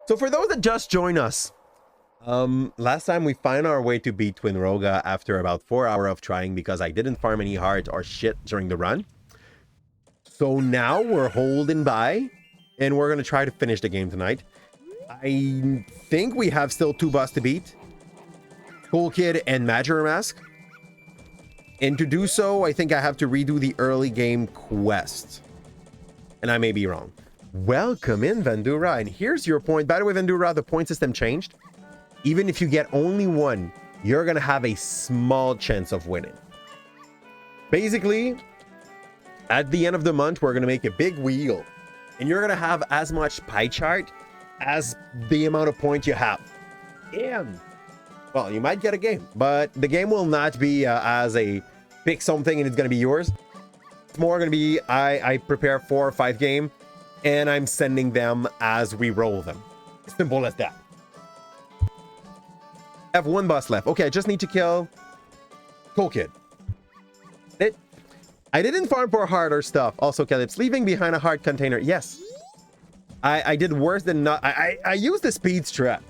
So for those that just join us, last time we find our way to beat Twin Roga after about 4 hours of trying because I didn't farm any heart or shit during the run. So now we're holding by and we're going to try to finish the game tonight. I think we have still 2 boss to beat. Cool Kid and Majora Mask. And to do so, I think I have to redo the early game quest. And I may be wrong. Welcome in, Vendura. And here's your point. By the way, Vendura, the point system changed. Even if you get only 1, you're going to have a small chance of winning. Basically, at the end of the month, we're going to make a big wheel. And you're going to have as much pie chart as the amount of points you have. And, well, you might get a game. But the game will not be as a pick something and it's going to be yours. It's more going to be I prepare 4 or 5 games. And I'm sending them as we roll them. Simple as that. I have 1 boss left. Okay, I just need to kill Cool Kid. I didn't farm for harder stuff. Also, Calipze, leaving behind a heart container. Yes. I did worse than not. I used the speed strat.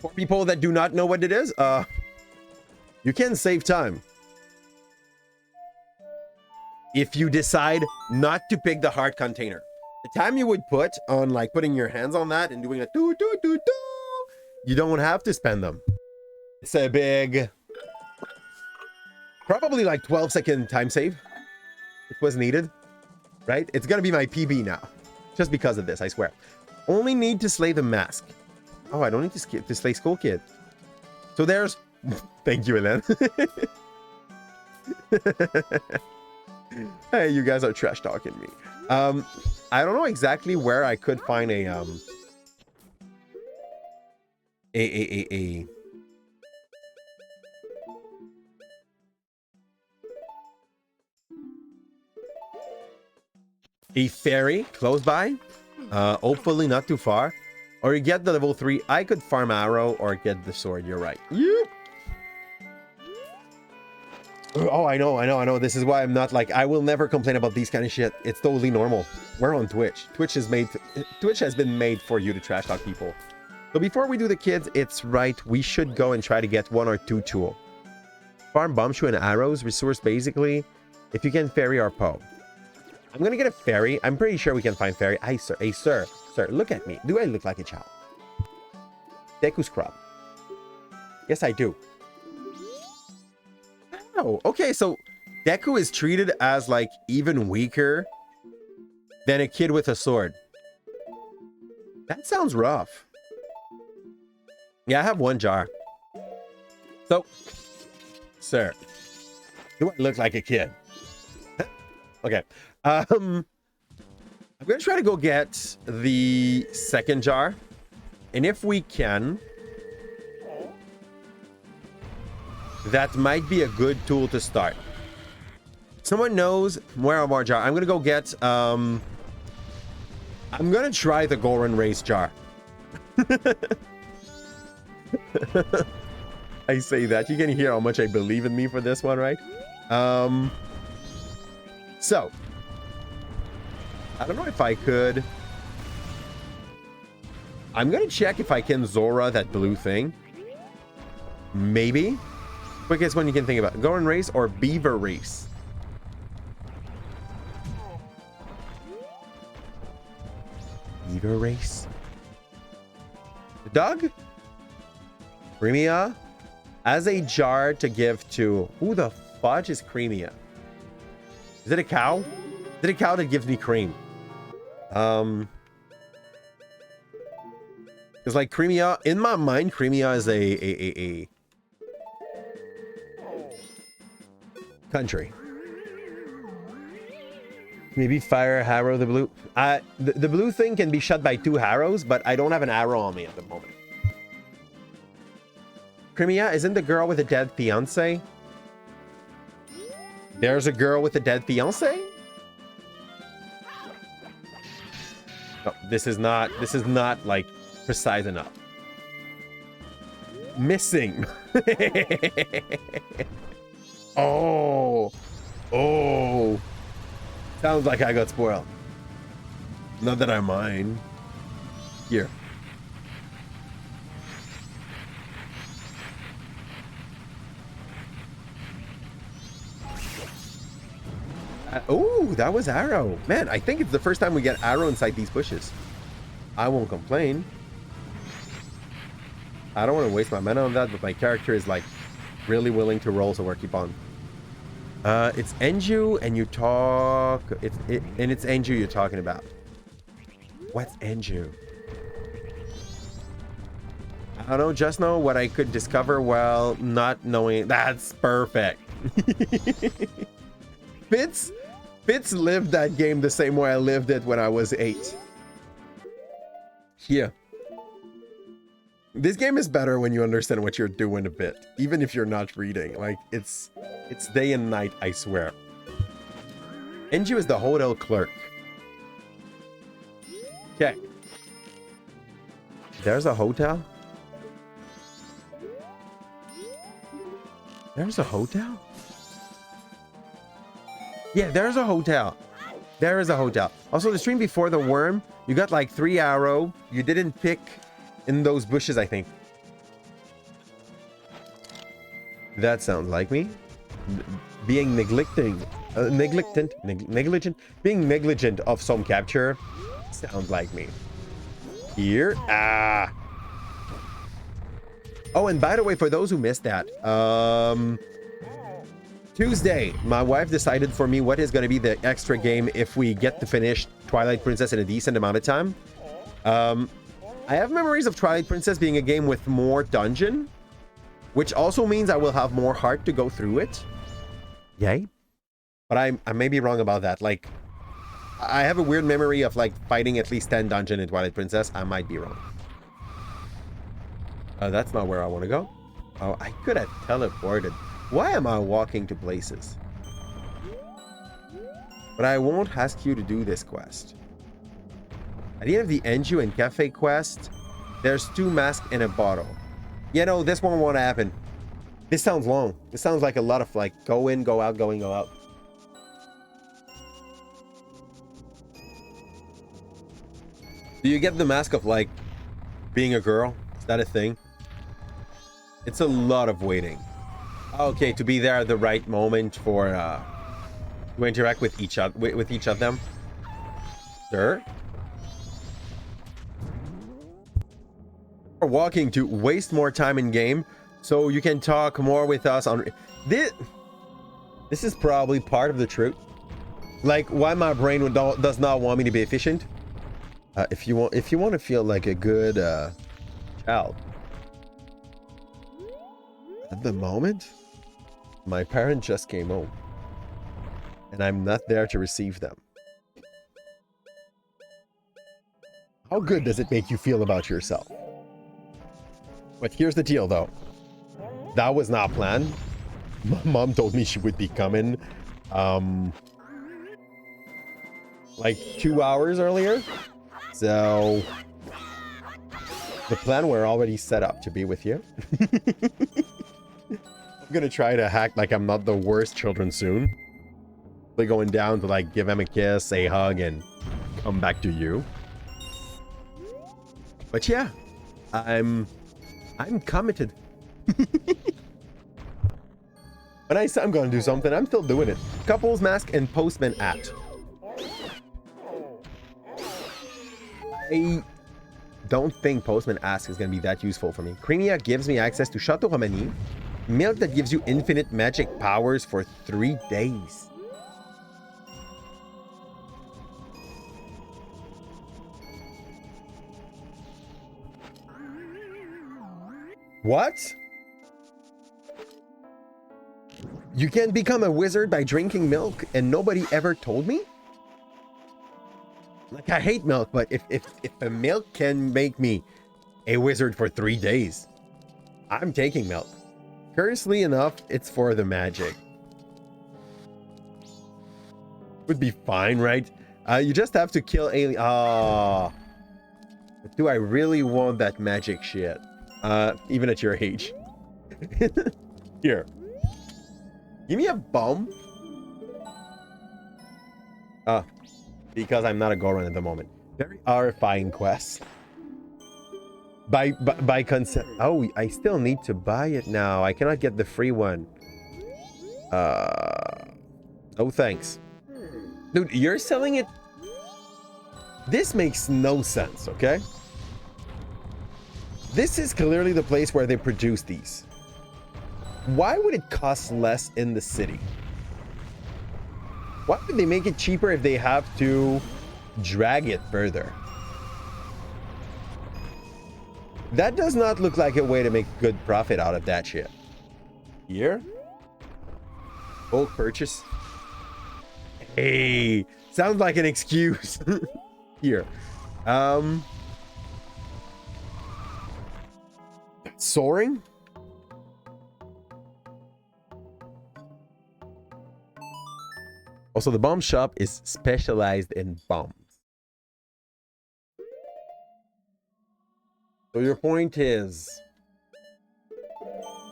For people that do not know what it is, you can save time. If you decide not to pick the heart container. The time you would put on like putting your hands on that and doing a doo doo doo doo, you don't have to spend them. It's a big, probably like 12-second time save. It was needed, right? It's gonna be my PB now, just because of this, I swear. Only need to slay the mask. Oh, I don't need to slay Skull Kid. So there's, thank you, Ellen. Hey, you guys are trash talking me. I don't know exactly where I could find a fairy close by. Hopefully not too far. Or you get the level 3. I could farm arrow or get the sword. You're right. Yep. Oh, I know. This is why I'm not like, I will never complain about these kind of shit. It's totally normal. We're on Twitch. Twitch has been made for you to trash talk people. So before we do the kids, it's right. We should go and try to get 1 or 2 tool. Farm bombshoe and arrows. Resource basically. If you can fairy or Poe. I'm going to get a fairy. I'm pretty sure we can find fairy. Hey, sir, look at me. Do I look like a child? Deku scrub. Yes, I do. Oh, okay, so Deku is treated as like even weaker than a kid with a sword. That sounds rough. Yeah, I have 1 jar. So, sir, do I look like a kid? Okay. I'm gonna try to go get the 2nd jar, and if we can, that might be a good tool to start. Someone knows where are more jar. I'm gonna go get I'm gonna try the Goron Race jar. I say that. You can hear how much I believe in me for this one, right? So I don't know if I could. I'm gonna check if I can Zora that blue thing. Maybe. Quickest one you can think about. Goron Race or Beaver Race? Beaver Race? Doug? Cremia? As a jar to give to... Who the fudge is Cremia? Is it a cow? Is it a cow that gives me cream? Because like Cremia... In my mind, Cremia is a country. Maybe fire arrow the blue. The blue thing can be shot by 2 arrows, but I don't have an arrow on me at the moment. Crimea, isn't the girl with a dead fiance? There's a girl with a dead fiance? No, this is not like precise enough. Missing. Oh. Sounds like I got spoiled. Not that I mind. Here. Oh, that was arrow. Man, I think it's the first time we get arrow inside these bushes. I won't complain. I don't want to waste my mana on that, but my character is like really willing to roll, so we'll keep on. It's Enju, and you talk. And it's Enju you're talking about. What's Enju? I don't know. Just know what I could discover while not knowing. That's perfect. Fitz lived that game the same way I lived it when I was 8. Yeah. This game is better when you understand what you're doing a bit, even if you're not reading. Like, it's day and night, I swear. Enju is the hotel clerk. Okay. There's a hotel? There's a hotel? Yeah, there's a hotel. There is a hotel. Also, the stream before the worm, you got like 3 arrow. You didn't pick in those bushes, I think. That sounds like me. Being negligent of some capture sounds like me. Here. Ah. Oh, and by the way, for those who missed that, Tuesday, my wife decided for me what is going to be the extra game if we get to finish Twilight Princess in a decent amount of time. I have memories of Twilight Princess being a game with more dungeon, which also means I will have more heart to go through it. Yay. But I may be wrong about that. Like, I have a weird memory of like fighting at least 10 dungeon in Twilight Princess. I might be wrong. That's not where I want to go. Oh, I could have teleported. Why am I walking to places? But I won't ask you to do this quest. At the end of the Enju and Cafe quest, there's 2 masks and a bottle. You know, this one won't happen. This sounds long. This sounds like a lot of like go in, go out, go in, go out. Do you get the mask of like being a girl? Is that a thing? It's a lot of waiting. Okay, to be there at the right moment for to interact with each of them. Sir? We're walking to waste more time in game so you can talk more with us on this. This is probably part of the truth. Like why my brain does not want me to be efficient. If you want to feel like a good child. At the moment, my parents just came home, and I'm not there to receive them. How good does it make you feel about yourself? But here's the deal, though. That was not planned. My mom told me she would be coming, like 2 hours earlier. So the plan were already set up to be with you. I'm gonna try to act like I'm not the worst children soon. We're going down to like give him a kiss, a hug, and come back to you. But yeah, I'm committed. When I say I'm gonna do something, I'm still doing it. Couples mask and postman at. I don't think postman ask is gonna be that useful for me. Crimea gives me access to Chateau Romani. Milk that gives you infinite magic powers for 3 days. What? You can become a wizard by drinking milk and nobody ever told me? Like, I hate milk, but if a milk can make me a wizard for 3 days, I'm taking milk. Curiously enough, it's for the magic. Would be fine, right? You just have to kill alien. Ah. But do I really want that magic shit? Even at your age. Here. Give me a bomb. Because I'm not a Goron at the moment. Very horrifying quest. By consent. Oh, I still need to buy it now. I cannot get the free one. Oh, thanks. Dude, you're selling it. This makes no sense, okay? This is clearly the place where they produce these. Why would it cost less in the city? Why would they make it cheaper if they have to drag it further? That does not look like a way to make good profit out of that shit. Here? Bulk purchase? Hey, sounds like an excuse. Here. Soaring? Also, the bomb shop is specialized in bombs. So your point is,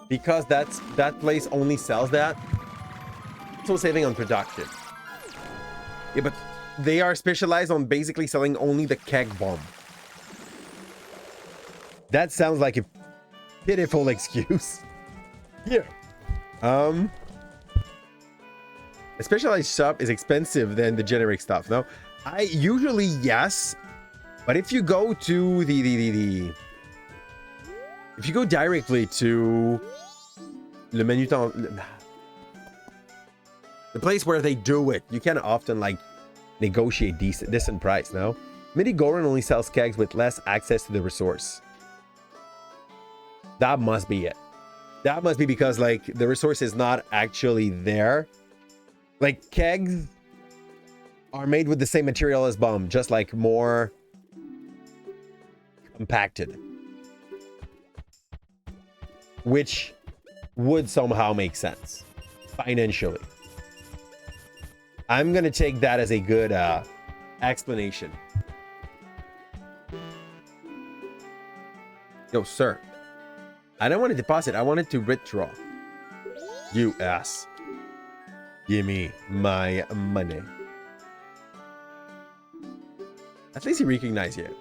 because that place only sells that, so saving on production. Yeah, but they are specialized on basically selling only the keg bomb. That sounds like a pitiful excuse. Yeah. A specialized shop is expensive than the generic stuff. No, I usually yes, but if you go to if you go directly to le menu temps, the place where they do it, you can often like negotiate decent price. No, Midi Goran only sells kegs with less access to the resource. That must be it. That must be because like the resource is not actually there. Like kegs are made with the same material as bomb, just like more compacted, which would somehow make sense financially. I'm gonna take that as a good explanation. Yo, sir, I don't want to deposit. I wanted to withdraw. You ass. Give me my money. At least he recognized you.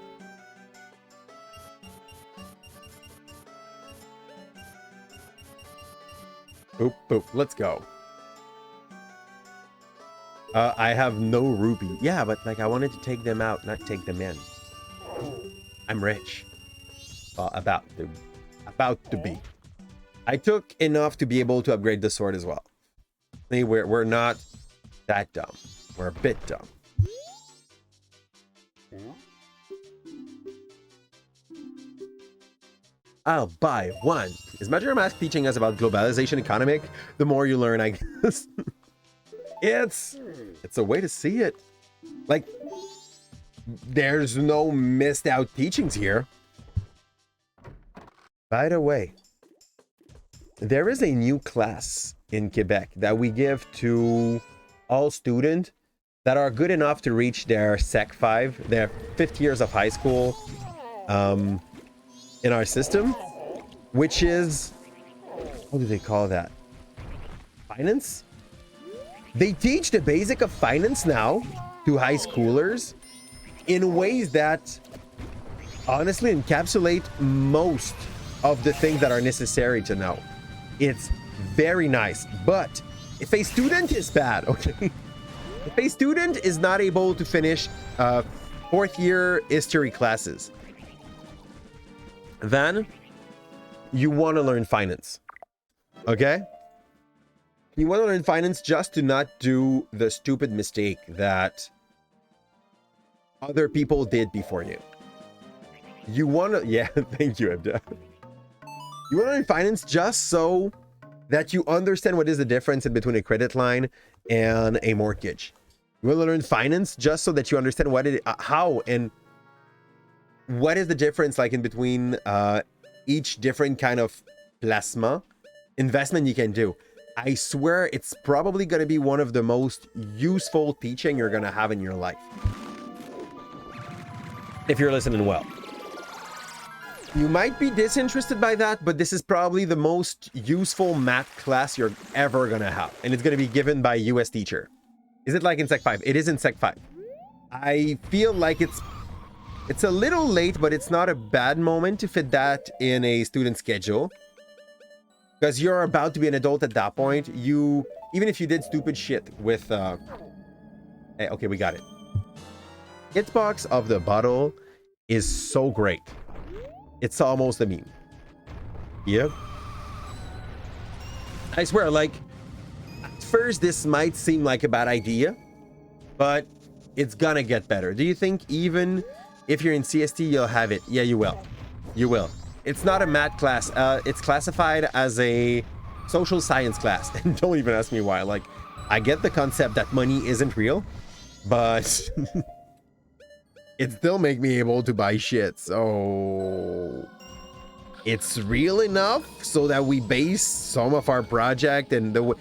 Oop, oop, let's go. I have no rupee. Yeah, but like I wanted to take them out, not take them in. I'm rich. About to be. I took enough to be able to upgrade the sword as well. We're not that dumb. We're a bit dumb. I'll buy one. Is Majora Mask teaching us about globalization economic? The more you learn, I guess. It's a way to see it. Like, there's no missed out teachings here. By the way, there is a new class in Quebec that we give to all students that are good enough to reach their Sec 5, their 50 years of high school in our system, which is, what do they call that? Finance? They teach the basic of finance now to high schoolers in ways that honestly encapsulate most of the things that are necessary to know. It's very nice, but if a student is bad, okay? If a student is not able to finish fourth year history classes, then you want to learn finance, okay? You want to learn finance just to not do the stupid mistake that other people did before you. You want to, yeah, thank you, Abda. You want to learn finance just so that you understand what is the difference in between a credit line and a mortgage. You want to learn finance just so that you understand what it, how and what is the difference like in between each different kind of placement investment you can do. I swear it's probably going to be one of the most useful teaching you're going to have in your life. If you're listening well. You might be disinterested by that, but this is probably the most useful math class you're ever going to have. And it's going to be given by a US teacher. Is it like in Sec 5? It is in Sec 5. I feel like it's It's a little late, but it's not a bad moment to fit that in a student schedule. Because you're about to be an adult at that point. You, even if you did stupid shit with... Hey, okay, we got it. Hitbox of the bottle is so great. It's almost a meme. Yep. I swear, like, at first this might seem like a bad idea, but it's gonna get better. Do you think even if you're in CST, you'll have it? Yeah, you will. You will. It's not a math class. It's classified as a social science class. And don't even ask me why. Like, I get the concept that money isn't real, but it still make me able to buy shit. So it's real enough so that we base some of our project and the...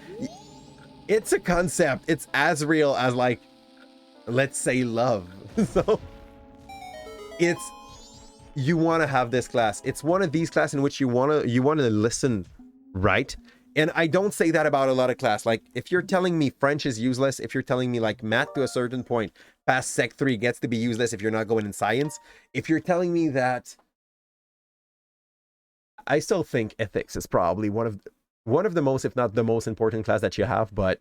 It's a concept. It's as real as, like, let's say love. So it's... You want to have this class. It's one of these classes in which you want to listen, right? And I don't say that about a lot of class. Like, if you're telling me French is useless, if you're telling me, like, math to a certain point past Sec 3 gets to be useless if you're not going in science, if you're telling me that... I still think ethics is probably one of the most, if not the most important class that you have, but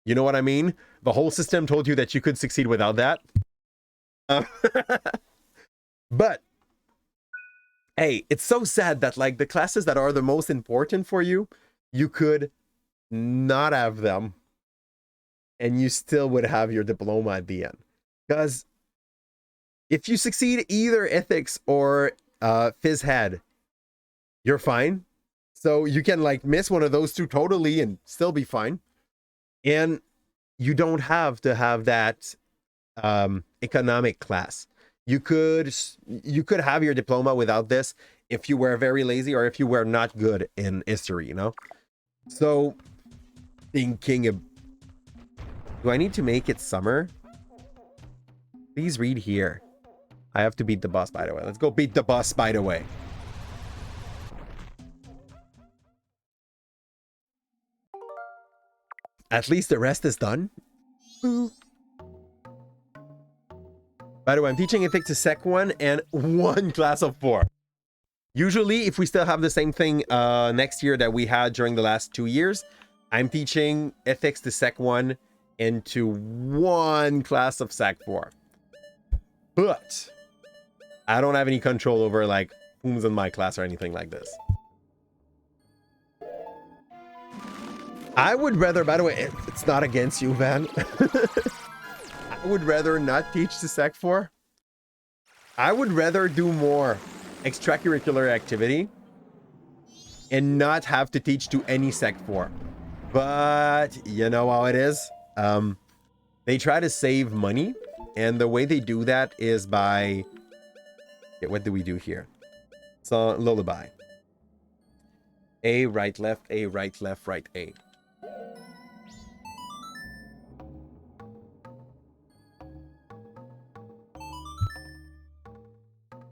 you know what I mean? The whole system told you that you could succeed without that. But hey, it's so sad that, like, the classes that are the most important for you, you could not have them and you still would have your diploma at the end. Because if you succeed either ethics or phys head, you're fine. So you can, like, miss one of those two totally and still be fine. And you don't have to have that economic class. You could have your diploma without this if you were very lazy or if you were not good in history, you know? So, thinking of... Do I need to make it summer? Please read here. I have to beat the boss, by the way. Let's go beat the boss, by the way. At least the rest is done. Boo. By the way, I'm teaching ethics to Sec 1 and 1 class of 4. Usually, if we still have the same thing next year that we had during the last 2 years, I'm teaching ethics to Sec 1 into 1 class of Sec 4. But I don't have any control over, like, who's in my class or anything like this. I would rather, by the way, it's not against you, Van. I would rather not teach to Sec 4. I would rather do more extracurricular activity and not have to teach to any Sec 4. But you know how it is. They try to save money, and the way they do that is by... Okay, what do we do here? So, lullaby. A, right, left, A, right, left, right, A.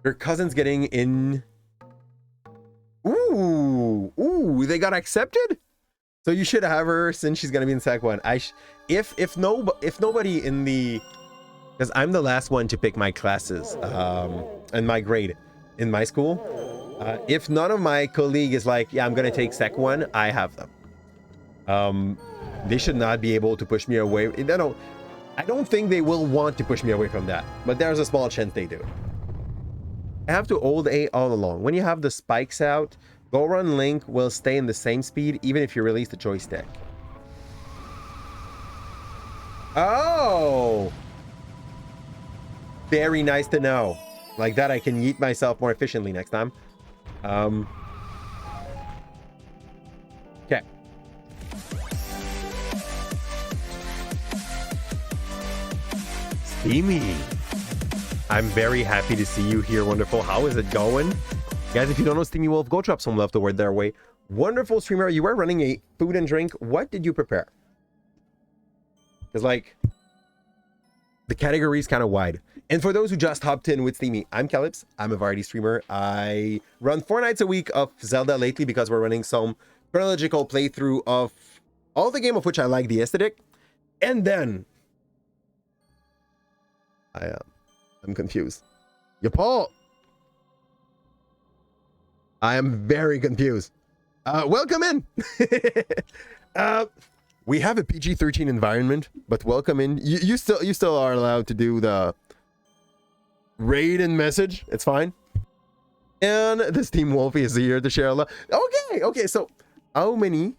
Your cousin's getting in... Ooh, they got accepted? So you should have her since she's gonna be in Sec 1. If nobody in the... Because I'm the last one to pick my classes and my grade in my school. If none of my colleague is like, yeah, I'm gonna take Sec 1, I have them. They should not be able to push me away. I don't think they will want to push me away from that, but there's a small chance they do. I have to hold A all along. When you have the spikes out, go run Link will stay in the same speed even if you release the joystick. Oh! Very nice to know. Like that, I can yeet myself more efficiently next time. Okay. Steamy. I'm very happy to see you here, wonderful. How is it going? Guys, if you don't know Steamy Wolf, go drop some love toward their way. Wonderful streamer, you were running a food and drink. What did you prepare? Because, like, the category is kind of wide. And for those who just hopped in with Steamy, I'm Calipze. I'm a variety streamer. I run 4 nights a week of Zelda lately because we're running some chronological playthrough of all the game of which I like the aesthetic. And then... I'm confused. Paul. I am very confused. Welcome in. We have a PG-13 environment, but welcome in. You still are allowed to do the raid and message. It's fine. And the Steam Wolf is here to share a lot. Okay. So how many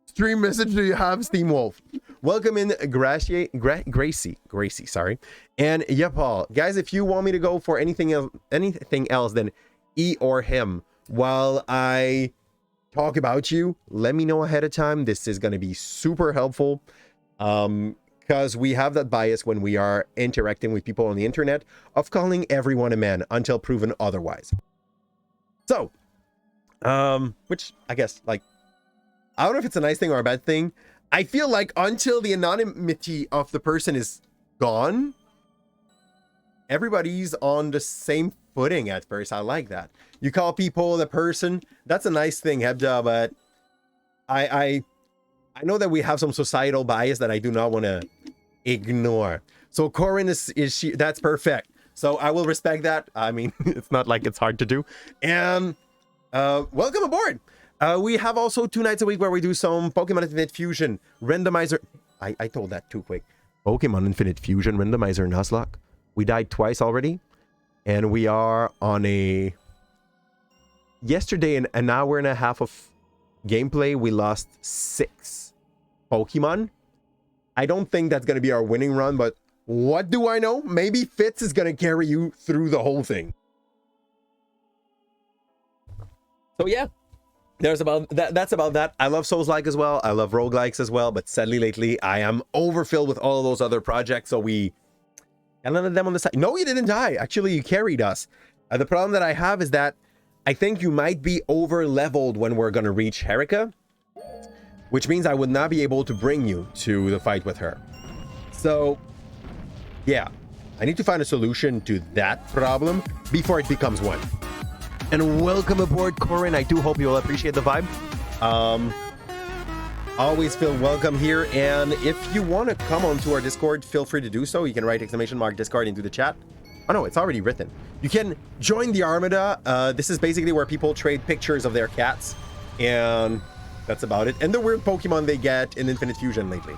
stream message do you have, Steam Wolf? Welcome in, Gracie, sorry, and Paul. Guys, if you want me to go for anything else than E or him while I talk about you, let me know ahead of time. This is going to be super helpful, because we have that bias when we are interacting with people on the internet of calling everyone a man until proven otherwise. So, which I guess, like, I don't know if it's a nice thing or a bad thing. I feel like until the anonymity of the person is gone, everybody's on the same footing at first. I like that. You call people the person. That's a nice thing, Hebda, but I know that we have some societal bias that I do not want to ignore. So Corin is she? That's perfect. So I will respect that. I mean, it's not like it's hard to do. And welcome aboard. We have also 2 nights a week where we do some Pokemon Infinite Fusion randomizer. I told that too quick. Pokemon Infinite Fusion randomizer Nuzlocke. We died twice already, and we are on a yesterday in an hour and a half of gameplay. We lost 6 Pokemon. I don't think that's gonna be our winning run, but what do I know? Maybe Fitz is gonna carry you through the whole thing. So yeah. That's about that. I love Souls-like as well. I love roguelikes as well, but sadly lately I am overfilled with all of those other projects, so we got none of them on the side. No, you didn't die. Actually, you carried us. The problem that I have is that I think you might be over-leveled when we're gonna reach Herika, which means I would not be able to bring you to the fight with her. So, yeah, I need to find a solution to that problem before it becomes one. And welcome aboard, Corin. I do hope you'll appreciate the vibe. Always feel welcome here. And if you want to come onto our Discord, feel free to do so. You can write !Discord into the chat. Oh no, it's already written. You can join the Armada. This is basically where people trade pictures of their cats. And that's about it. And the weird Pokemon they get in Infinite Fusion lately.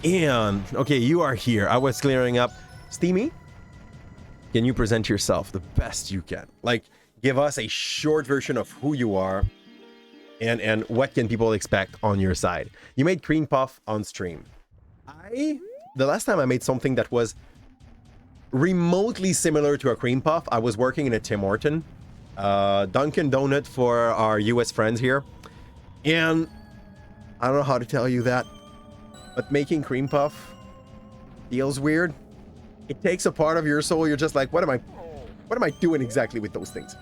And, okay, you are here. I was clearing up. Steamy? Can you present yourself the best you can? Like, give us a short version of who you are and what can people expect on your side. You made Cream Puff on stream. The last time I made something that was remotely similar to a Cream Puff, I was working in a Tim Horton, Dunkin' Donut for our US friends here. And I don't know how to tell you that, but making Cream Puff feels weird. It takes a part of your soul. You're just like, what am I doing exactly with those things?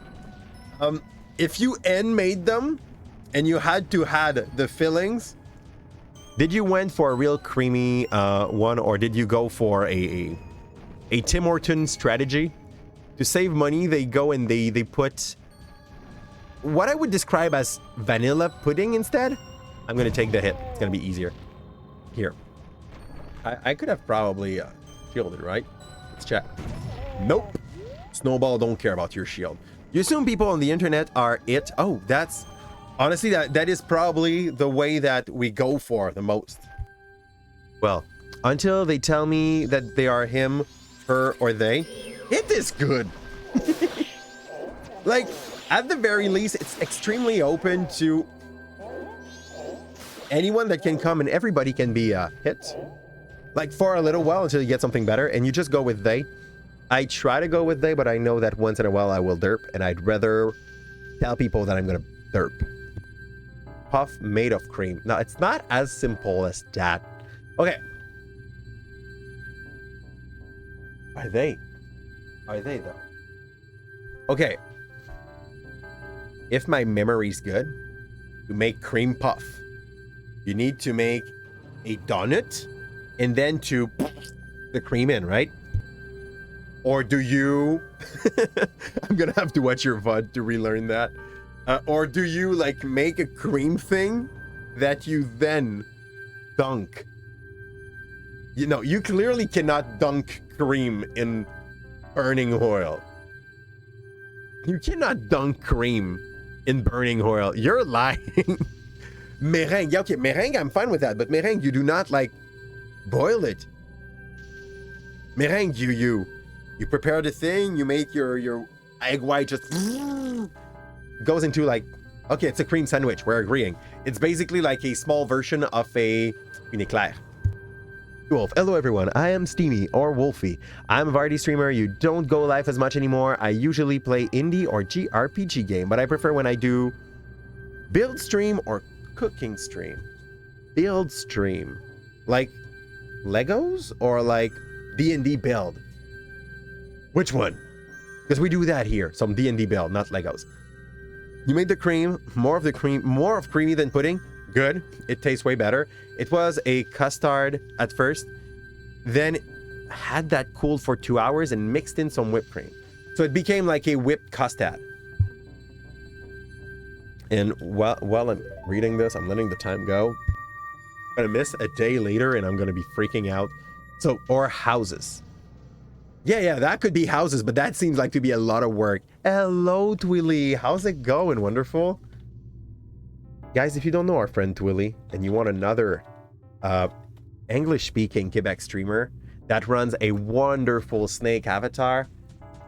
If you made them and you had to had the fillings, did you went for a real creamy one, or did you go for a Tim Horton strategy? To save money, they go and they put what I would describe as vanilla pudding instead. I'm gonna take the hit. It's gonna be easier. Here. I could have probably shielded, right? Let's check. Nope. Snowball don't care about your shield. You assume people on the internet are it. Oh, that's honestly that is probably the way that we go for the most. Well, until they tell me that they are him, her, or they, it is good. Like, at the very least, it's extremely open to anyone that can come, and everybody can be hit. Like, for a little while until you get something better, and you just go with they. I try to go with they, but I know that once in a while I will derp, and I'd rather tell people that I'm gonna derp. Puff made of cream. Now, it's not as simple as that. Okay. Are they? Are they, though? Okay. If my memory's good, to make cream puff, you need to make a donut and then to the cream in, right? Or do you... I'm gonna have to watch your VOD to relearn that. Or do you, like, make a cream thing that you then dunk? You know, you clearly cannot dunk cream in burning oil. You cannot dunk cream in burning oil. You're lying. Meringue. Yeah, okay, meringue, I'm fine with that. But meringue, you do not, like, boil it. Meringue, you prepare the thing, you make your egg white just goes into, like, okay, it's a cream sandwich, we're agreeing. It's basically like a small version of a une éclair. Wolf. Hello everyone, I am Steamy or Wolfie. I'm a Vardy streamer. You don't go live as much anymore. I usually play indie or JRPG game, but I prefer when I do build stream or cooking stream. Build stream. Like Legos or like D&D build? Which one? Because we do that here. Some D&D build, not Legos. You made the cream, more of creamy than pudding. Good. It tastes way better. It was a custard at first, then had that cooled for 2 hours and mixed in some whipped cream. So it became like a whipped custard. And while I'm reading this, I'm letting the time go. I'm gonna miss a day later and I'm gonna be freaking out. So, or houses. Yeah, that could be houses, but that seems like to be a lot of work. Hello, Twilly. How's it going? Wonderful. Guys, if you don't know our friend Twilly and you want another English-speaking Quebec streamer that runs a wonderful snake avatar,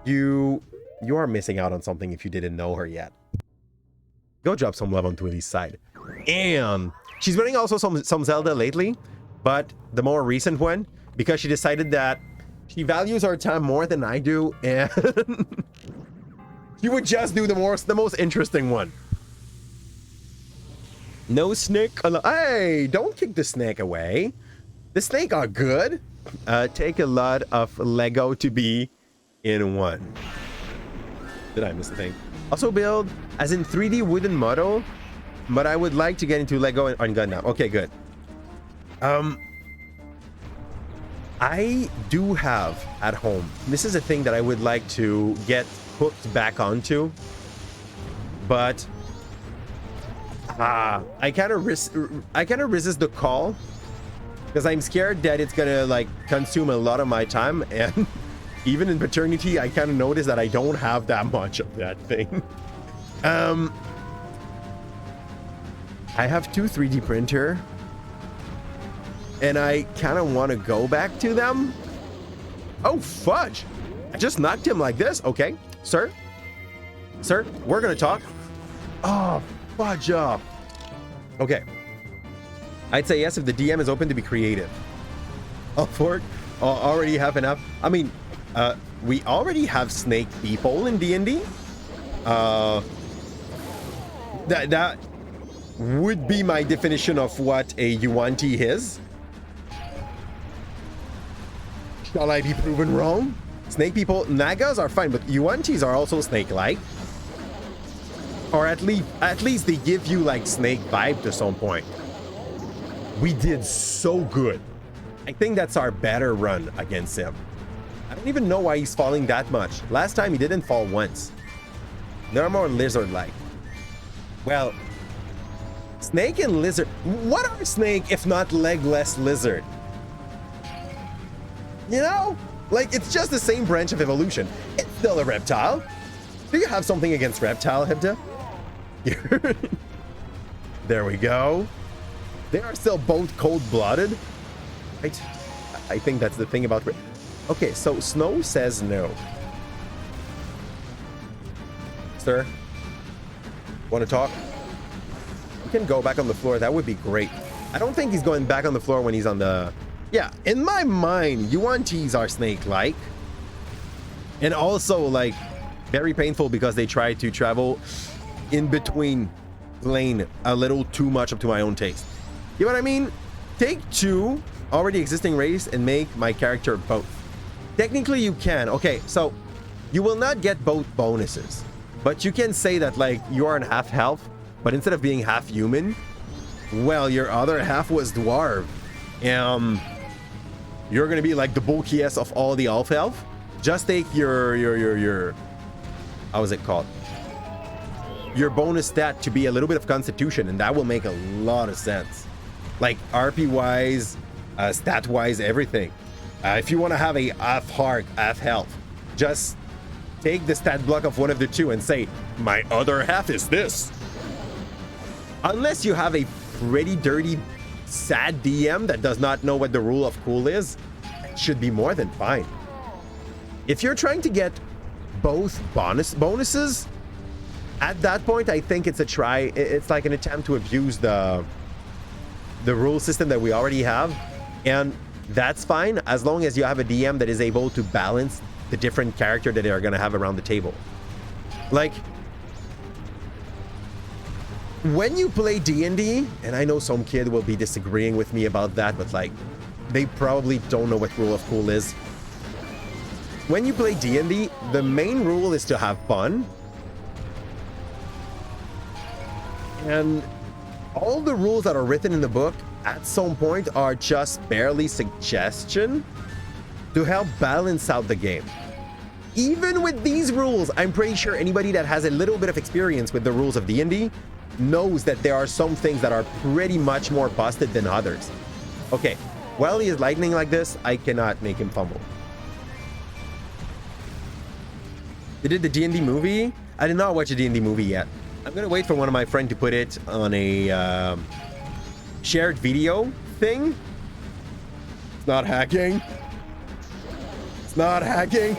you are missing out on something if you didn't know her yet. Go drop some love on Twilly's side. And she's running also some Zelda lately, but the more recent one, because she decided that she values our time more than I do, and she would just do the most interesting one. No snake. Hey, don't kick the snake away. The snake are good. Take a lot of Lego to be in one. Did I miss a thing? Also build as in 3D wooden model, but I would like to get into Lego on gun now. Okay, good. I do have at home. This is a thing that I would like to get hooked back onto, but I kind of resist the call because I'm scared that it's gonna like consume a lot of my time, and even in paternity I kind of notice that I don't have that much of that thing. I have 2 3D printer and I kind of want to go back to them. Oh fudge, I just knocked him like this. Okay, sir, we're gonna talk. Oh fudge up. Okay, I'd say yes if the DM is open to be creative. Oh, Ford, already have enough. I mean, we already have snake people in D&D. That would be my definition of what a Yuan-Ti is. Shall I be proven wrong? Snake people, Nagas are fine, but Yuan-Tis are also snake-like. Or at least they give you like snake vibe to some point. We did so good. I think that's our better run against him. I don't even know why he's falling that much. Last time he didn't fall once. They're more lizard-like. Well, snake and lizard. What are snake if not legless lizard? You know? Like, it's just the same branch of evolution. It's still a reptile. Do you have something against reptile, Hibda? There we go. They are still both cold-blooded. Right? I think that's the thing about... Okay, so Snow says no. Sir? Want to talk? You can go back on the floor. That would be great. I don't think he's going back on the floor when he's on the... Yeah, in my mind, Yuan-Tis are snake-like. And also, like, very painful because they try to travel in between lane a little too much up to my own taste. You know what I mean? Take 2 already existing race and make my character both. Technically, you can. Okay, so you will not get both bonuses. But you can say that, like, you are in half health, but instead of being half human, well, your other half was dwarf. You're gonna be like the bulkiest of all the elf. Just take your how is it called? Your bonus stat to be a little bit of constitution, and that will make a lot of sense. Like RP wise, stat-wise, everything. If you want to have a half heart, half health, just take the stat block of one of the two and say, my other half is this. Unless you have a pretty dirty, sad DM that does not know what the rule of cool is, it should be more than fine. If you're trying to get both bonuses, at that point, I think it's a try. It's like an attempt to abuse the rule system that we already have. And that's fine as long as you have a DM that is able to balance the different character that they are going to have around the table. Like, when you play D&D, and I know some kid will be disagreeing with me about that, but like, they probably don't know what rule of cool is. When you play D&D, the main rule is to have fun. And all the rules that are written in the book at some point are just barely suggestion to help balance out the game. Even with these rules, I'm pretty sure anybody that has a little bit of experience with the rules of D&D knows that there are some things that are pretty much more busted than others. Okay, while he is lightning like this, I cannot make him fumble. They did the D&D movie? I did not watch a D&D movie yet. I'm gonna wait for one of my friends to put it on a shared video thing. It's not hacking. It's not hacking.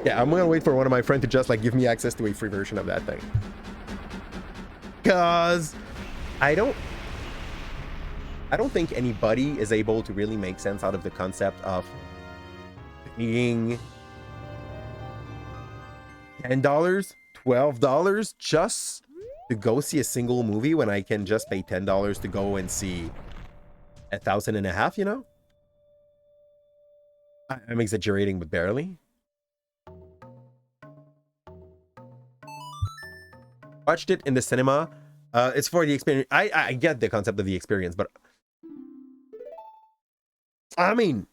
Yeah, I'm gonna wait for one of my friends to just like give me access to a free version of that thing. Cause I don't think anybody is able to really make sense out of the concept of paying $10, $12 just to go see a single movie when I can just pay $10 to go and see 1,500, you know? I'm exaggerating, but barely. Watched it in the cinema. It's for the experience. I get the concept of the experience, but I mean,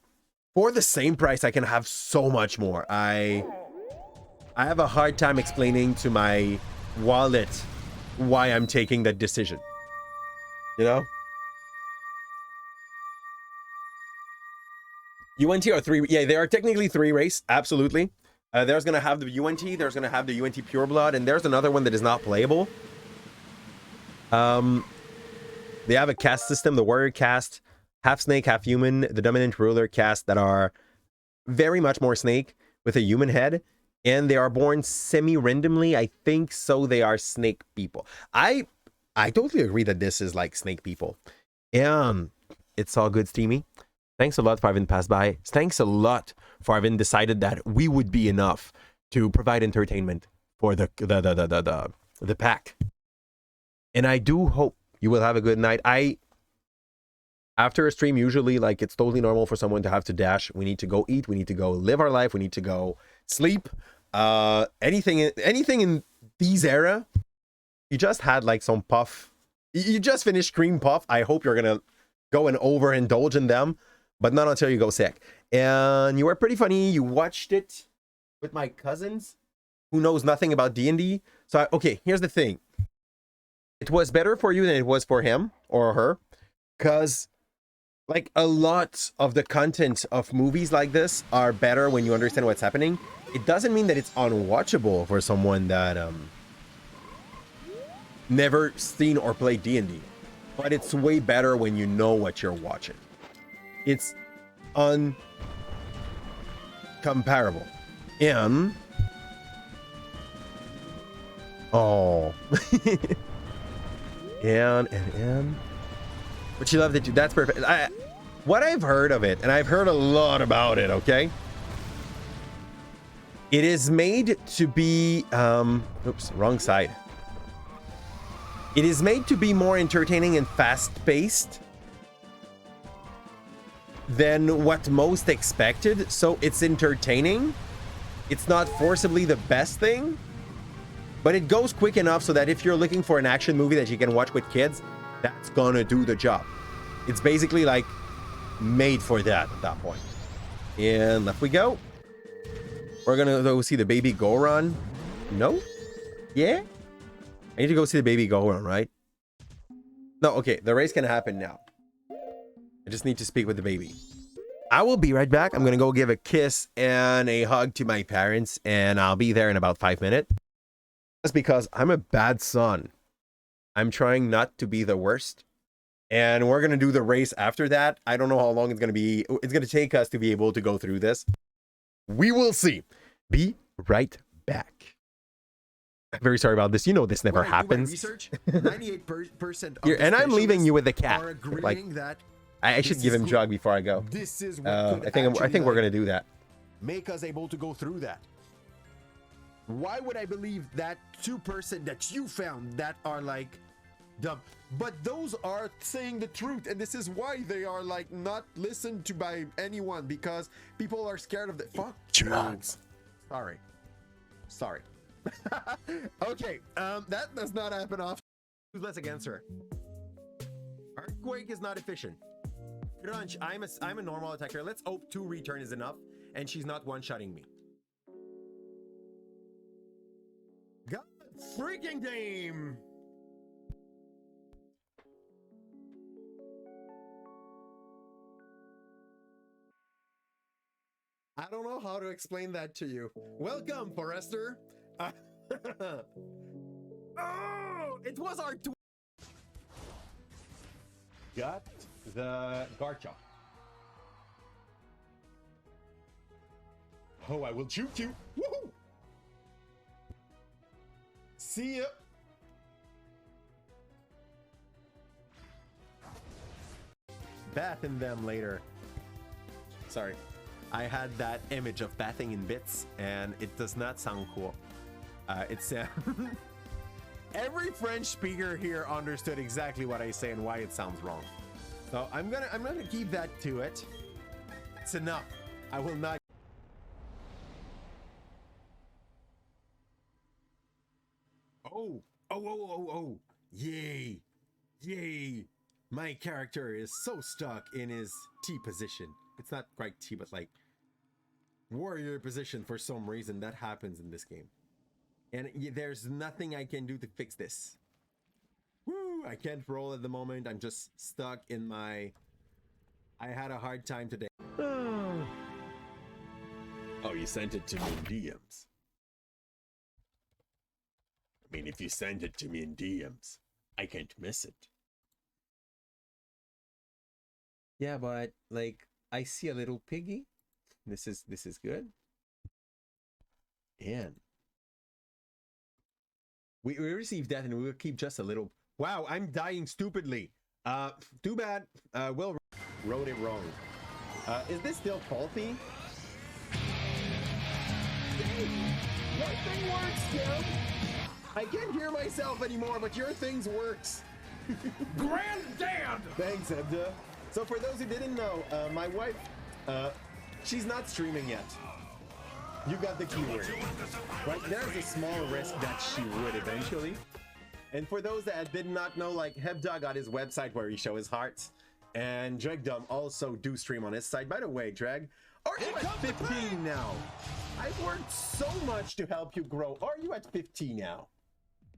for the same price, I can have so much more. I have a hard time explaining to my wallet why I'm taking that decision. You know? UNT are three. Yeah, they are technically three race. Absolutely. There's going to have the UNT. There's going to have the UNT Pureblood. And there's another one that is not playable. They have a caste system. The warrior caste. Half snake, half human. The dominant ruler caste that are very much more snake with a human head. And they are born semi-randomly. I think so. They are snake people. I totally agree that this is like snake people. And it's all good, Steamy. Thanks a lot for having passed by. Thanks a lot for having decided that we would be enough to provide entertainment for the pack. And I do hope you will have a good night. After a stream, usually like it's totally normal for someone to have to dash. We need to go eat. We need to go live our life. We need to go sleep. Anything in these era. You just had like some puff. You just finished cream puff. I hope you're gonna go and overindulge in them, but not until you go sick. And you were pretty funny. You watched it with my cousins who knows nothing about D&D. So okay, here's the thing. It was better for you than it was for him or her, because like a lot of the content of movies like this are better when you understand what's happening. It doesn't mean that it's unwatchable for someone that never seen or played D&D, but it's way better when you know what you're watching. It's uncomparable. And oh and but you love that too. That's perfect. What I've heard of it, and I've heard a lot about it, okay? It is made to be oops, wrong side. It is made to be more entertaining and fast-paced than what most expected. So it's entertaining. It's not forcibly the best thing, but it goes quick enough so that if you're looking for an action movie that you can watch with kids, that's gonna do the job. It's basically like made for that at that point. And left we go. We're gonna go see the baby Goron. No? Yeah? I need to go see the baby Goron, right? No, okay. The race can happen now. I just need to speak with the baby. I will be right back. I'm gonna go give a kiss and a hug to my parents, and I'll be there in about 5 minutes. That's because I'm a bad son. I'm trying not to be the worst. And we're gonna do the race after that. I don't know how long it's gonna be. It's gonna take us to be able to go through this. We will see. Be right back. I'm very sorry about this. You know this never happens. Research, 98% and I'm leaving you with the cat. are agreeing Like, that I should give him drug before I go. this is what I think we're gonna do that. make us able to go through that. Why would I believe that 2% that you found that are like dumb? But those are saying the truth, and this is why they are like not listened to by anyone, because people are scared of the fuck Drugs. Sorry. Okay, that does not happen often. Who's less against her? Earthquake is not efficient. Crunch, I'm a normal attacker. Let's hope 2 return is enough, and she's not one-shotting me. God freaking damn! I don't know how to explain that to you. Welcome, Forrester. Oh, it was our Got the Garchomp. Oh, I will shoot you. Woohoo! See ya. bath in them later. Sorry. I had that image of bathing in bits, and it does not sound cool. It's every French speaker here understood exactly what I say and why it sounds wrong. So I'm gonna keep that to it. It's enough. I will not. Oh! Yay! Yay! My character is so stuck in his T position. It's not quite T, but like warrior position for some reason. That happens in this game. And there's nothing I can do to fix this. Woo! I can't roll at the moment. I'm just stuck in my... I had a hard time today. Oh, you sent it to me in DMs. I mean, if you send it to me in DMs, I can't miss it. Yeah, but like I see a little piggy. This is good. And we received that, and we will keep just a little. Wow, I'm dying stupidly. Too bad. Will wrote it wrong. Is this still faulty? Your thing works, Kim. I can't hear myself anymore, but your things works. Granddad! Thanks, Ebda. So for those who didn't know, my wife, she's not streaming yet. You got the keyword. Right? There's a small risk that she would eventually. And for those that did not know, like Hebda got his website where he shows his hearts, and Dregdom also do stream on his site. By the way, Dreg, are you at 15 now? I've worked so much to help you grow. Are you at 50 now?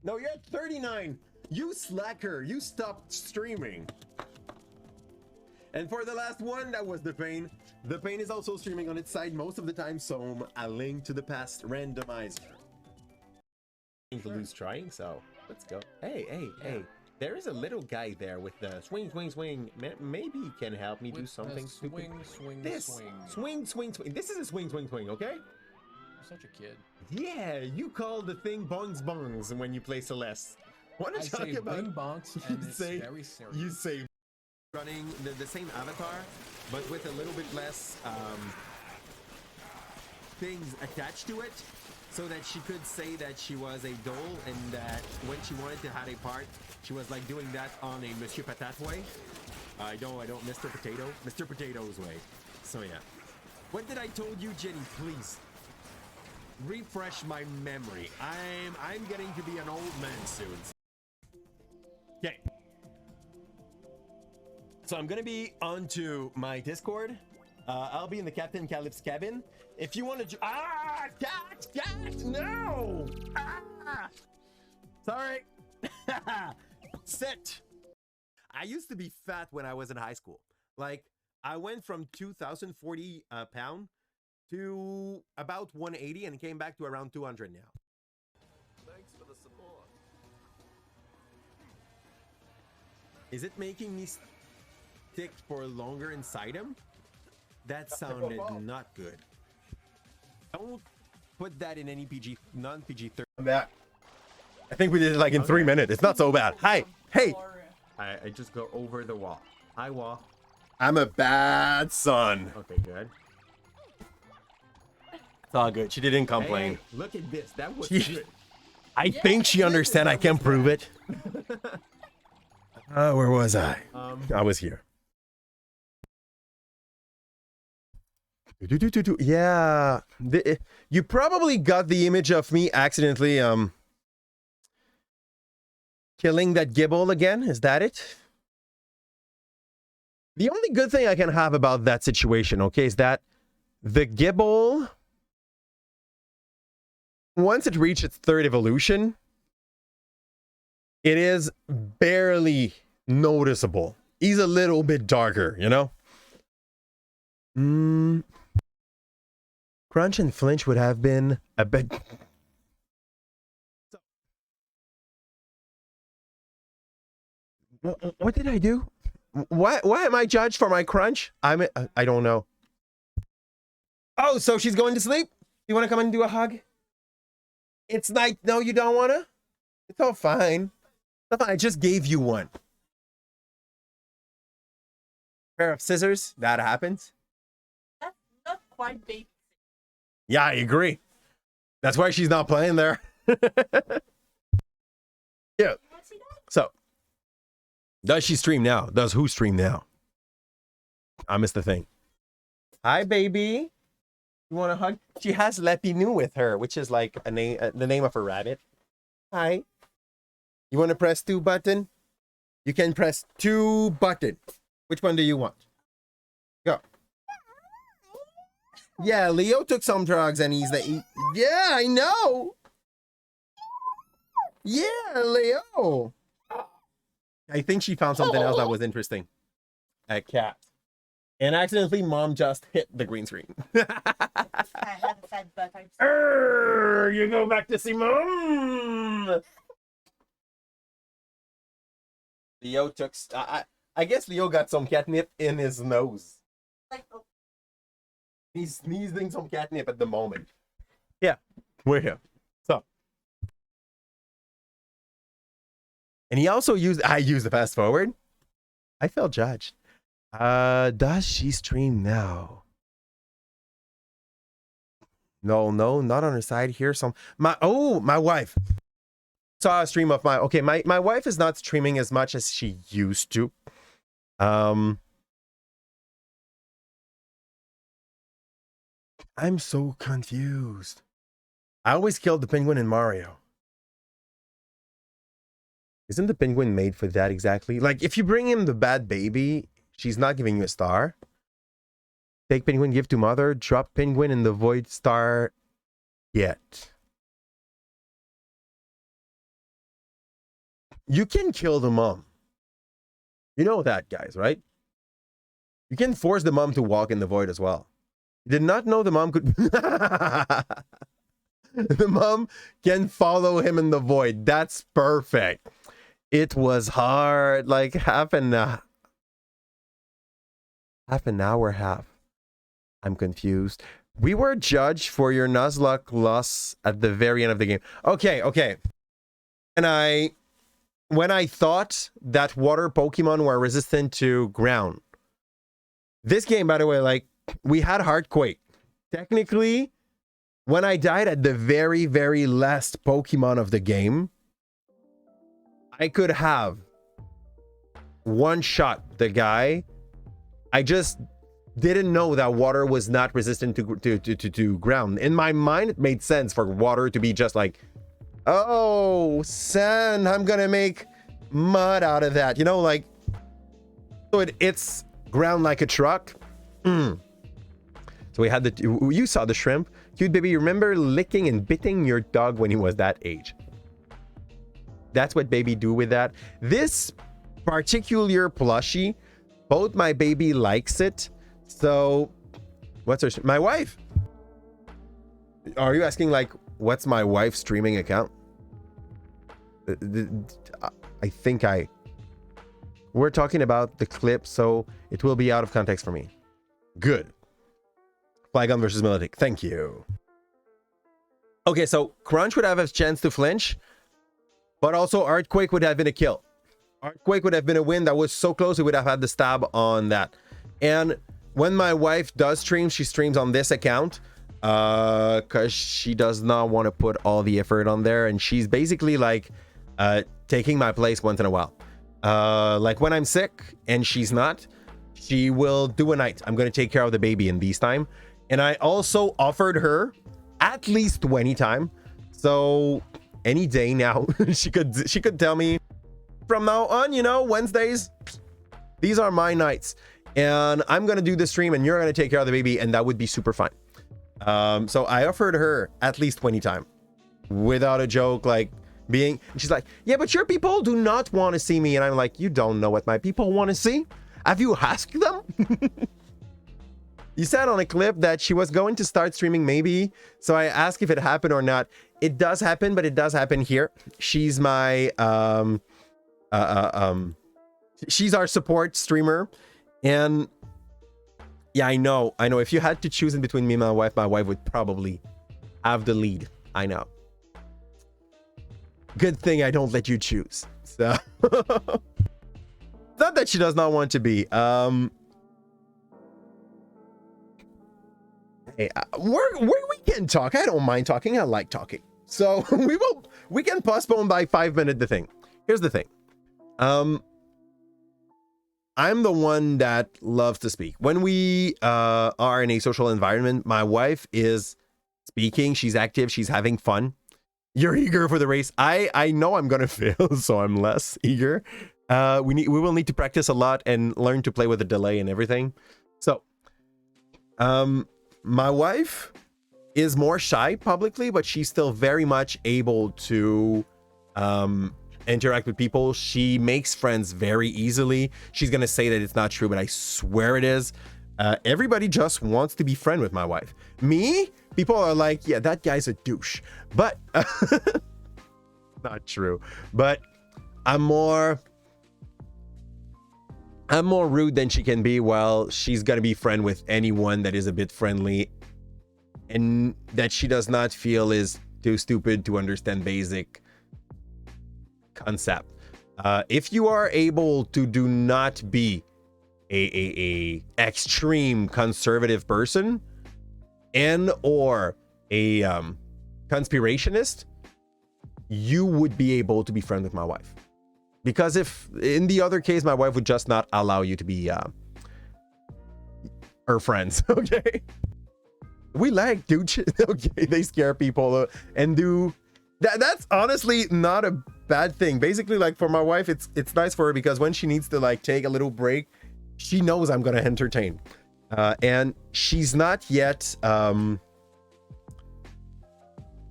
No, you're at 39. You slacker, you stopped streaming. And for the last one, that was The Pain. The Pain is also streaming on its side most of the time, so A Link to the Past randomizer. To lose trying, so let's go. Hey. There is a little guy there with the swing. Maybe he can help me do something stupid. Swing. Swing. This is a swing, okay? You're such a kid. Yeah, you call the thing bongs when you play Celeste. What I are you talking say about? wing bonks, and it's very serious. You say running the same avatar, but with a little bit less things attached to it, so that she could say that she was a doll, and that when she wanted to have a part, she was like doing that on a Monsieur Patate way. I don't Mr. Potato's way. So yeah. What did I told you, Jenny? Please refresh my memory. I'm getting to be an old man soon. Okay. So I'm gonna be onto my Discord. I'll be in the Captain Calipze cabin. If you want to, cat, no! Sorry. Sit. I used to be fat when I was in high school. Like, I went from 2,040 pound to about 180 and came back to around 200 now. Thanks for the support. Is it making me stick for longer inside him? That sounded not good. Don't put that in any PG, non-PG 13. I'm back. I think we did it like in 3 minutes. It's not so bad. Hi. Hey. I just go over the wall. Hi, wall. I'm a bad son. Okay, good. It's all good. She didn't complain. Hey, look at this. That was good. I think she understands. I can prove it. Where was I? I was here. Yeah. You probably got the image of me accidentally killing that Gibble again. Is that it? The only good thing I can have about that situation, okay, is that the Gibble, once it reached its third evolution, it is barely noticeable. He's a little bit darker, you know? Crunch and Flinch would have been a bit... What did I do? Why am I judged for my crunch? I don't know. Oh, so she's going to sleep? You want to come and do a hug? It's night. No, you don't want to? It's all fine. I just gave you one. Pair of scissors. That happens. That's not quite big. Yeah, I agree. That's why she's not playing there. Yeah. So, does she stream now? Does who stream now? I missed the thing. Hi, baby. You want a hug? She has Lepinu with her, which is like a name, the name of a rabbit. Hi. You want to press 2 button? You can press 2 button. Which one do you want? Go. Yeah, Leo took some drugs and he's the... Yeah, I know. Yeah, Leo. I think she found something else that was interesting. A cat. And accidentally, mom just hit the green screen. I have a fat butt. You go back to see mom. Leo took... I guess Leo got some catnip in his nose. Like, oh. He's sneezing some catnip at the moment. Yeah, we're here. So. And he also used... I used the fast forward. I felt judged. Does she stream now? No, not on her side. Here's some... my wife. Saw a stream of my... Okay, my wife is not streaming as much as she used to. I'm so confused. I always killed the penguin in Mario. Isn't the penguin made for that exactly? Like, if you bring him the bad baby, she's not giving you a star. Take penguin, give to mother. Drop penguin in the void star. Yet. You can kill the mom. You know that, guys, right? You can force the mom to walk in the void as well. You did not know the mom could... The mom can follow him in the void. That's perfect. It was hard. Like half an hour. I'm confused. We were judged for your Nuzlocke loss at the very end of the game. Okay. And when I thought that water Pokemon were resistant to ground. This game, by the way, like, we had Heartquake. Technically, when I died at the very, very last Pokemon of the game, I could have one-shot the guy. I just didn't know that water was not resistant to ground. In my mind, it made sense for water to be just like, oh, sand, I'm gonna make mud out of that. You know, like, so it's ground like a truck. So we had you saw the shrimp. Cute baby, you remember licking and biting your dog when he was that age. That's what baby do with that. This particular plushie both my baby likes it. So what's her, my wife? Are you asking like, what's my wife's streaming account? I think we're talking about the clip, so it will be out of context for me. Good. Flygon versus Militic. Thank you. Okay, so Crunch would have a chance to flinch, but also Earthquake would have been a kill. Earthquake would have been a win. That was so close, we would have had the stab on that. And when my wife does stream, she streams on this account because she does not want to put all the effort on there, and she's basically like taking my place once in a while. Like when I'm sick and she's not, she will do a night. I'm going to take care of the baby in these time. And I also offered her at least 20 time. So any day now, she could tell me from now on, you know, Wednesdays, these are my nights. And I'm going to do the stream and you're going to take care of the baby. And that would be super fine. So I offered her at least 20 time without a joke, like being, she's like, yeah, but your people do not want to see me. And I'm like, you don't know what my people want to see. Have you asked them? You said on a clip that she was going to start streaming maybe. So I asked if it happened or not. It does happen, but it does happen here. She's my, she's our support streamer. And yeah, I know. If you had to choose in between me and my wife would probably have the lead. I know. Good thing I don't let you choose. So not that she does not want to be. Hey, we can talk. I don't mind talking. I like talking. So we can postpone by 5 minutes the thing. Here's the thing. I'm the one that loves to speak. When we are in a social environment, my wife is speaking. She's active. She's having fun. You're eager for the race. I know I'm gonna fail, so I'm less eager. We will need to practice a lot and learn to play with the delay and everything. So, my wife is more shy publicly, but she's still very much able to interact with people. She makes friends very easily. She's gonna say that it's not true, but I swear it is. Everybody just wants to be friend with my wife. Me, people are like, yeah, that guy's a douche. But not true. But I'm more rude than she can be. Well, she's gonna be friend with anyone that is a bit friendly and that she does not feel is too stupid to understand basic concept. If you are able to do not be a extreme conservative person and or a conspirationist, you would be able to be friends with my wife. Because if in the other case, my wife would just not allow you to be her friends. Okay, we like douche. Okay, they scare people and do that. That's honestly not a bad thing. Basically, like for my wife, it's nice for her because when she needs to like take a little break, she knows I'm gonna entertain. And she's not yet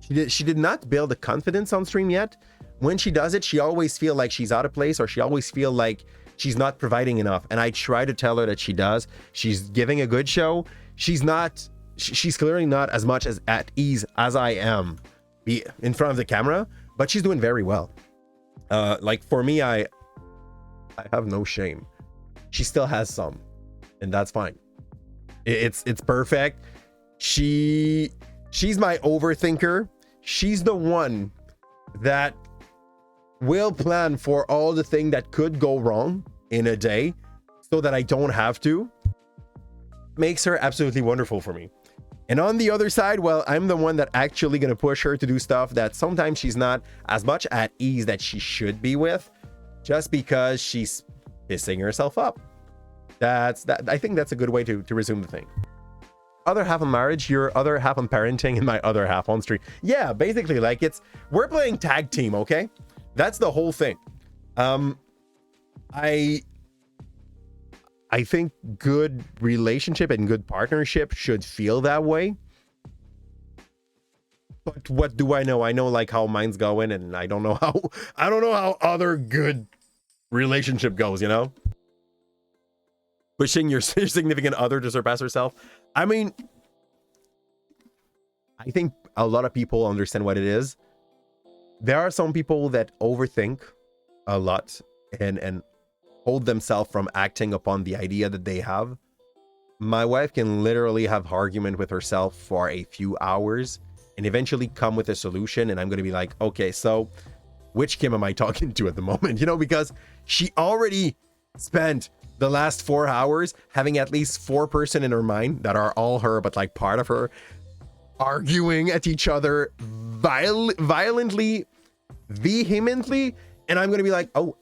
she did not build a confidence on stream yet. When she does it, she always feel like she's out of place, or she always feel like she's not providing enough. And I try to tell her that she does. She's giving a good show. She's clearly not as much as at ease as I am in front of the camera, but she's doing very well. Like for me, I have no shame. She still has some, and that's fine. It's perfect. She's my overthinker. She's the one that will plan for all the things that could go wrong in a day so that I don't have to. Makes her absolutely wonderful for me. And on the other side, well, I'm the one that actually gonna push her to do stuff that sometimes she's not as much at ease that she should be with, just because she's pissing herself up. I think that's a good way to resume the thing. Other half on marriage, your other half on parenting, and my other half on stream. Yeah, basically, like we're playing tag team, okay? That's the whole thing. I think good relationship and good partnership should feel that way. But what do I know? I know like how mine's going, and I don't know how other good relationship goes, you know? pushing your significant other to surpass herself. I mean, I think a lot of people understand what it is. There are some people that overthink a lot and hold themselves from acting upon the idea that they have. My wife can literally have argument with herself for a few hours and eventually come with a solution, and I'm going to be like, okay, so which Kim am I talking to at the moment? You know, because she already spent the last 4 hours having at least 4 person in her mind that are all her, but like part of her, arguing at each other violently, vehemently, and I'm going to be like, oh,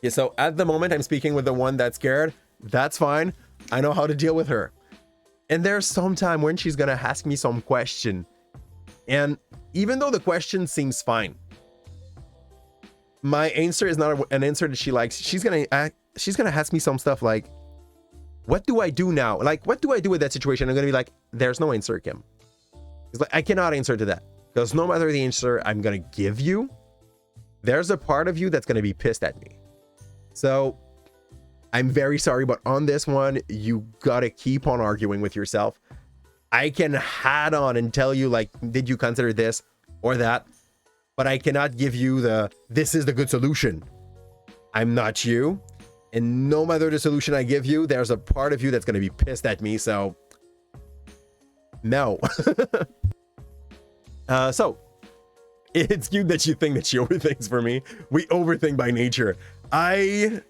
yeah, so at the moment I'm speaking with the one that's scared. That's fine. I know how to deal with her. And there's some time when she's gonna ask me some question, and even though the question seems fine, my answer is not an answer that she likes. She's gonna ask me some stuff like, what do I do now? Like, what do I do with that situation? I'm gonna be like, there's no answer, Kim. It's like, I cannot answer to that, because no matter the answer I'm gonna give you, there's a part of you that's gonna be pissed at me. So I'm very sorry, but on this one, you gotta keep on arguing with yourself. I can add on and tell you, like, did you consider this or that? But I cannot give you this is the good solution. I'm not you. And no matter the solution I give you, there's a part of you that's gonna be pissed at me, so no. So it's cute that you think that she overthinks for me. We overthink by nature. I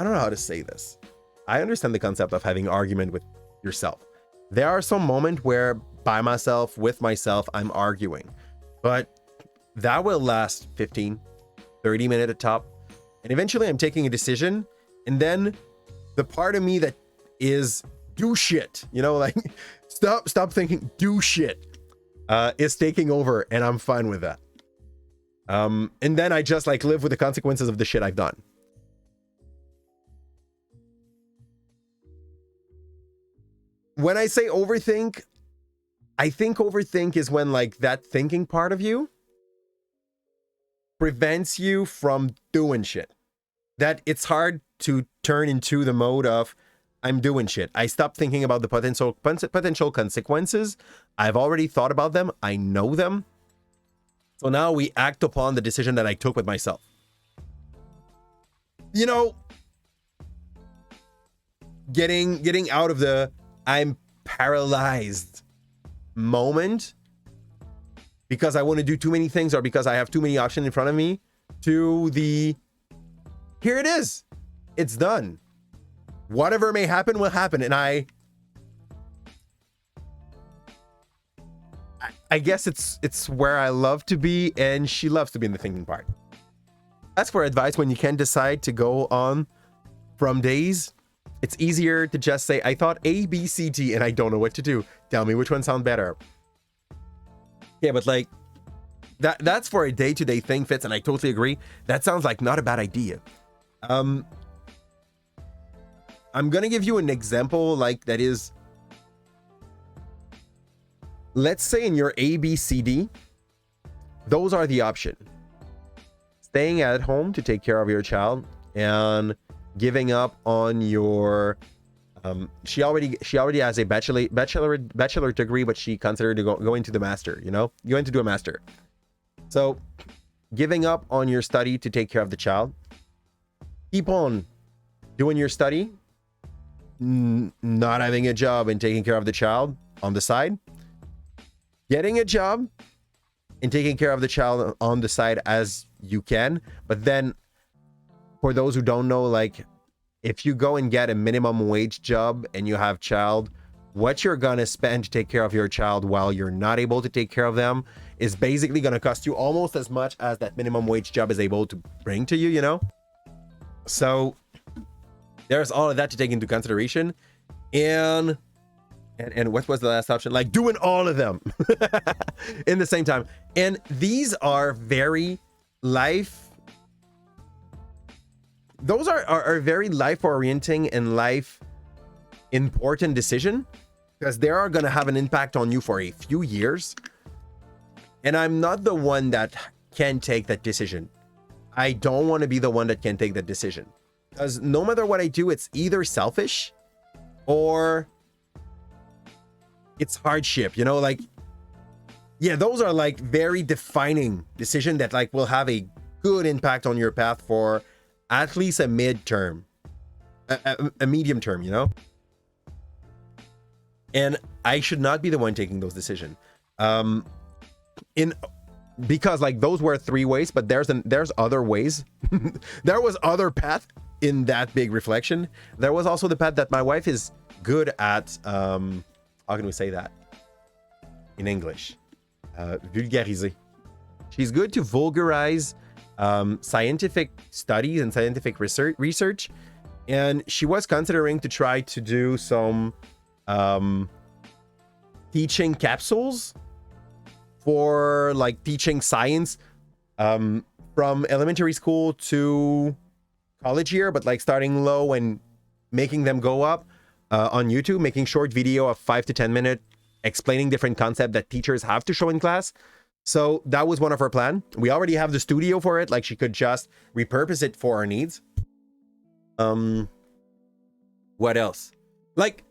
don't know how to say this. I understand the concept of having argument with yourself. There are some moments where by myself, with myself, I'm arguing, but that will last 15, 30 minutes at top. And eventually I'm taking a decision, and then the part of me that is do shit, you know, like stop thinking, do shit, is taking over, and I'm fine with that. And then I just like live with the consequences of the shit I've done. When I say overthink, I think overthink is when like that thinking part of you prevents you from doing shit. That it's hard to turn into the mode of I'm doing shit. I stop thinking about the potential consequences. I've already thought about them. I know them. So now we act upon the decision that I took with myself. You know, getting out of the I'm paralyzed moment because I want to do too many things or because I have too many options in front of me to the here it is. It's done. Whatever may happen will happen. And I guess it's where I love to be, and she loves to be in the thinking part. Ask for advice when you can't decide to go on from days. It's easier to just say, I thought A, B, C, D, and I don't know what to do. Tell me which one sounds better. Yeah, but like, that's for a day-to-day thing, Fitz, and I totally agree. That sounds like not a bad idea. I'm gonna give you an example like that is, let's say in your A, B, C, D, those are the option. Staying at home to take care of your child and giving up on your she already has a bachelor degree, but she considered to go into the master, you know, going to do a master. So giving up on your study to take care of the child, keep on doing your study, not having a job and taking care of the child on the side, getting a job and taking care of the child on the side as you can. But then for those who don't know, like if you go and get a minimum wage job and you have child, what you're gonna spend to take care of your child while you're not able to take care of them is basically gonna cost you almost as much as that minimum wage job is able to bring to you, you know? So there's all of that to take into consideration. And what was the last option? Like doing all of them in the same time. And these are very those are very life orienting and life important decision, because they are going to have an impact on you for a few years. And I'm not the one that can take that decision. I don't want to be the one that can take that decision. Because no matter what I do, it's either selfish or it's hardship, you know, like, yeah, those are like very defining decision that like will have a good impact on your path for at least a midterm, a medium term, you know? And I should not be the one taking those decisions. Because like those were 3 ways, but there's other ways. There was other path in that big reflection. There was also the path that my wife is good at, how can we say that in English? Vulgariser. She's good to vulgarize scientific studies and scientific research, and she was considering to try to do some teaching capsules for like teaching science from elementary school to college year, but like starting low and making them go up on YouTube, making short video of 5 to 10 minutes explaining different concepts that teachers have to show in class. So that was one of her plan. We already have the studio for it. Like she could just repurpose it for our needs. What else? Like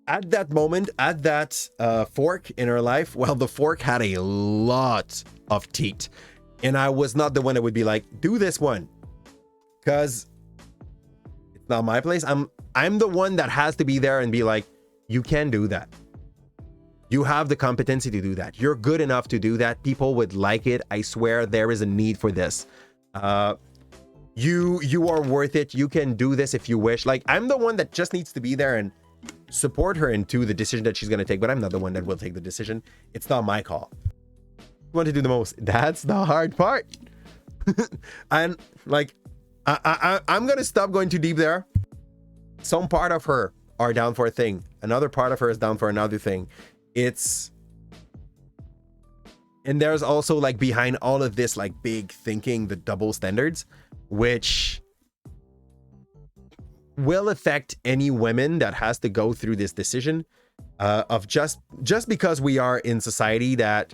at that moment, at that fork in her life, well, the fork had a lot of teeth. And I was not the one that would be like, do this one. Because it's not my place. I'm the one that has to be there and be like, you can do that. You have the competency to do that. You're good enough to do that. People would like it. I swear there is a need for this. You are worth it. You can do this if you wish. Like, I'm the one that just needs to be there and support her into the decision that she's going to take, but I'm not the one that will take the decision. It's not my call. You want to do the most. That's the hard part. And like, I'm going to stop going too deep there. Some part of her are down for a thing. Another part of her is down for another thing. And there's also like behind all of this like big thinking, the double standards, which will affect any women that has to go through this decision of just because we are in society that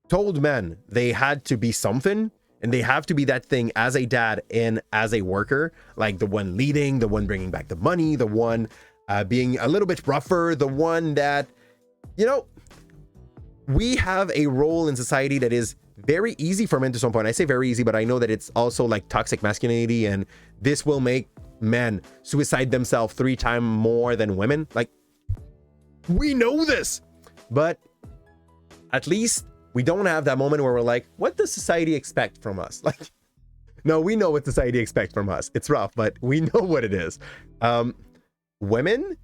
told men they had to be something and they have to be that thing as a dad and as a worker, like the one leading, the one bringing back the money, the one being a little bit rougher, the one that, you know, we have a role in society that is very easy for men to some point. I say very easy, but I know that it's also like toxic masculinity, and this will make men suicide themselves 3 times more than women. Like, we know this, but at least we don't have that moment where we're like, what does society expect from us? Like, no, we know what society expects from us. It's rough, but we know what it is. Women,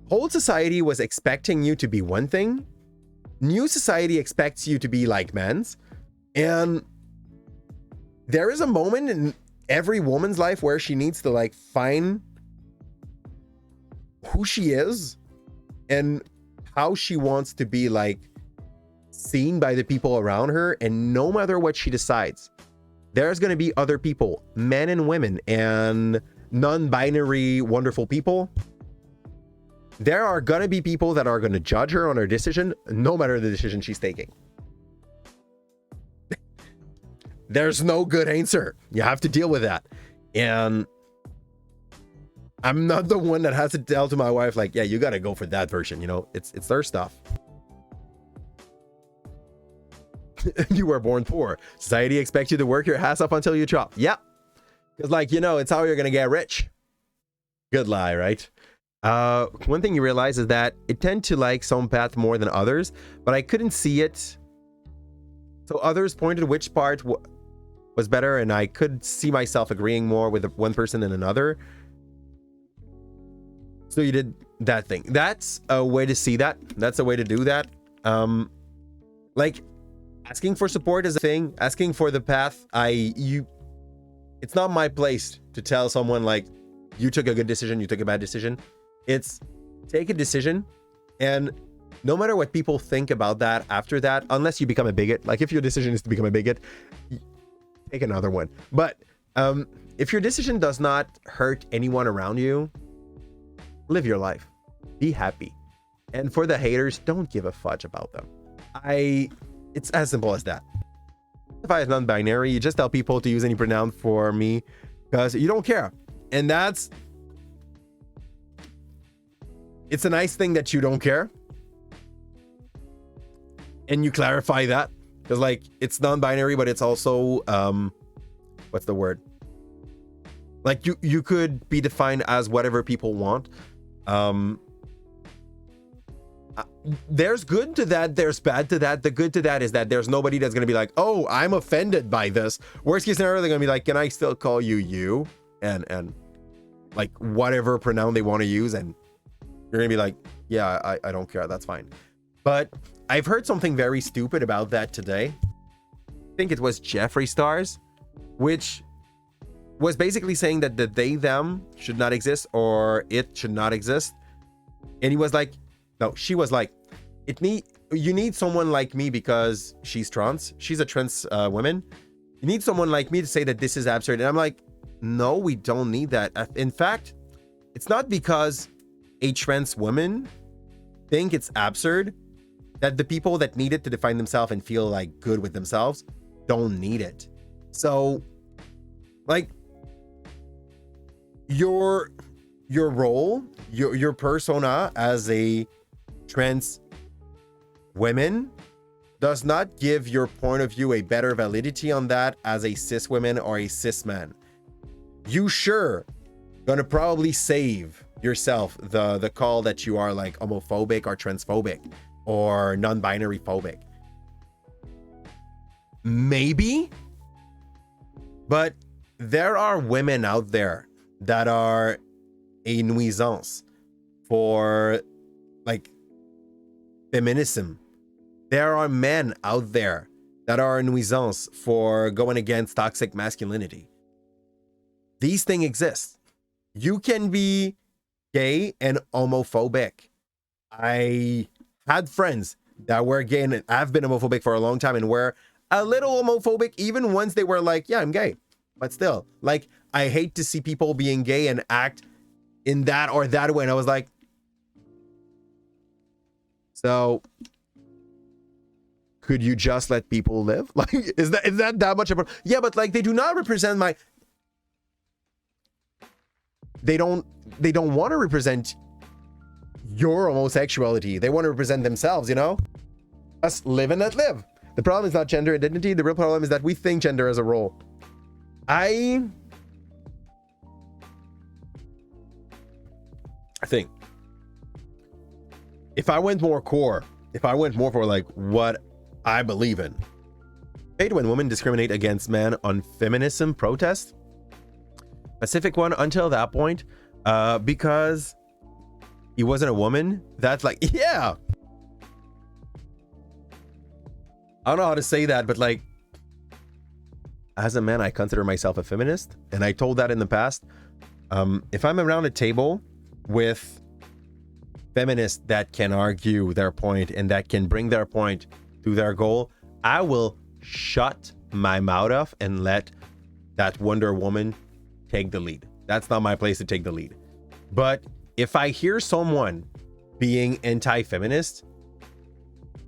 whole society was expecting you to be one thing. New society expects you to be like men's. And there is a moment in every woman's life where she needs to like find who she is and how she wants to be like seen by the people around her. And no matter what she decides, there's going to be other people, men and women and non-binary wonderful people. There are going to be people that are going to judge her on her decision, no matter the decision she's taking. There's no good answer. You have to deal with that. And I'm not the one that has to tell to my wife, like, yeah, you got to go for that version. You know, it's their stuff. You were born poor. Society expects you to work your ass off until you drop. Yep. Because, like, you know, it's how you're going to get rich. Good lie, right? One thing you realize is that it tend to like some path more than others, but I couldn't see it. So others pointed which part was better, and I could see myself agreeing more with one person than another. So you did that thing. That's a way to see that. That's a way to do that. Like, asking for support is a thing. Asking for the path, it's not my place to tell someone like, you took a good decision, you took a bad decision. It's take a decision, and no matter what people think about that after that, unless you become a bigot, like if your decision is to become a bigot, take another one. But if your decision does not hurt anyone around you, live your life. Be happy. And for the haters, don't give a fudge about them. It's as simple as that. as non-binary. You just tell people to use any pronoun for me because you don't care. And it's a nice thing that you don't care. And you clarify that. Because like it's non-binary, but it's also what's the word? Like you could be defined as whatever people want. There's good to that, there's bad to that. The good to that is that there's nobody that's gonna be like, oh, I'm offended by this. Worst case scenario, they're gonna be like, can I still call you you? And like whatever pronoun they want to use, and you're gonna be like, yeah, I don't care, that's fine. But I've heard something very stupid about that today. I think it was Jeffree Stars, which was basically saying that the they them should not exist, or it should not exist. And he was like, no, she was like, you need someone like me because she's trans. She's a trans woman. You need someone like me to say that this is absurd. And I'm like, no, we don't need that. In fact, it's not because a trans woman think it's absurd that the people that need it to define themselves and feel like good with themselves don't need it. So like your role, your persona as a trans women does not give your point of view a better validity on that as a cis woman or a cis man. You sure gonna probably save yourself the call that you are like homophobic or transphobic or non-binary phobic. Maybe, but there are women out there that are a nuisance for like feminism. There are men out there that are a nuisance for going against toxic masculinity. These things exist. You can be gay and homophobic. I had friends that were gay and have been homophobic for a long time and were a little homophobic even once they were like, yeah, I'm gay. But still, like, I hate to see people being gay and act in that or that way. And I was like, so could you just let people live? Like, is that much of a, yeah, but like, they do not represent my, they don't want to represent your homosexuality. They want to represent themselves, you know? Us live and let live. The problem is not gender identity. The real problem is that we think gender as a role. I think if I went more core, if I went more for like what I believe in, hate when women discriminate against men on feminism protests. Pacific one until that point, because he wasn't a woman. That's like, yeah. I don't know how to say that, but like, as a man, I consider myself a feminist, and I told that in the past. If I'm around a table with feminists that can argue their point and that can bring their point to their goal, I will shut my mouth off and let that Wonder Woman take the lead. That's not my place to take the lead. But if I hear someone being anti-feminist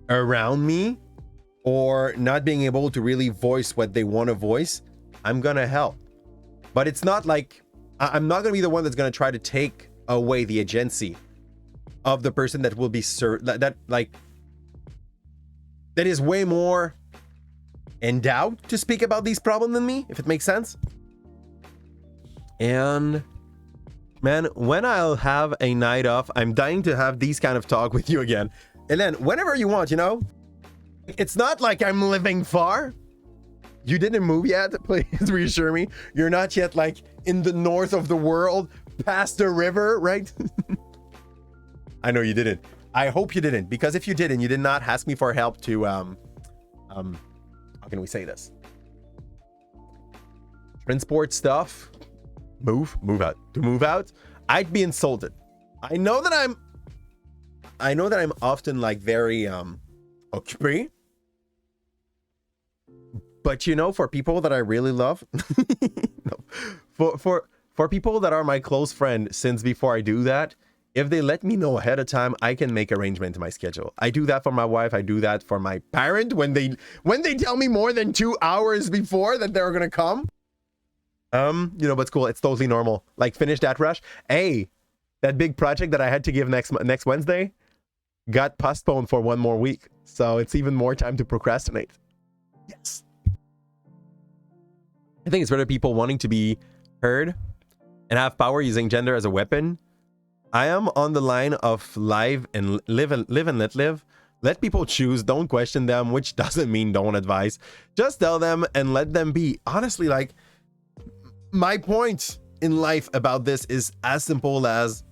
around me or not being able to really voice what they want to voice, I'm gonna help. But it's not like I'm not gonna be the one that's gonna try to take away the agency of the person that will be that is way more endowed to speak about these problems than me, if it makes sense. And man, when I'll have a night off, I'm dying to have these kind of talk with you again. And then whenever you want, you know, it's not like I'm living far. You didn't move yet. Please reassure me. You're not yet like in the north of the world, past the river, right? I know you didn't. I hope you didn't, because if you didn't, you did not ask me for help to how can we say this? Transport stuff. Move out. To move out, I'd be insulted. I know that I'm often like very occupé. But you know, for people that I really love, no, for people that are my close friend since before I do that, If they let me know ahead of time, I can make arrangement to my schedule. I do that for my wife. I do that for my parent when they tell me more than 2 hours before that they're gonna come. You know, but it's cool. It's totally normal. Like, finish that rush. Hey, that big project that I had to give next Wednesday got postponed for 1 more week. So it's even more time to procrastinate. Yes. I think it's for the people wanting to be heard and have power using gender as a weapon. I am on the line of live and live and let live. Let people choose. Don't question them, which doesn't mean don't advise. Just tell them and let them be. Honestly, like, my point in life about this is as simple as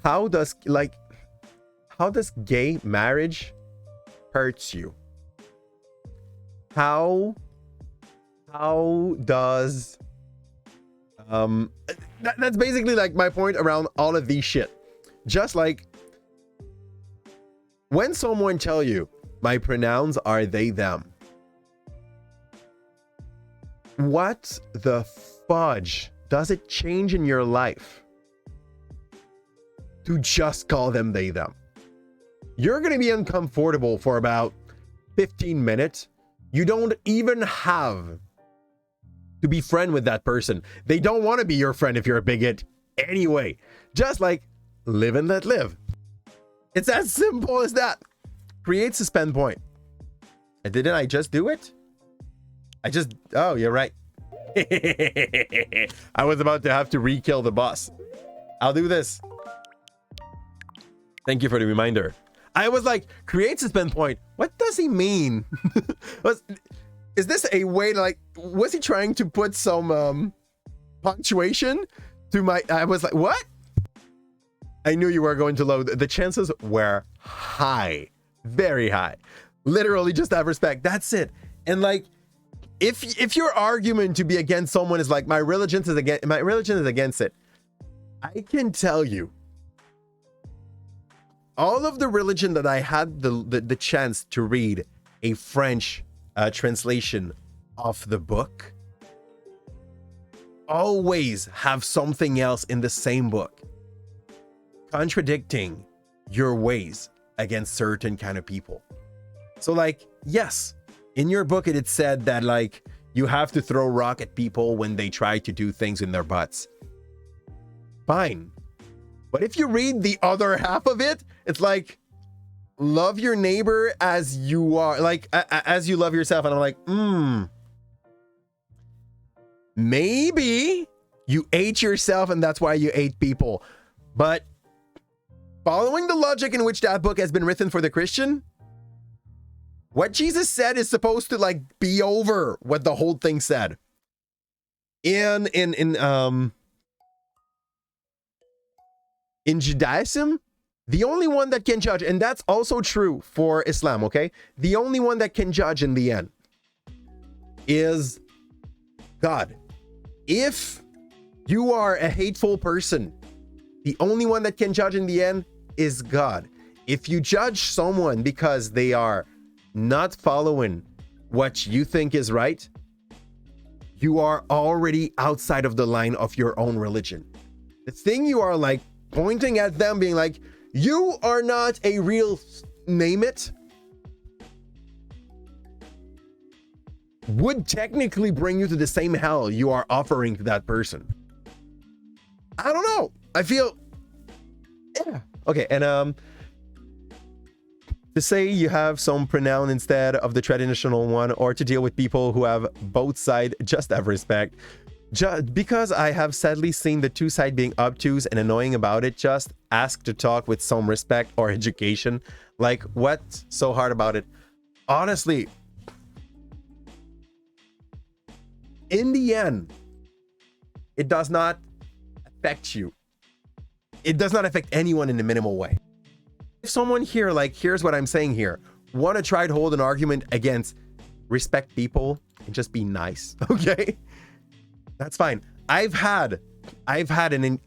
how does gay marriage hurts you? How does that's basically like my point around all of these shit. Just like when someone tell you my pronouns are they them, what the fudge does it change in your life to just call them they them? You're gonna be uncomfortable for about 15 minutes. You don't even have to be friend with that person. They don't want to be your friend if you're a bigot anyway. Just like live and let live. It's as simple as that. Create suspend point. Didn't I just do it? Oh, you're right. I was about to have to re-kill the boss. I'll do this. Thank you for the reminder. I was like, create suspend point. What does he mean? Is this a way to, like, was he trying to put some punctuation to my, I was like, what? I knew you were going to load. The chances were high, very high. Literally just have respect. That's it. And like, if your argument to be against someone is like, my religion is against it, I can tell you, all of the religion that I had the chance to read a French translation of the book always have something else in the same book contradicting your ways against certain kind of people. So like, yes, in your book it said that like you have to throw rock at people when they try to do things in their butts. Fine. But if you read the other half of it, it's like, love your neighbor as you are, like as you love yourself. And I'm like, maybe you hate yourself and that's why you hate people. But following the logic in which that book has been written for the Christian, what Jesus said is supposed to like be over what the whole thing said. In Judaism, the only one that can judge, and that's also true for Islam, okay? The only one that can judge in the end is God. If you are a hateful person, the only one that can judge in the end is God. If you judge someone because they are not following what you think is right, you are already outside of the line of your own religion. The thing you are like pointing at them being like, you are not a real name it, would technically bring you to the same hell you are offering to that person. I don't know. I feel, yeah. Okay, and to say you have some pronoun instead of the traditional one, or to deal with people who have both sides, just have respect. Just because I have sadly seen the two sides being obtuse and annoying about it, just ask to talk with some respect or education. Like, what's so hard about it? Honestly, in the end, it does not affect you. It does not affect anyone in a minimal way. If someone here, like, here's what I'm saying here, want to try to hold an argument against respect people and just be nice, okay? That's fine. I've had an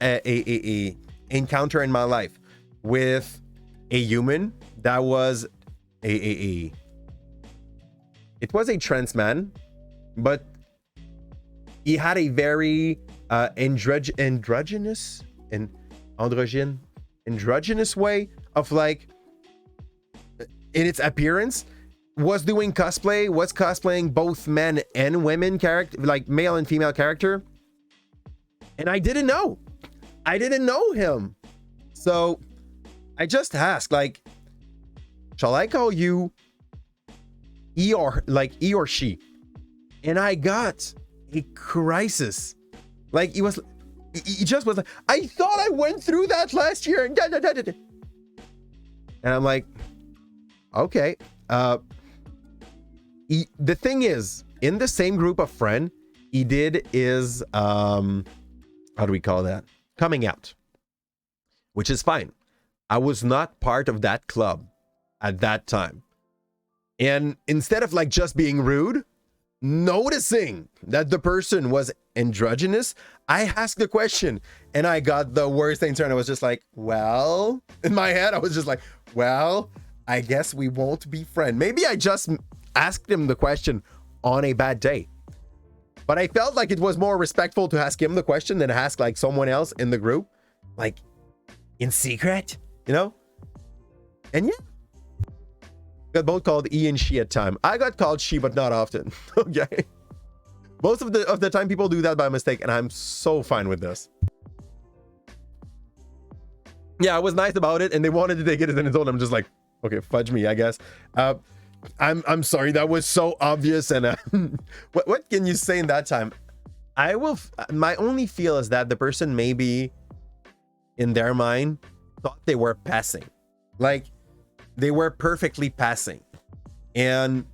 encounter in my life with a human that was it was a trans man, but he had a very androgynous and androgynous way of like in its appearance, was doing cosplay, was cosplaying both men and women character, like male and female character, and I didn't know him. So I just asked, like, shall I call you he or she? And I got a crisis. Like, he just was like, I thought I went through that last year. And I'm like, okay. The thing is, in the same group of friend, he did is, how do we call that? Coming out, which is fine. I was not part of that club at that time. And instead of like just being rude, noticing that the person was androgynous, I asked the question and I got the worst answer. And I was just like, well, in my head, I was just like, well, I guess we won't be friends. Maybe I just asked him the question on a bad day. But I felt like it was more respectful to ask him the question than ask like someone else in the group, like in secret, you know? And yeah, got both called E and she at time. I got called she, but not often. Okay. Most of the time people do that by mistake, and I'm so fine with this. Yeah, I was nice about it, and they wanted to take it as an insult. I'm just like, okay, fudge me, I guess. I'm sorry, that was so obvious. And what can you say in that time? My only feel is that the person maybe in their mind thought they were passing, like they were perfectly passing. And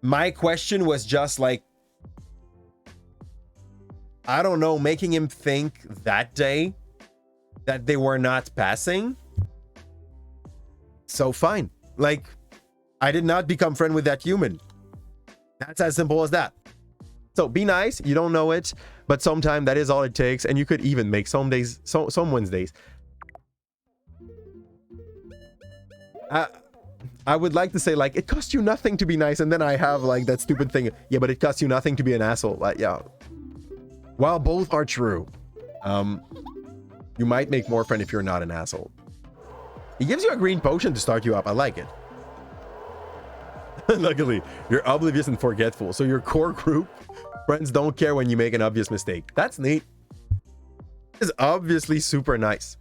my question was just like, I don't know, making him think that day that they were not passing. So fine. Like, I did not become friend with that human. That's as simple as that. So be nice. You don't know it, but sometimes that is all it takes. And you could even make someone's days. I would like to say, like, it costs you nothing to be nice, and then I have like that stupid thing. Yeah, but it costs you nothing to be an asshole. Like, yeah. While both are true, you might make more friends if you're not an asshole. He gives you a green potion to start you up. I like it. Luckily, you're oblivious and forgetful, so your core group friends don't care when you make an obvious mistake. That's neat. It's obviously super nice.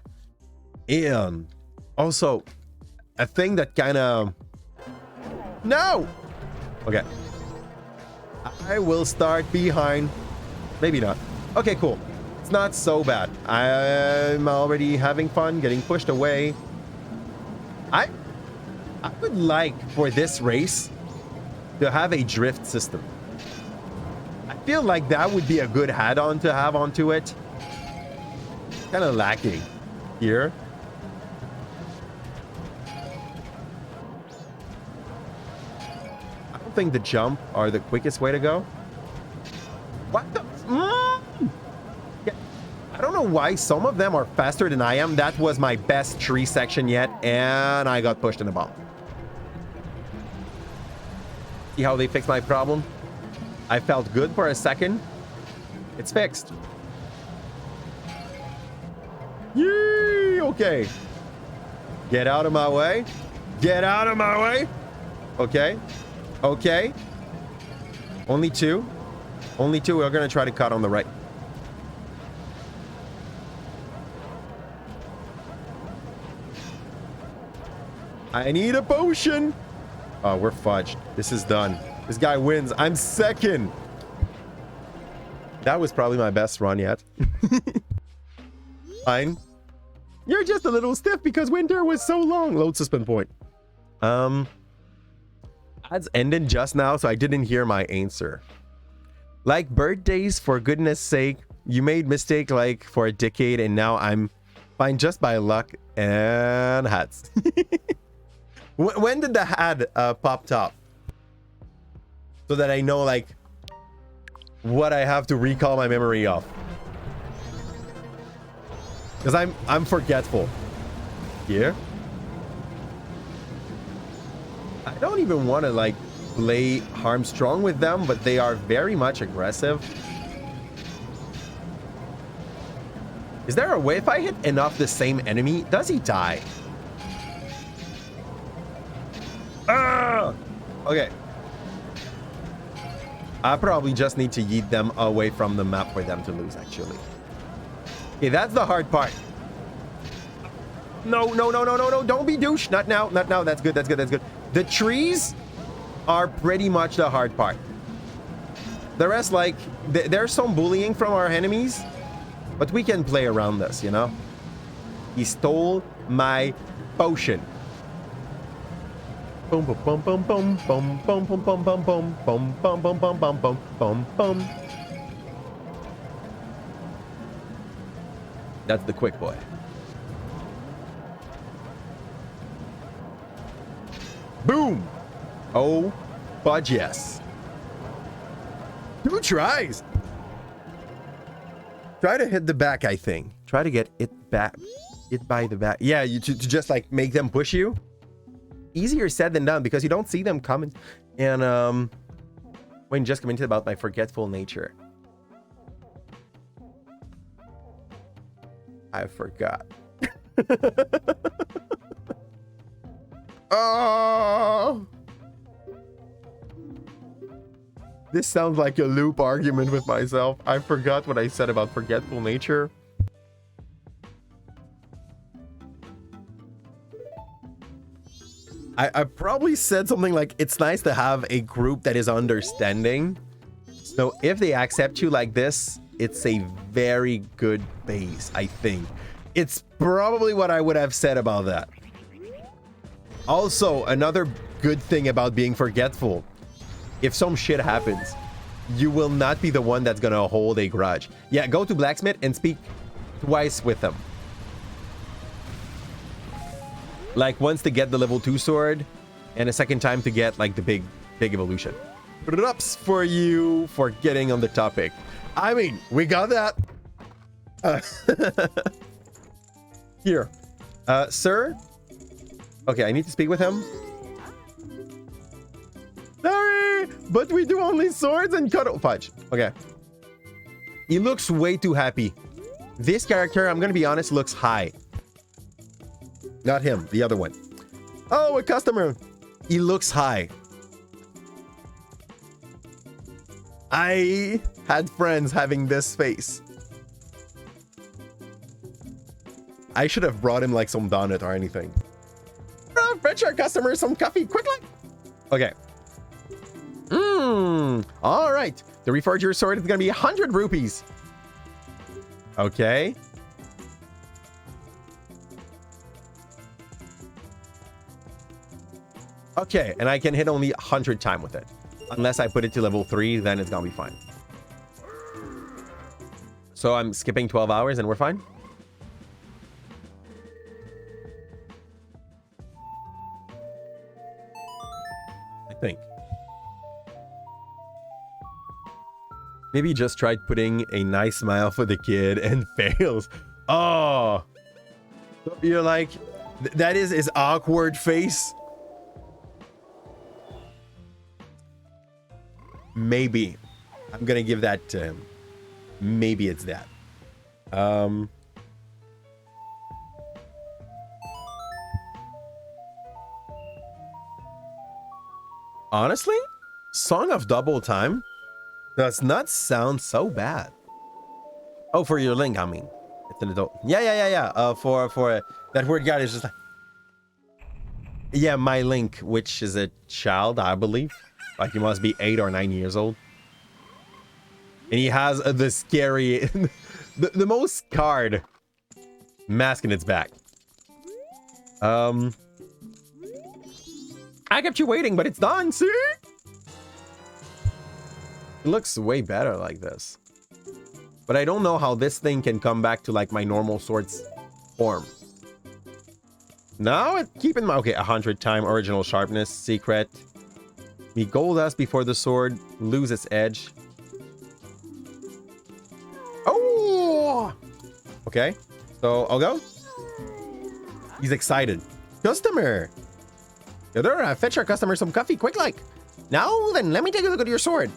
And also, a thing that kind of... No! Okay. I will start behind. Maybe not. Okay, cool. It's not so bad. I'm already having fun, getting pushed away. I would like for this race to have a drift system. I feel like that would be a good add-on to have onto it. Kind of lacking here. I don't think the jump are the quickest way to go. What the? Yeah. I don't know why some of them are faster than I am. That was my best tree section yet, and I got pushed in the bomb. See how they fixed my problem? I felt good for a second. It's fixed. Yee! Okay. Get out of my way. Get out of my way. Okay. Okay. Only two. Only two. We're going to try to cut on the right. I need a potion. Oh, we're fudged. This is done. This guy wins. I'm second. That was probably my best run yet. Fine. You're just a little stiff because winter was so long. Load suspend point. Ads ended just now, so I didn't hear my answer. Like birthdays, for goodness sake. You made mistake like for a decade, and now I'm fine just by luck and hats. When did the hat pop top? So that I know like what I have to recall my memory of. Because I'm forgetful. Here. I don't even want to like play Harmstrong with them, but they are very much aggressive. Is there a way if I hit enough the same enemy, does he die? Okay. I probably just need to yeet them away from the map for them to lose, actually. Okay, that's the hard part. No, no, no, no, no, no. Don't be douche. Not now. Not now. That's good. That's good. That's good. The trees are pretty much the hard part. The rest, like, there's some bullying from our enemies, but we can play around this, you know? He stole my potion. Boom, boom, boom, boom, boom, boom, boom, boom, boom, boom, boom, boom, boom, boom, boom, boom, boom, boom, boom. That's the quick boy. Boom! Oh, fudge yes. 2 tries. Try to hit the back, I think. Try to get it back. It by the back. Yeah, to just like make them push you. Easier said than done because you don't see them coming. And Wayne just commented about my forgetful nature. I forgot. Oh, this sounds like a loop argument with myself. I forgot what I said about forgetful nature. I probably said something like, it's nice to have a group that is understanding. So if they accept you like this, it's a very good base, I think. It's probably what I would have said about that. Also, another good thing about being forgetful, if some shit happens, you will not be the one that's gonna hold a grudge. Yeah, go to blacksmith and speak twice with them. Like once to get the level 2 sword, and a second time to get like the big evolution. Props for you for getting on the topic. I mean, we got that. Here. Sir? Okay, I need to speak with him. Sorry, but we do only swords and cuddle. Fudge. Okay. He looks way too happy. This character, I'm gonna be honest, looks high. Not him, the other one. Oh, a customer. He looks high. I had friends having this face. I should have brought him like some donut or anything. Fetch our customers some coffee quickly. Okay. All right. The reforge your sword is gonna be 100 rupees. Okay. Okay, and I can hit only 100 times with it. Unless I put it to level 3, then it's gonna be fine. So I'm skipping 12 hours and we're fine? I think. Maybe just tried putting a nice smile for the kid and fails. Oh! You're like, that is his awkward face? Maybe. I'm gonna give that to him. Maybe it's that. Honestly, Song of Double Time does not sound so bad. Oh, for your link, I mean. It's an adult. Yeah. For that word guy is just like... Yeah, my link, which is a child, I believe. Like, he must be 8 or 9 years old. And he has the scary... the most scarred mask in its back. I kept you waiting, but it's done, see? It looks way better like this. But I don't know how this thing can come back to, like, my normal sword's form. Now, keep in mind... Okay, 100 time original sharpness, secret... Me gold dust before the sword lose its edge. Oh! Okay, so I'll go. He's excited. Customer! Yodora, fetch our customer some coffee, quick like. Now then, let me take a look at your sword.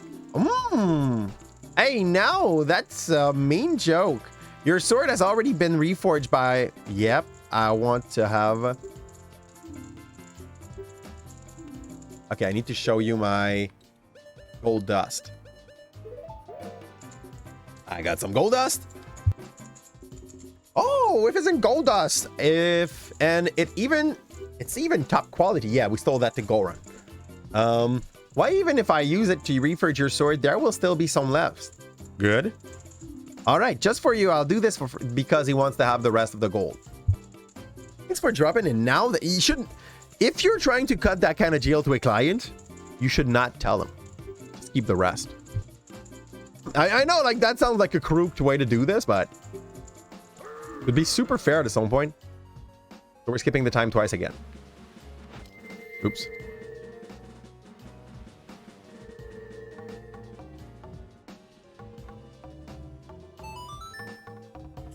Hey, now that's a mean joke. Your sword has already been reforged by... Yep, I want to have... Okay, I need to show you my gold dust. I got some gold dust. Oh, if it's in gold dust. It's even top quality. Yeah, we stole that to Goran. Why even if I use it to reforge your sword, there will still be some left. Good. All right, just for you, I'll do this because he wants to have the rest of the gold. Thanks for dropping in. Now that you shouldn't, if you're trying to cut that kind of deal to a client, you should not tell him. Just keep the rest. I know, like, that sounds like a crooked way to do this, but it would be super fair at some point. So we're skipping the time twice again. Oops.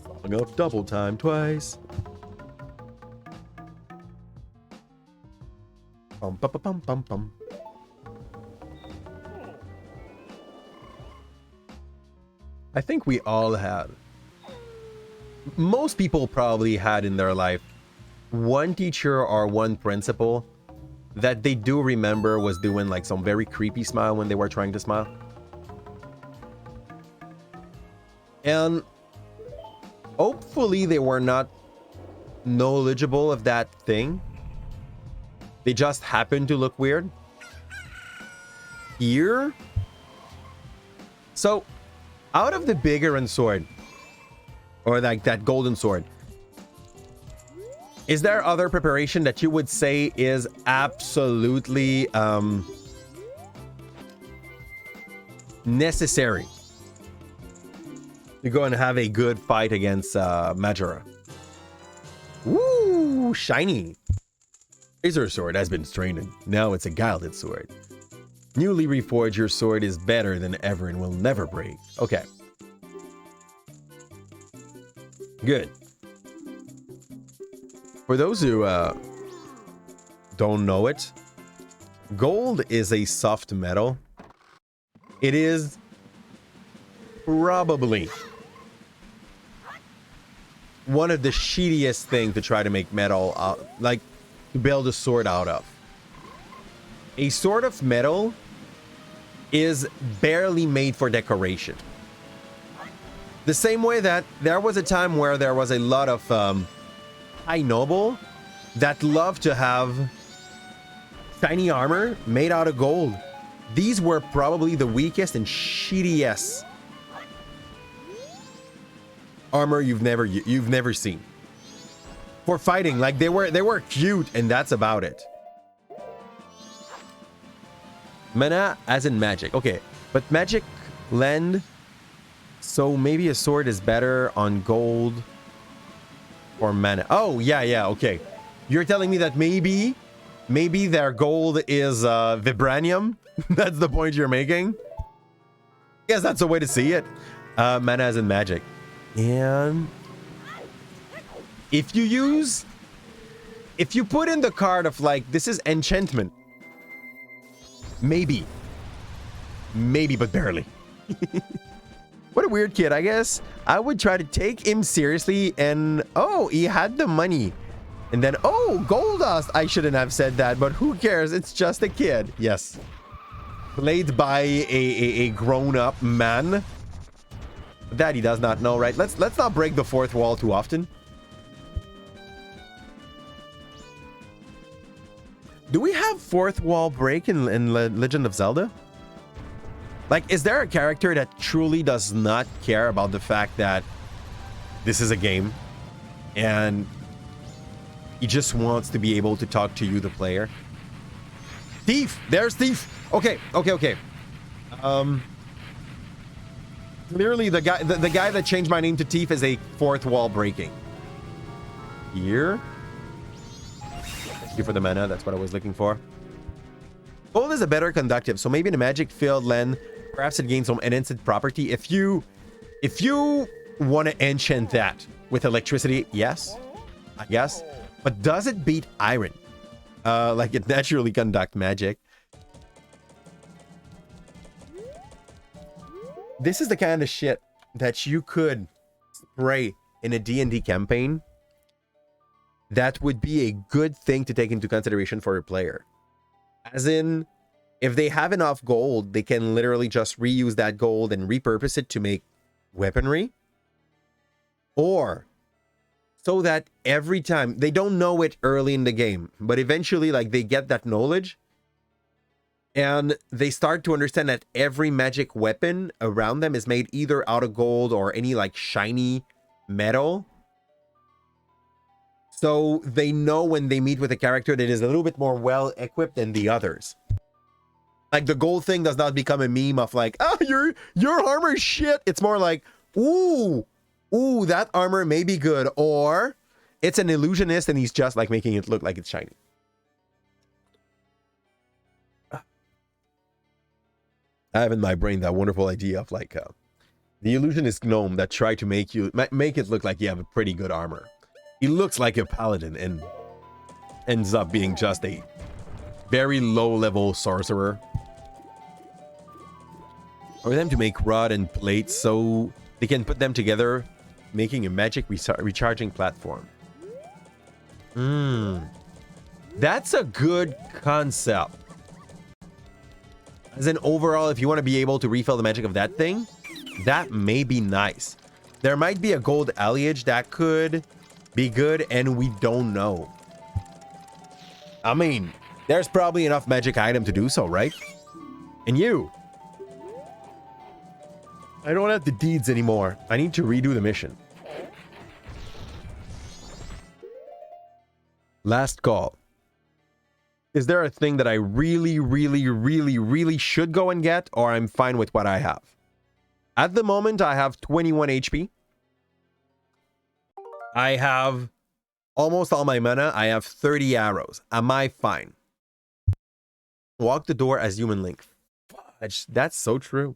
Falling off double time twice. Bum, bum, bum, bum, bum. I think we all had. Most people probably had in their life one teacher or one principal that they do remember was doing like some very creepy smile when they were trying to smile. And hopefully they were not knowledgeable of that thing. They just happened to look weird. Here. So, out of the bigger sword, or like that golden sword, is there other preparation that you would say is absolutely necessary to go and have a good fight against Majora? Woo, shiny. Razor sword has been strengthened. Now it's a gilded sword. Newly reforged, your sword is better than ever and will never break. Okay. Good. For those who don't know it, gold is a soft metal. It is probably one of the shittiest things to try to make metal, like to build a sword out of. A sword of metal is barely made for decoration. The same way that there was a time where there was a lot of high noble that loved to have shiny armor made out of gold. These were probably the weakest and shittiest armor you've never seen. For fighting, like they were cute and that's about it. Mana as in magic. Okay, but magic lend. So maybe a sword is better on gold or mana. Oh, yeah, okay. You're telling me that maybe their gold is vibranium? That's the point you're making? Yes, that's a way to see it. Mana as in magic. And if you put in the card of like, this is enchantment. Maybe, but barely. What a weird kid. I guess I would try to take him seriously and oh, he had the money. And then, oh, gold dust. I shouldn't have said that, but who cares? It's just a kid. Yes. Played by a grown-up man. That he does not know, right? Let's not break the fourth wall too often. Do we have fourth wall break in Legend of Zelda? Like, is there a character that truly does not care about the fact that this is a game and he just wants to be able to talk to you, the player? Thief! There's Thief! Okay. Clearly the guy that changed my name to Thief is a fourth wall breaking. Here. Thank you for the mana. That's what I was looking for. Gold is a better conductive, so maybe in a magic field lens, perhaps it gains some enhanced property. If you want to enchant that with electricity, yes, I guess. But does it beat iron? Like it naturally conduct magic. This is the kind of shit that you could prey in a D&D campaign, that would be a good thing to take into consideration for a player. As in, if they have enough gold, they can literally just reuse that gold and repurpose it to make weaponry. Or so that every time, they don't know it early in the game, but eventually like they get that knowledge and they start to understand that every magic weapon around them is made either out of gold or any like shiny metal. So they know when they meet with a character that is a little bit more well equipped than the others. Like the gold thing does not become a meme of like, oh, your armor is shit. It's more like, ooh, that armor may be good. Or it's an illusionist and he's just like making it look like it's shiny. I have in my brain that wonderful idea of like the illusionist gnome that tried to make it look like you have a pretty good armor. He looks like a paladin and ends up being just a very low-level sorcerer. For them to make rod and plate so they can put them together, making a magic recharging platform. That's a good concept. As in overall, if you want to be able to refill the magic of that thing, that may be nice. There might be a gold alliage that could be good and we don't know. I mean, there's probably enough magic item to do so, right? And you. I don't have the deeds anymore. I need to redo the mission. Last call. Is there a thing that I really, really, really, really should go and get, or I'm fine with what I have? At the moment, I have 21 HP. I have almost all my mana. I have 30 arrows. Am I fine? Walk the door as human link. Fudge, that's so true.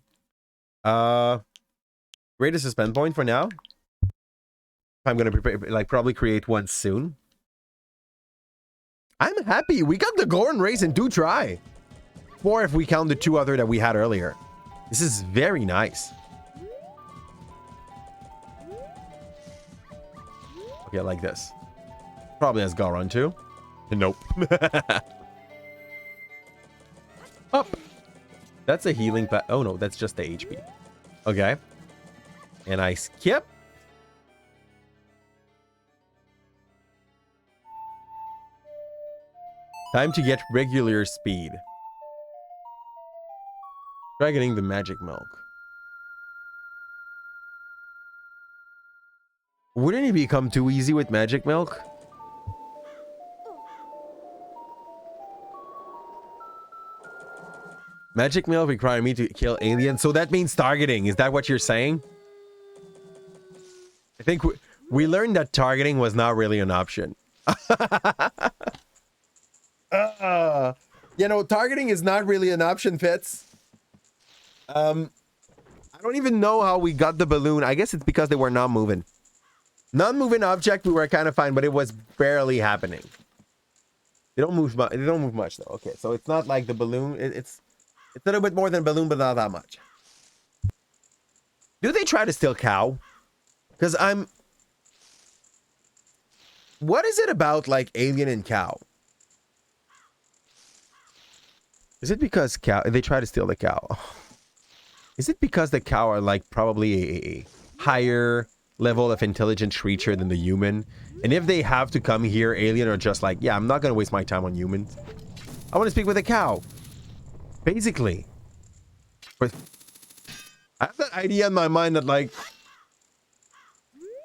Greatest suspend point for now. I'm gonna prepare, like, probably create one soon. I'm happy. We got the Goron race in 2 try. 4 if we count the 2 other that we had earlier. This is very nice. Okay, like this. Probably has Goron too. Nope. Up. That's a healing pack. Oh no, that's just the HP. Okay. And I skip. Time to get regular speed. Try getting the magic milk. Wouldn't it become too easy with magic milk? Magic milk require me to kill aliens, so that means targeting. Is that what you're saying? I think we learned that targeting was not really an option. You know, targeting is not really an option, Fitz. I don't even know how we got the balloon. I guess it's because they were not moving. Non-moving object, we were kind of fine, but it was barely happening. They don't move much. They don't move much though. Okay, so it's not like the balloon. It's a little bit more than balloon, but not that much. Do they try to steal cow? Because what is it about like alien and cow? Is it because cow? They try to steal the cow. Is it because the cow are like probably a higher level of intelligent creature than the human? And if they have to come here, alien are just like, yeah, I'm not gonna waste my time on humans. I want to speak with a cow. Basically. But I have that idea in my mind that like,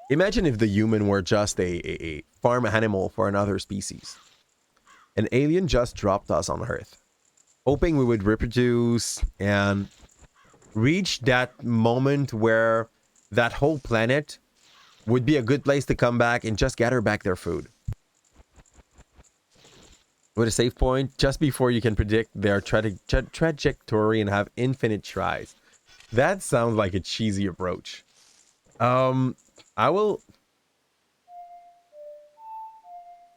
imagine if the human were just a farm animal for another species. An alien just dropped us on Earth, hoping we would reproduce and reach that moment where that whole planet would be a good place to come back and just gather back their food. With a save point just before you can predict their trajectory and have infinite tries. That sounds like a cheesy approach. I will...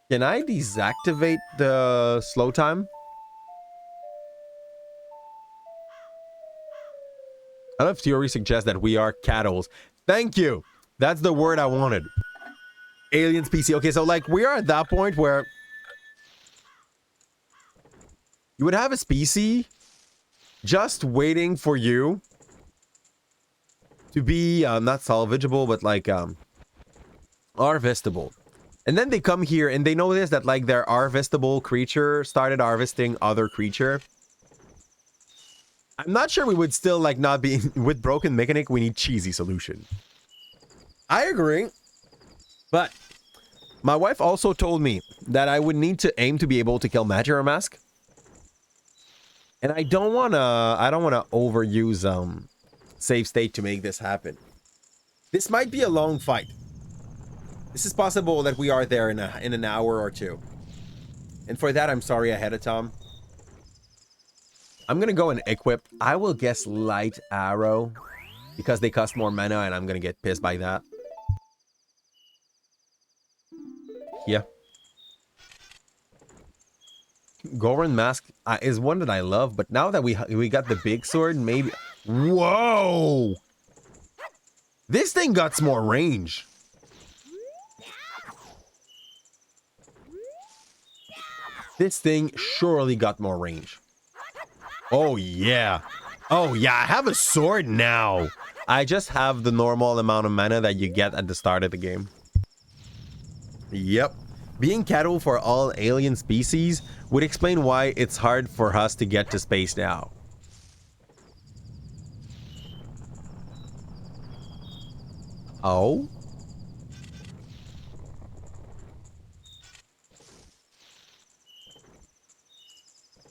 Can I deactivate the slow time? A lot of theory suggests that we are cattle. Thank you. That's the word I wanted. Alien species. Okay, so like we are at that point where you would have a species just waiting for you to be not salvageable, but like harvestable. And then they come here and they notice that like their harvestable creature started harvesting other creature. I'm not sure we would still like not be with broken mechanic. We need cheesy solution. I agree, but my wife also told me that I would need to aim to be able to kill Majora Mask, and I don't wanna overuse save state to make this happen. This might be a long fight. This is possible that we are there in an hour or two, and for that I'm sorry ahead of time. I'm gonna go and equip. I will guess light arrow because they cost more mana, and I'm gonna get pissed by that. Yeah. Goran Mask is one that I love, but now that we got the big sword, maybe... Whoa! This thing got some more range. This thing surely got more range. Oh, yeah. Oh, yeah, I have a sword now. I just have the normal amount of mana that you get at the start of the game. Yep. Being cattle for all alien species would explain why it's hard for us to get to space now. Oh?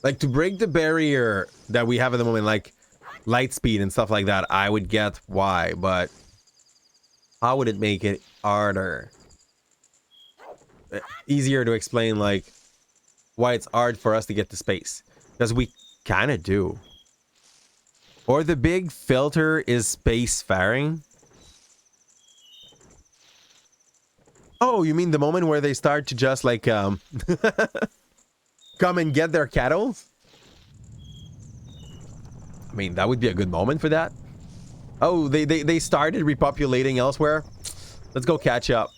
Like, to break the barrier that we have at the moment, like light speed and stuff like that, I would get why, but how would it make it harder? Easier to explain, like, why it's hard for us to get to space. Because we kind of do. Or the big filter is spacefaring. Oh, you mean the moment where they start to just, like, come and get their cattle? I mean, that would be a good moment for that. Oh, they started repopulating elsewhere. Let's go catch up.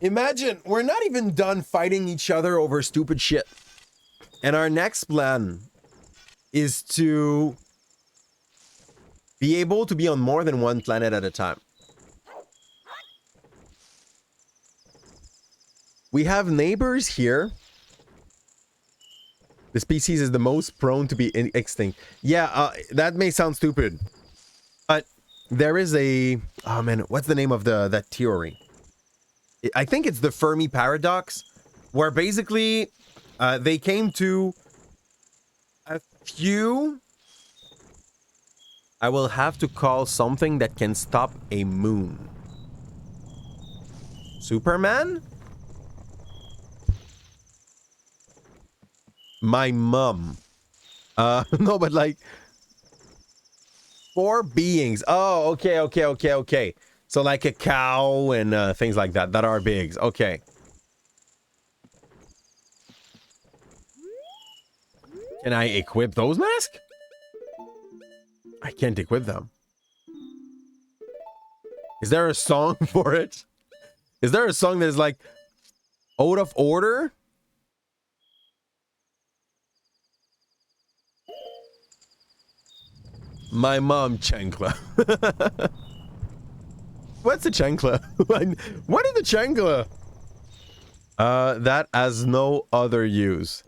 Imagine, we're not even done fighting each other over stupid shit. And our next plan is to be able to be on more than one planet at a time. We have neighbors here. The species is the most prone to be extinct. Yeah, that may sound stupid. But there is a... Oh man, what's the name of that theory? I think it's the Fermi paradox, where basically they came to a few... I will have to call something that can stop a moon. Superman? My mom. No, but like... 4 beings. Oh, okay. So like a cow and things like that are bigs. Okay. Can I equip those masks? I can't equip them. Is there a song for it? Is there a song that is like out of order? My mom chancla. What's a chancla? What is the chancla? That has no other use.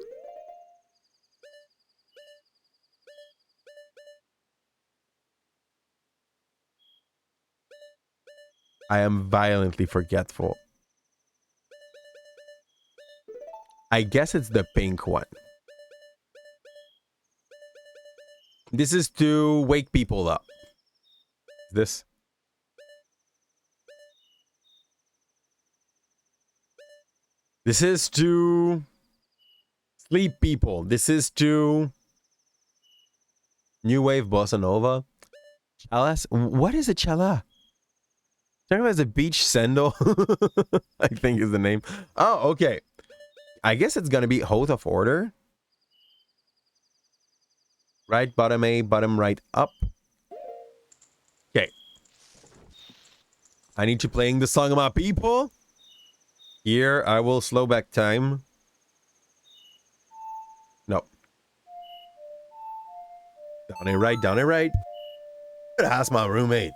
I am violently forgetful. I guess it's the pink one. This is to wake people up. This. This is to sleep people. This is to new wave bossa nova. Chalas? What is a chala? Chala is a beach sandal. I think is the name. Oh, okay. I guess it's gonna be out of order. Right bottom A, bottom right up. I need you playing the song of my people. Here, I will slow back time. No. Down and right, down and right. That's my roommate.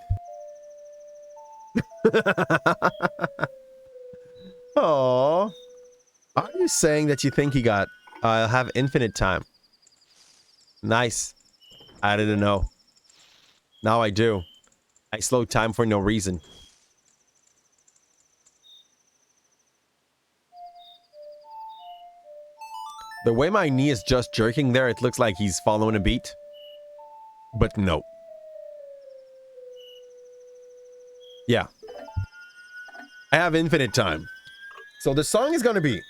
Aww. Are you saying that you think he got... I'll have infinite time. Nice. I didn't know. Now I do. I slowed time for no reason. The way my knee is just jerking there, it looks like he's following a beat. But no. Yeah. I have infinite time. So the song is gonna be...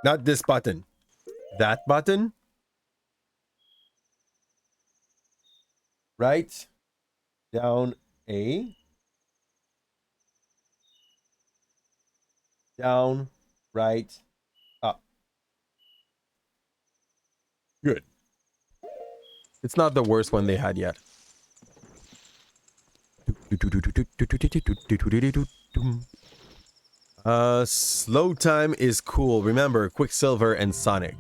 Not this button. That button. Right. Down A. Down. Right. Up. Good. It's not the worst one they had yet. Slow time is cool. Remember, Quicksilver and Sonic.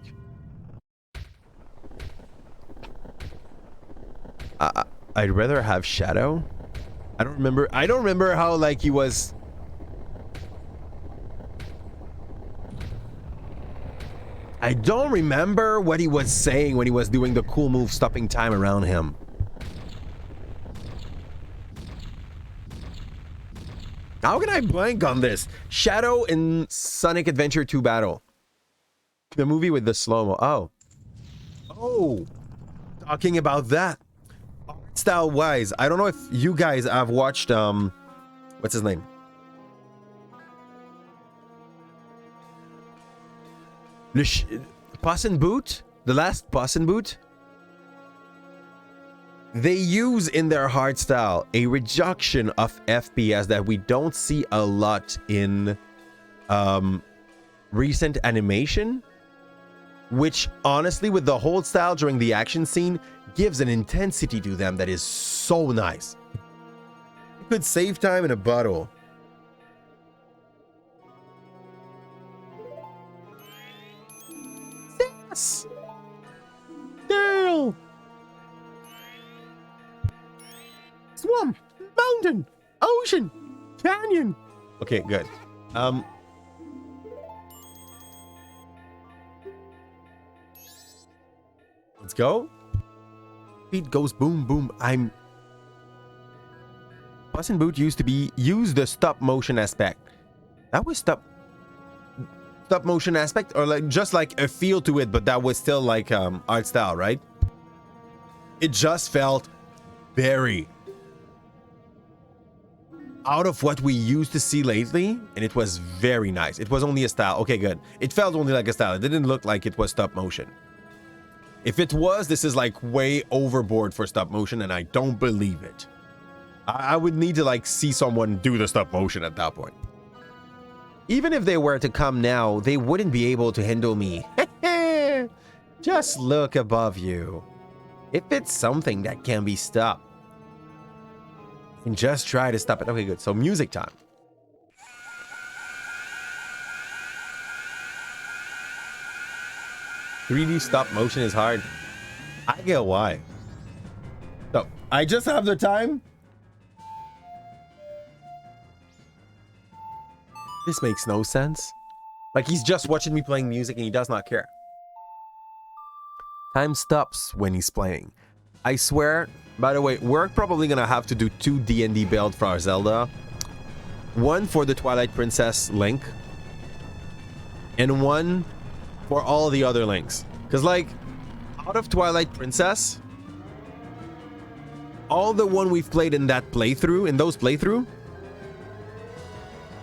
I'd rather have Shadow. I don't remember how, like, he was... I don't remember what he was saying when he was doing the cool move stopping time around him. How can I blank on this? Shadow in Sonic Adventure 2 Battle. The movie with the slow-mo. Oh. Oh. Talking about that. Art style wise, I don't know if you guys have watched, what's his name? Puss in Boot? The last Puss in Boot? They use in their hard style a reduction of FPS that we don't see a lot in recent animation, which honestly with the hold style during the action scene gives an intensity to them that is so nice. You could save time in a bottle. Yes! Dale! Swamp, mountain, ocean, canyon. Okay, good. Let's go. Beat goes boom, boom. Puss in Boot used to be use the stop motion aspect. That was stop motion aspect, or like just like a feel to it, but that was still like art style, right? It just felt very out of what we used to see lately, and it was very nice. It was only a style. Okay, good. It felt only like a style. It didn't look like it was stop motion. If it was, this is like way overboard for stop motion, and I don't believe it. I would need to like see someone do the stop motion at that point. Even if they were to come now, they wouldn't be able to handle me. Just look above you. If it's something that can be stopped, and just try to stop it. Okay, good. So music time. .3D stop motion is hard. I get why. So I just have the time. This makes no sense. Like he's just watching me playing music and he does not care. Time stops when he's playing. I swear. By the way, we're probably gonna have to do 2 D&D builds for our Zelda. One for the Twilight Princess Link. And one for all the other Links. Because like, out of Twilight Princess, all the one we've played in that playthrough, in those playthrough,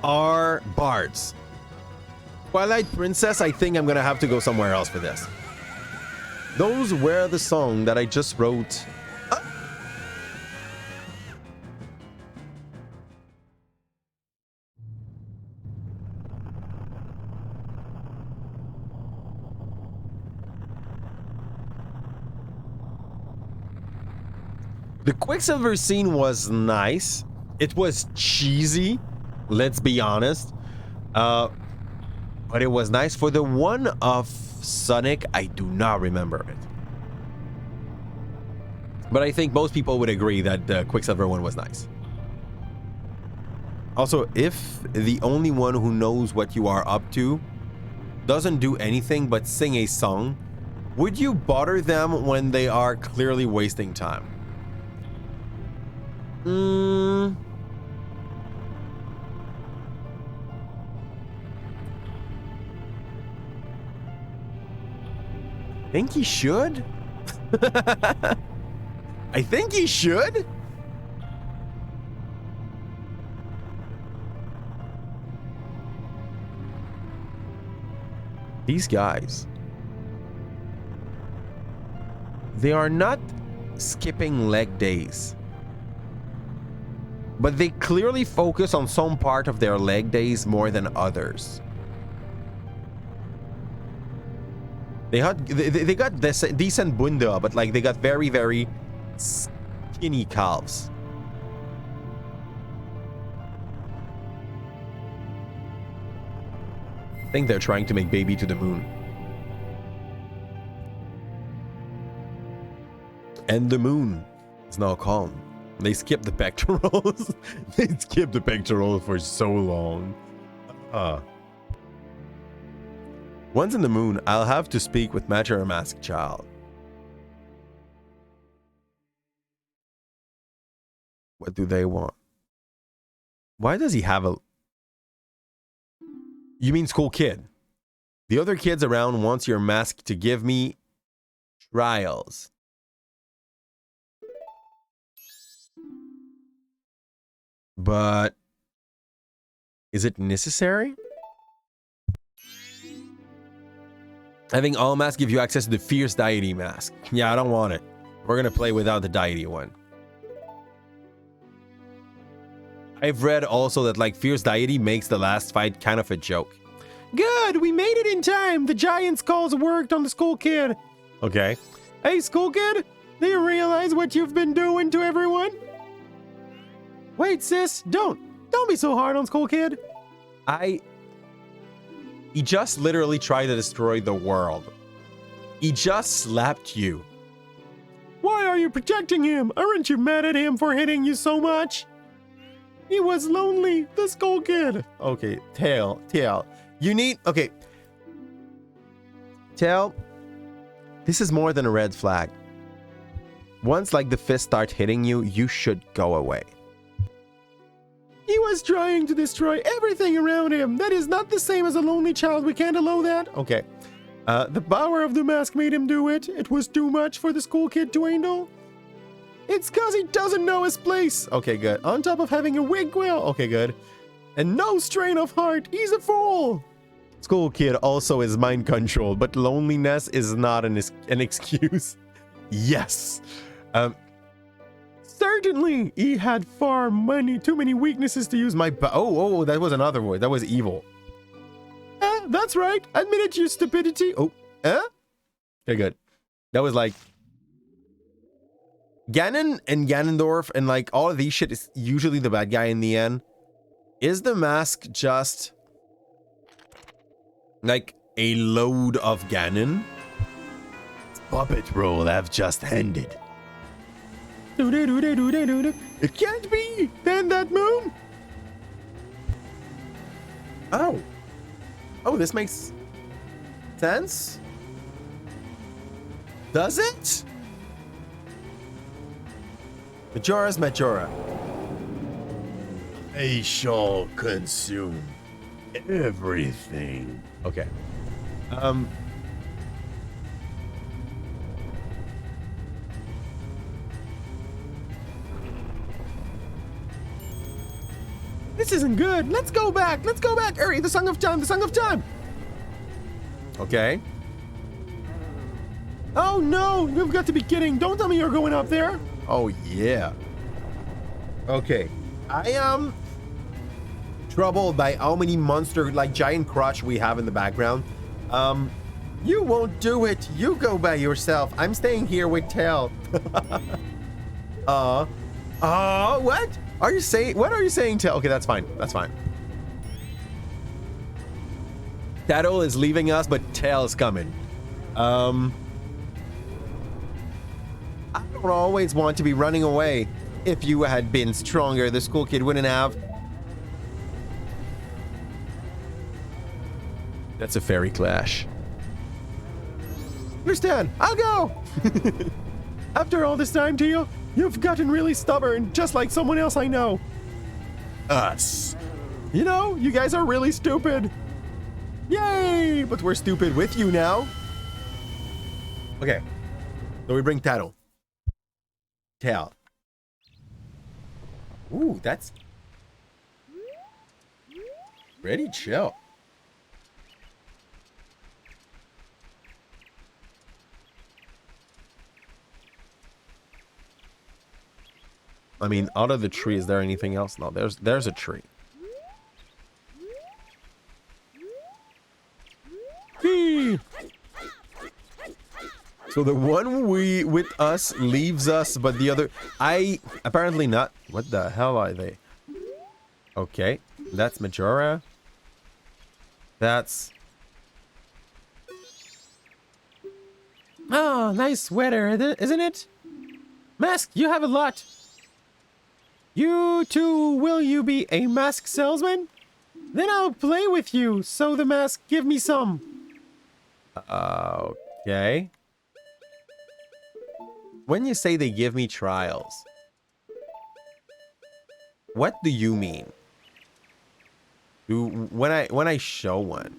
are bards. Twilight Princess, I think I'm gonna have to go somewhere else for this. Those were the song that I just wrote. The Quicksilver scene was nice. It was cheesy, let's be honest. But it was nice. For the one of Sonic, I do not remember it. But I think most people would agree that the Quicksilver one was nice. Also, if the only one who knows what you are up to doesn't do anything but sing a song, would you bother them when they are clearly wasting time? Think he should? I think he should. These guys, they are not skipping leg days, but they clearly focus on some part of their leg days more than others. They got this decent bunda, but like they got very, very skinny calves. I think they're trying to make baby to the moon. And the moon is now calm. They skipped the pectorals. They skipped the pectorals for so long. Once in the moon, I'll have to speak with Majora Mask child. What do they want? Why does he have a... You mean school kid? The other kids around wants your mask to give me trials. But is it necessary? I think all masks give you access to the fierce deity mask. Yeah, I don't want it. We're gonna play without the deity one. I've read also that like fierce deity makes the last fight kind of a joke. Good, we made it in time. The giant's calls worked on the school kid. Okay. Hey, school kid, do you realize what you've been doing to everyone? Wait, sis, don't be so hard on school kid. He just literally tried to destroy the world. He just slapped you. Why are you protecting him? Aren't you mad at him for hitting you so much? He was lonely, the school kid. Okay, Tail. You need... Okay. Tail, this is more than a red flag. Once, like, the fist start hitting you, you should go away. He was trying to destroy everything around him. That is not the same as a lonely child. We can't allow that. Okay. The power of the mask made him do it. It was too much for the school kid to handle. It's because he doesn't know his place. Okay, good. On top of having a wig quill. Okay, good. And no strain of heart. He's a fool. School kid also is mind controlled, but loneliness is not an excuse. Yes. Certainly, he had too many weaknesses to use my... Oh, that was another voice. That was evil. That's right. Admit it, you stupidity. Oh, okay, good. That was like... Ganon and Ganondorf and like all of these shit is usually the bad guy in the end. Is the mask just like a load of Ganon? Puppet roll I've just ended. It can't be! Then that moon! Oh, this makes sense? Does it? Majora's Majora. I shall consume everything. Okay. This isn't good. Let's go back. Hurry, the Song of Time. Okay. Oh no, you've got to be kidding. Don't tell me you're going up there. Oh yeah. Okay. I am troubled by how many monster, like giant crotch we have in the background. You won't do it. You go by yourself. I'm staying here with Tail. What? Are you saying? What are you saying, Tail? Okay, that's fine. That's fine. Tattle is leaving us, but Tail is coming. I don't always want to be running away. If you had been stronger, the school kid wouldn't have. That's a fairy clash. Understand? I'll go. After all this time, Teal, you've gotten really stubborn, just like someone else I know. Us. You know, you guys are really stupid. Yay! But we're stupid with you now. Okay. So we bring Tattle. Tail. Ooh, that's pretty chill. I mean, out of the tree, is there anything else? No, there's a tree. Whee! So the one with us leaves us, but the other... apparently not. What the hell are they? Okay, that's Majora. That's... Oh, nice sweater, isn't it? Mask, you have a lot. You too, will you be a mask salesman? Then I'll play with you, so the mask give me some. Okay. When you say they give me trials, what do you mean? When I show one?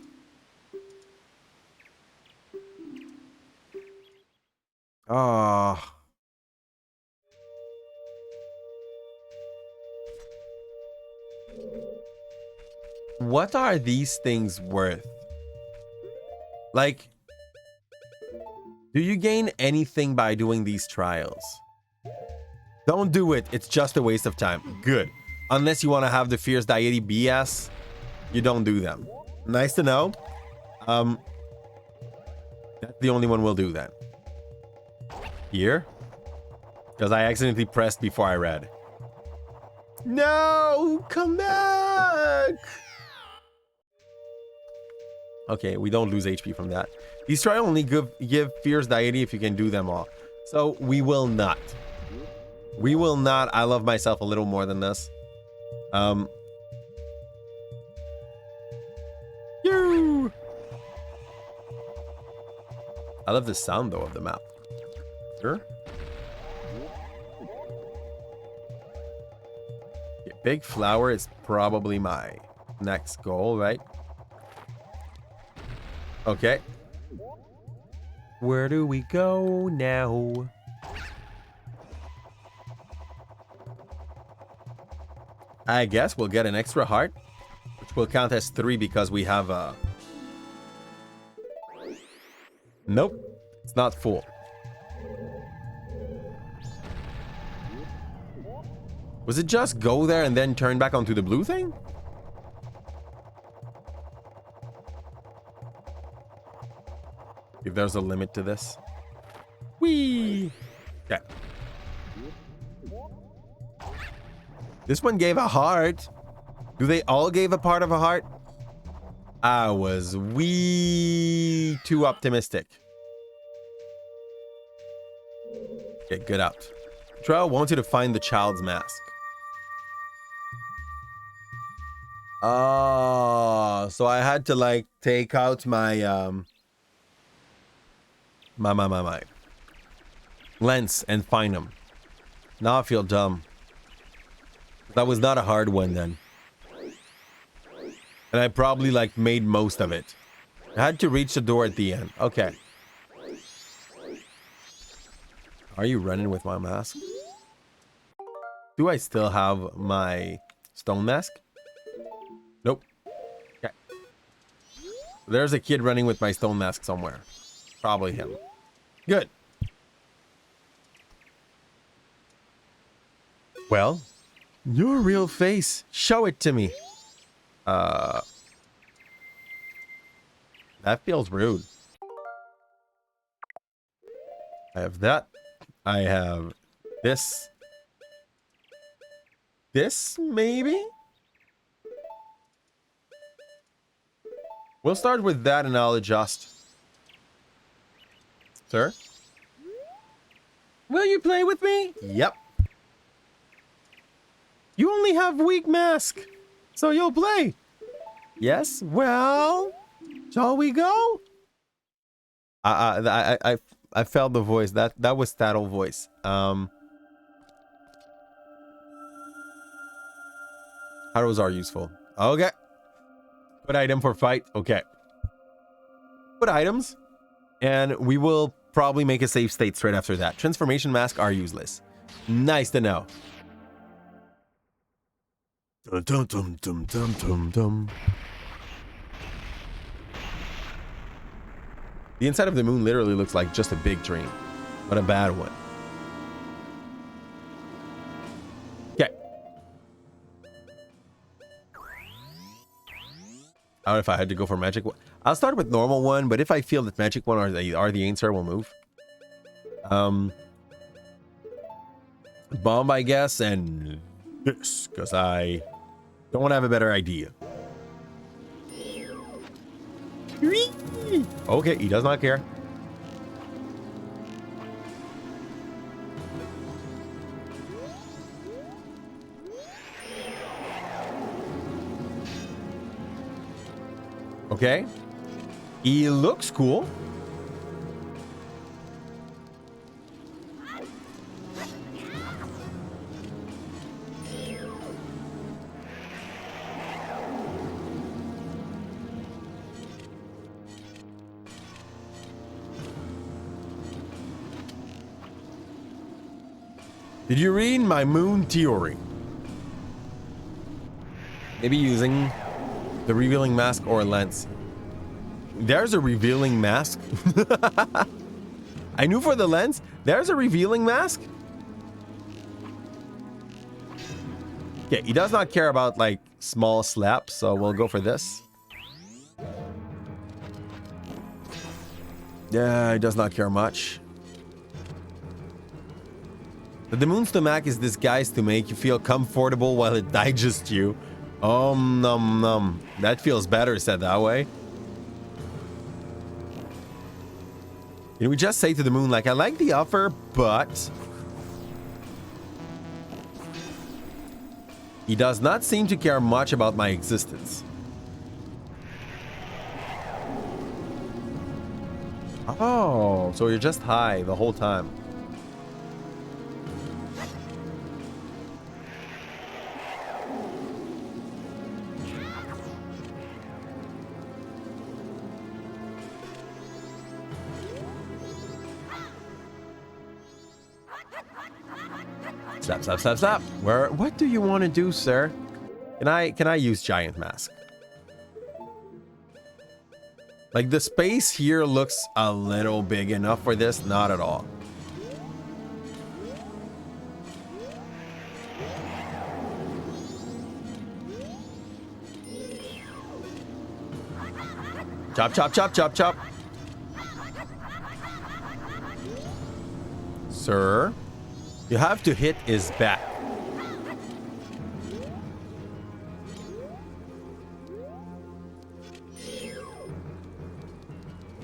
Oh. What are these things worth? Like, do you gain anything by doing these trials? Don't do it. It's just a waste of time. Good. Unless you want to have the fierce deity BS, you don't do them. Nice to know. That's the only one we'll do then. Here? Because I accidentally pressed before I read. No! Come back! Okay, we don't lose HP from that. These trials only give fierce deity if you can do them all. So we will not. We will not. I love myself a little more than this. You. I love the sound though of the map. Sure. Okay, big flower is probably my next goal, right? Okay. Where do we go now? I guess we'll get an extra heart, which will count as 3 because we have a... Nope, it's not full. Was it just go there and then turn back onto the blue thing? If there's a limit to this. Whee! Okay. This one gave a heart. Do they all give a part of a heart? I was way too optimistic. Okay, good out. Trial wants you to find the child's mask. Oh, so I had to like take out my my lens and find them. Now I feel dumb. That was not a hard one then. And I probably like made most of it. I had to reach the door at the end. Okay. Are you running with my mask? Do I still have my stone mask? Nope. Okay. There's a kid running with my stone mask somewhere. Probably him. Good. Well, your real face. Show it to me. That feels rude. I have that. I have this. this, maybe? We'll start with that and I'll adjust. Sir? Will you play with me? Yep. You only have weak mask, so you'll play. Yes? Well, shall we go? I felt the voice. That was Tattle voice. Arrows are useful. Okay. Put item for fight. Okay. Put items. And we will probably make a save state straight after that. Transformation mask are useless. Nice to know. Dum, dum, dum, dum, dum, dum, dum. The inside of the moon literally looks like just a big dream, but a bad one. Okay. I don't know if I had to go for magic one. I'll start with normal one, but if I feel that magic one or the answer, will move. Bomb, I guess, and this, because I don't have a better idea. Okay, he does not care. Okay. He looks cool. Did you read my moon theory? Maybe using the revealing mask or lens. There's a revealing mask. I knew for the lens, there's a revealing mask. Okay, he does not care about like small slaps, so we'll go for this. Yeah, he does not care much. The moon's stomach is disguised to make you feel comfortable while it digests you. Num num. That feels better said that way. Can we just say to the moon, like, I like the offer, but he does not seem to care much about my existence. Oh, so you're just high the whole time. Stop, stop, stop, stop. What do you want to do, sir? Can I use giant mask? Like the space here looks a little big enough for this, not at all. Chop, chop, chop, chop, chop. Sir, you have to hit his back.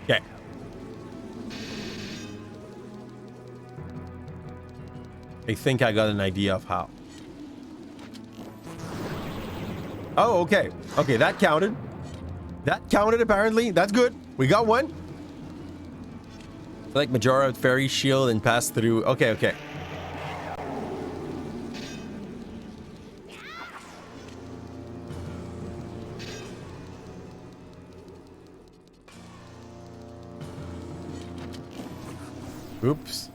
Okay. I think I got an idea of how. Oh, okay. Okay, that counted. That counted, apparently. That's good. We got one. Like Majora Fairy Shield and pass through. Okay, okay. Oops.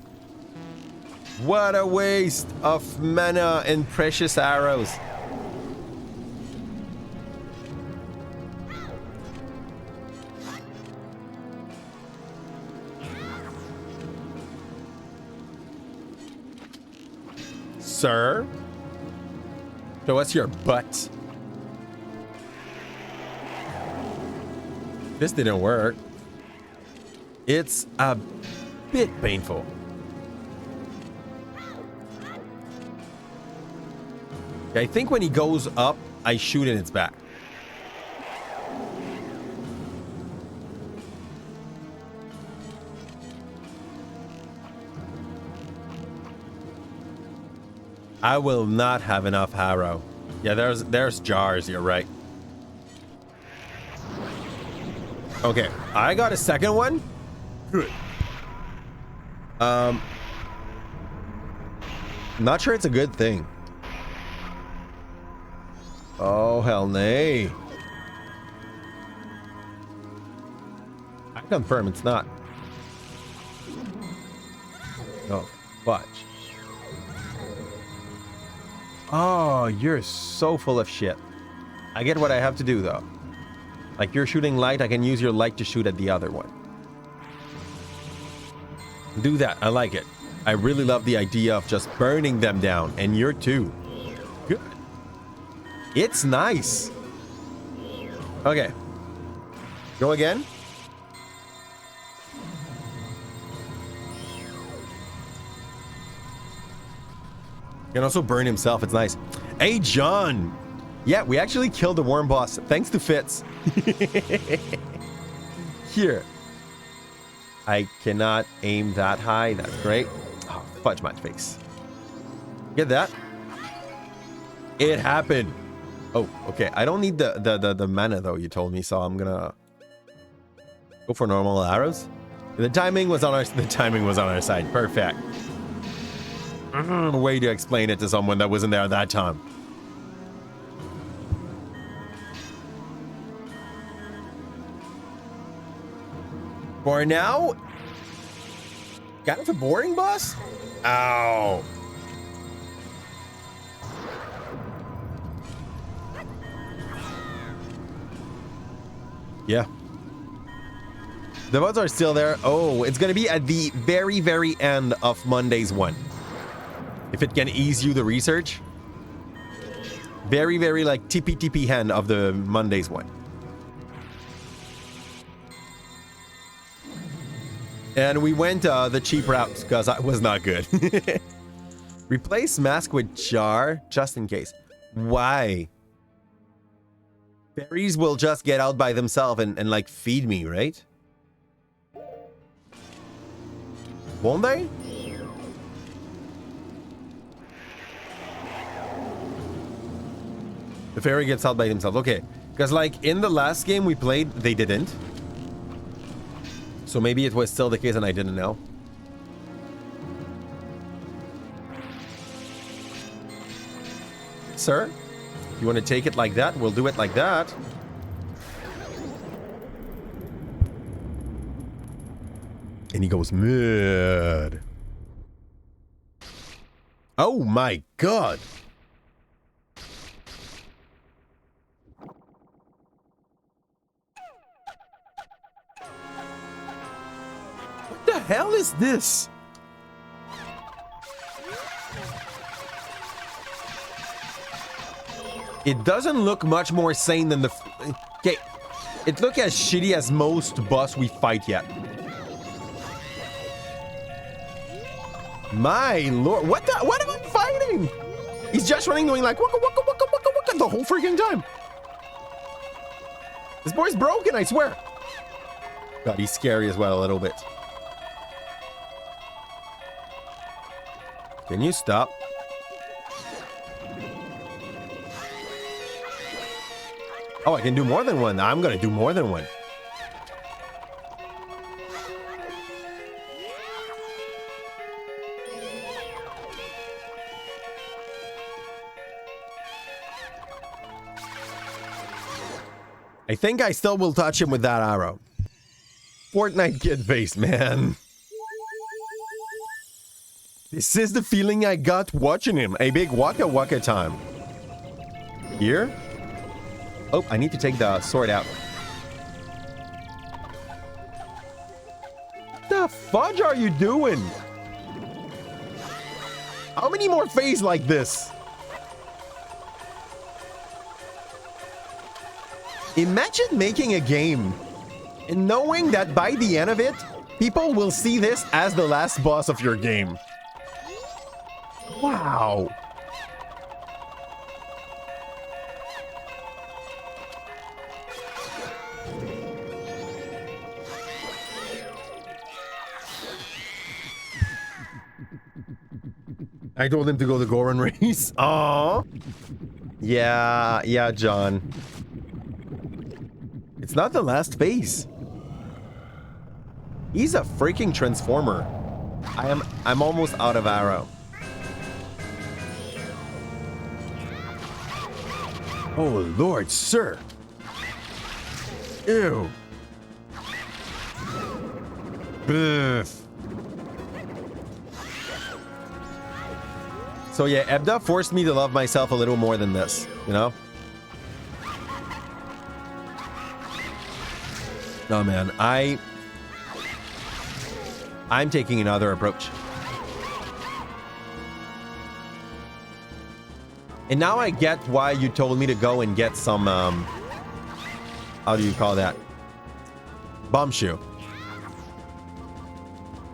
What a waste of mana and precious arrows. Sir, show us your butt. This didn't work. It's a bit painful. I think when he goes up, I shoot in its back. I will not have enough harrow. Yeah, there's jars, you're right. Okay, I got a second one. Good. Not sure it's a good thing. Oh, hell nay. I confirm it's not. Oh, fudge. Oh, you're so full of shit. I get what I have to do, though. Like, you're shooting light, I can use your light to shoot at the other one. Do that. I like it. I really love the idea of just burning them down. And you're too. Good. It's nice. Okay. Go again. He can also burn himself. It's nice. Hey, John. Yeah, we actually killed the worm boss. Thanks to Fitz. Here. I cannot aim that high. That's great. Oh, fudge my face. Get that? It happened. Oh, okay. I don't need the mana though, you told me, so I'm gonna go for normal arrows. The timing was on our side. Perfect. Way to explain it to someone that wasn't there at that time. For now, kind of a boring boss? Ow. Yeah. The votes are still there. Oh, it's going to be at the very, very end of Monday's one. If it can ease you the research. Very, very like tippy hand of the Monday's one. And we went the cheap route because I was not good. Replace mask with jar just in case. Why? Fairies will just get out by themselves and like feed me, right? Won't they? The fairy gets out by themselves. Okay. Because like in the last game we played, they didn't. So maybe it was still the case and I didn't know. Sir, you want to take it like that? We'll do it like that. And he goes mid. Oh my god. What the hell is this? It doesn't look much more sane than the... Okay, it look as shitty as most boss we fight yet. My lord, what am I fighting? He's just running going like waka waka waka waka waka the whole freaking time. This boy's broken, I swear. God, he's scary as well a little bit. Can you stop? Oh, I can do more than one. I'm gonna do more than one. I think I still will touch him with that arrow. Fortnite kid face, man. This is the feeling I got watching him. A big waka waka time. Here? Oh, I need to take the sword out. The fudge are you doing? How many more phases like this? Imagine making a game and knowing that by the end of it, people will see this as the last boss of your game. Wow. I told him to go the Goron race. Aww. Yeah, John. It's not the last phase. He's a freaking transformer. I'm almost out of arrow. Oh Lord, sir. Ew. Ugh. So yeah, Ebda forced me to love myself a little more than this, you know? Oh man, I'm taking another approach. And now I get why you told me to go and get some, how do you call that? Bomb shoe.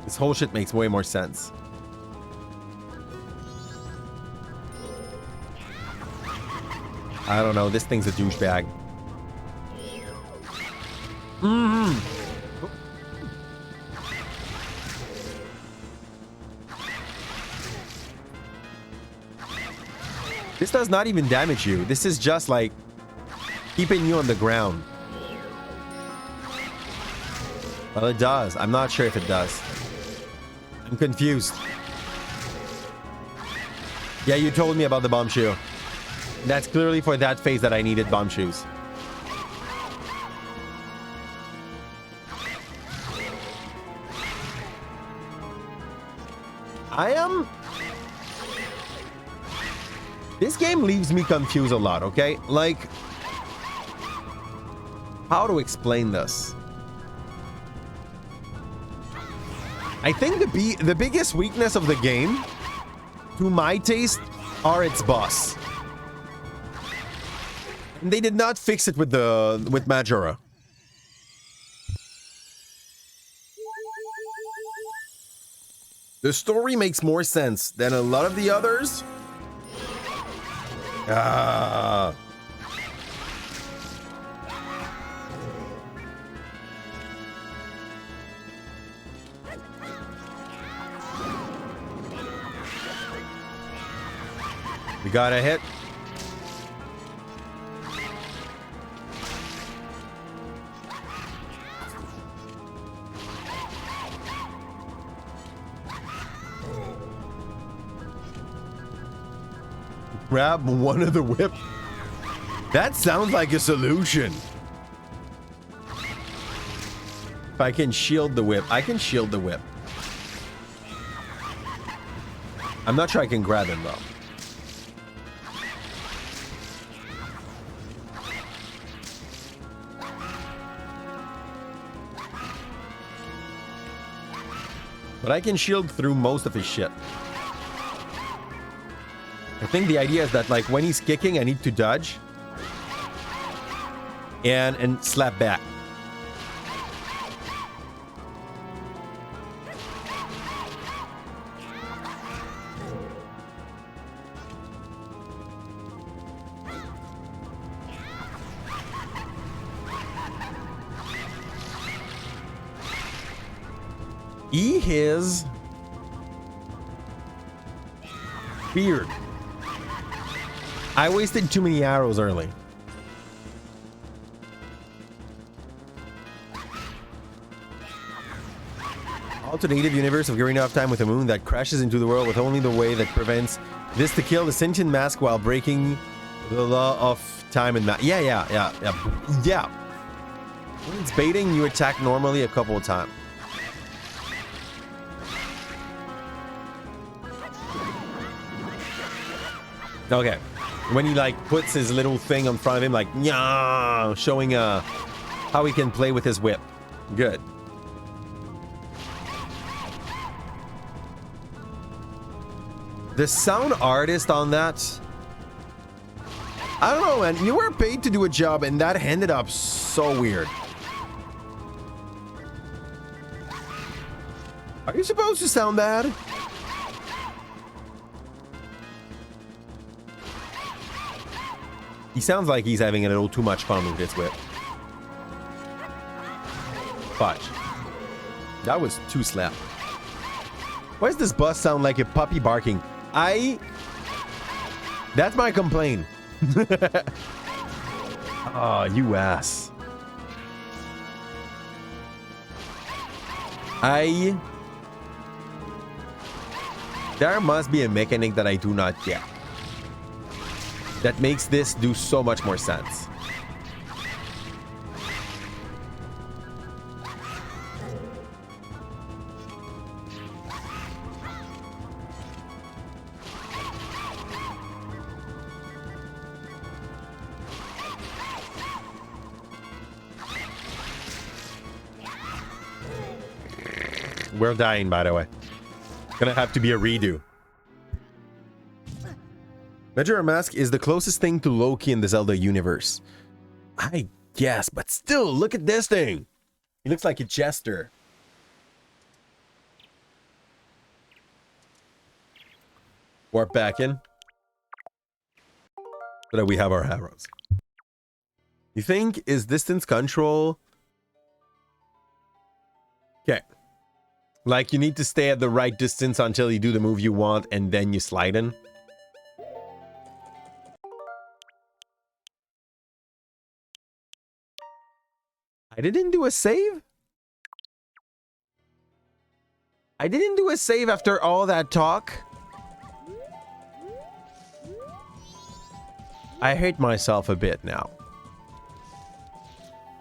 This whole shit makes way more sense. I don't know, this thing's a douchebag. This does not even damage you. This is just like keeping you on the ground. Well, it does. I'm not sure if it does. I'm confused. Yeah, you told me about the bomb shoe. That's clearly for that phase that I needed bomb shoes. This game leaves me confused a lot, okay? Like, how to explain this? I think the biggest weakness of the game, to my taste, are its boss. And they did not fix it with Majora. The story makes more sense than a lot of the others. We got a hit. Grab one of the whip. That sounds like a solution. If I can shield the whip, I can shield the whip. I'm not sure I can grab him though. But I can shield through most of his shit. I think the idea is that, like, when he's kicking, I need to dodge and slap back. He is weird. I wasted too many arrows early. Alternative universe of Garena of Time with a moon that crashes into the world with only the way that prevents this to kill the sentient mask while breaking the law of time and yeah. When it's baiting, you attack normally a couple of times. Okay. When he like puts his little thing in front of him, like yeah, showing how he can play with his whip. Good. The sound artist on that, I don't know, man. You were paid to do a job, and that ended up so weird. Are you supposed to sound bad? He sounds like he's having a little too much fun with his whip. Fudge. That was too slap. Why does this boss sound like a puppy barking? That's my complaint. Oh, you ass. There must be a mechanic that I do not get that makes this do so much more sense. We're dying, by the way. Gonna have to be a redo. Majora Mask is the closest thing to Loki in the Zelda universe. I guess, but still, look at this thing. He looks like a jester. Warp back in. So that we have our arrows. You think is distance control? Okay. Like you need to stay at the right distance until you do the move you want and then you slide in. I didn't do a save? I didn't do a save after all that talk. I hate myself a bit now.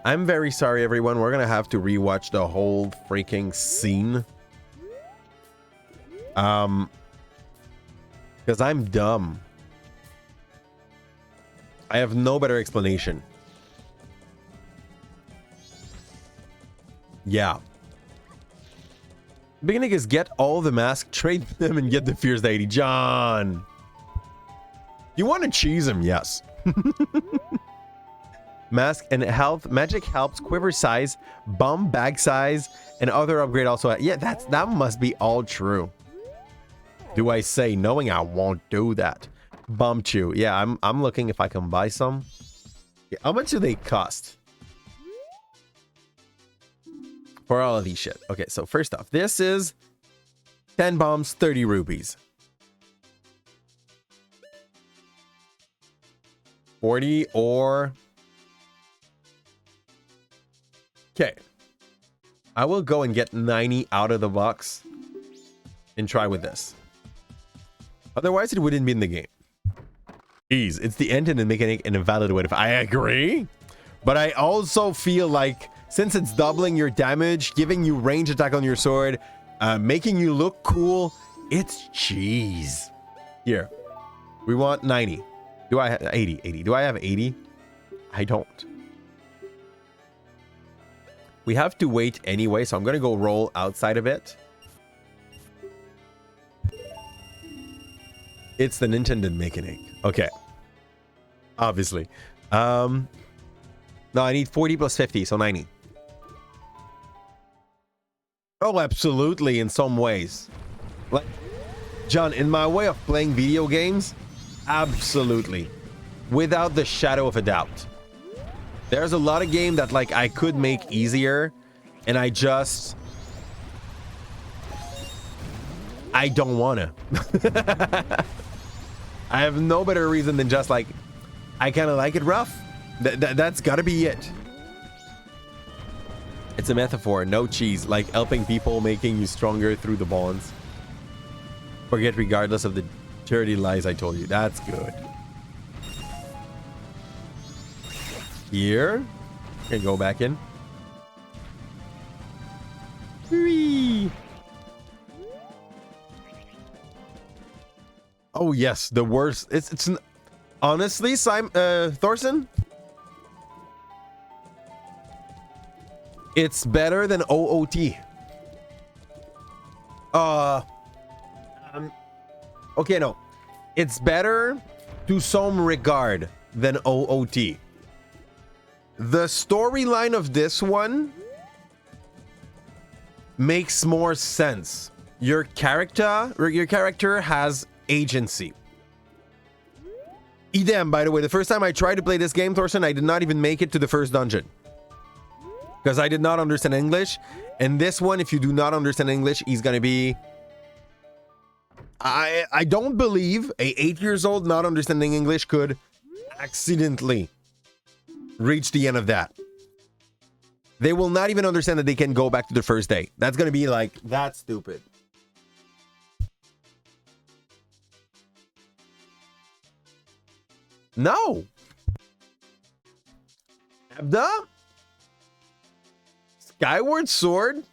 I'm very sorry, everyone. We're gonna have to rewatch the whole freaking scene. Because I'm dumb. I have no better explanation. Yeah. Beginning is get all the mask, trade them, and get the Fierce Deity. John! You want to cheese him? Yes. Mask and health. Magic helps quiver size, bomb bag size, and other upgrade also. Yeah, that must be all true. Do I say knowing I won't do that? Bomb chew. Yeah, I'm looking if I can buy some. Yeah, how much do they cost? For all of these shit. Okay, so first off, this is 10 bombs, 30 rupees. 40 or... Okay. I will go and get 90 out of the box and try with this. Otherwise, it wouldn't be in the game. Jeez, it's the end and mechanic and invalid way. I agree. But I also feel like since it's doubling your damage, giving you range attack on your sword, making you look cool, it's cheese. Here, we want 90. Do I have 80? 80. Do I have 80? I don't. We have to wait anyway, so I'm going to go roll outside of it. It's the Nintendo mechanic. Okay. Obviously. No, I need 40 plus 50, so 90. Oh, absolutely, in some ways. Like, John, in my way of playing video games, absolutely. Without the shadow of a doubt. There's a lot of game that, like, I could make easier, and I don't wanna. I have no better reason than just, like, I kind of like it rough. That's gotta be it. It's a metaphor, no cheese, like helping people, making you stronger through the bonds. Forget regardless of the dirty lies I told you. That's good. Here. Can go back in. Whee! Oh yes, the worst. It's honestly, Thorson. It's better than OOT. Okay, no. It's better to some regard than OOT. The storyline of this one makes more sense. Your character has agency. Idem, by the way, the first time I tried to play this game, Thorson, I did not even make it to the first dungeon. Because I did not understand English. And this one, if you do not understand English, he's gonna be... I don't believe a 8 years old not understanding English could accidentally reach the end of that. They will not even understand that they can go back to the first day. That's gonna be like, that's stupid. No. Abda? Skyward Sword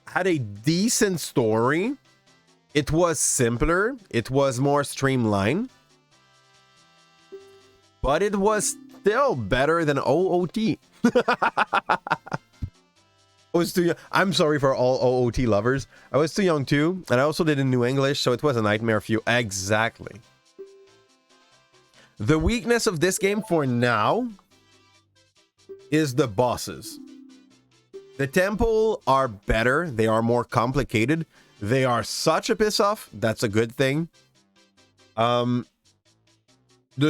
had a decent story. It was simpler. It was more streamlined. But it was still better than OOT. I was too young. I'm sorry for all OOT lovers. I was too young too. And I also did in New English, so it was a nightmare for you. Exactly. The weakness of this game for now is the bosses. The temple are better. They are more complicated. They are such a piss off. That's a good thing. The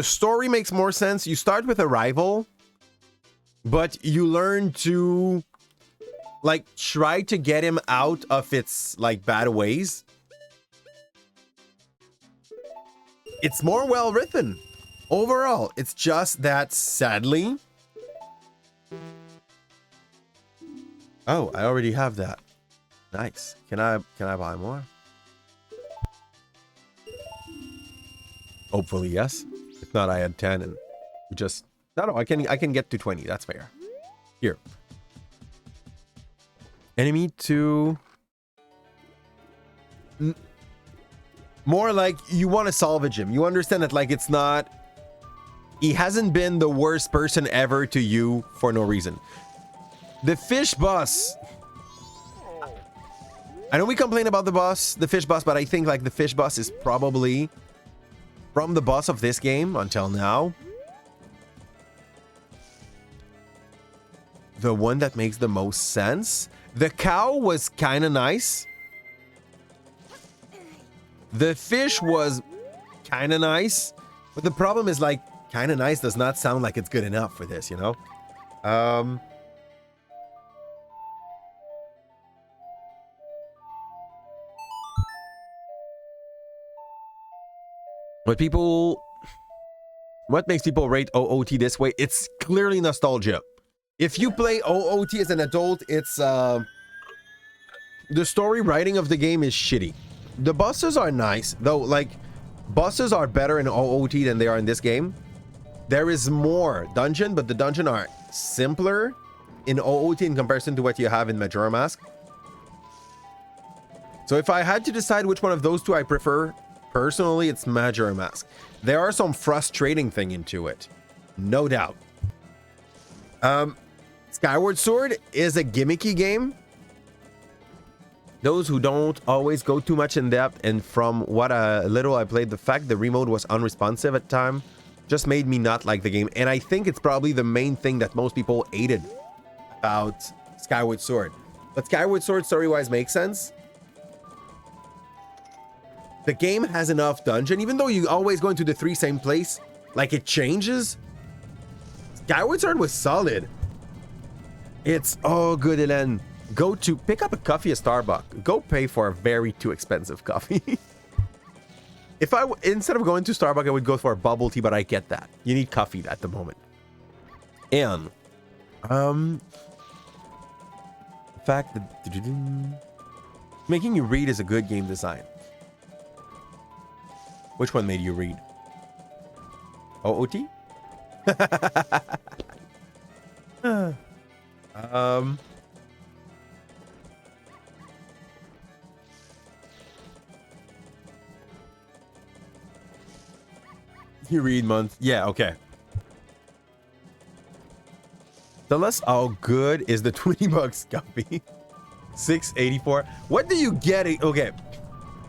story makes more sense. You start with a rival, but you learn to like try to get him out of its like bad ways. It's more well written. Overall, it's just that sadly. Oh, I already have that. Nice. Can I buy more? Hopefully, yes. If not, I had 10 and just no, I can get to 20. That's fair. Here. Enemy 2. More like you want to salvage him. You understand that like it's not. He hasn't been the worst person ever to you for no reason. The fish boss. I know we complain about the fish boss, but I think like the fish boss is probably from the boss of this game until now the one that makes the most sense. The cow was kind of nice. The fish was kind of nice, but the problem is like kind of nice does not sound like it's good enough for this, you know? What makes people rate OOT this way? It's clearly nostalgia. If you play OOT as an adult, it's the story writing of the game is shitty. The bosses are nice, though, like bosses are better in OOT than they are in this game. There is more dungeon, but the dungeon are simpler in OOT in comparison to what you have in Majora Mask. So if I had to decide which one of those two I prefer, personally, it's Majora Mask. There are some frustrating thing into it, no doubt. Skyward Sword is a gimmicky game. Those who don't always go too much in depth, and from what little I played, the fact the remote was unresponsive at time just made me not like the game. And I think it's probably the main thing that most people hated about Skyward Sword. But Skyward Sword story-wise makes sense. The game has enough dungeon, even though you always go into the same place, like it changes. Skyward Sword was solid. It's oh good, Elen. Go to pick up a coffee at Starbucks. Go pay for a very too expensive coffee. If I instead of going to Starbucks, I would go for a bubble tea, but I get that. You need coffee at the moment. And the fact that making you read is a good game design. Which one made you read? OOT? You read month. Yeah, okay. Tell us how good is the 20 bucks copy. 684. What do you get? Okay.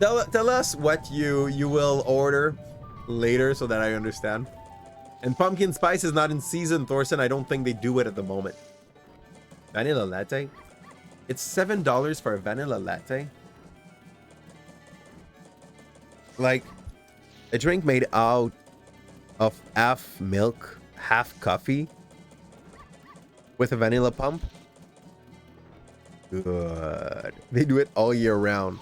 Tell us what you will order later so that I understand. And pumpkin spice is not in season, Thorson. I don't think they do it at the moment. Vanilla latte. It's $7 for a vanilla latte. Like a drink made out of half milk, half coffee with a vanilla pump. Good. They do it all year round.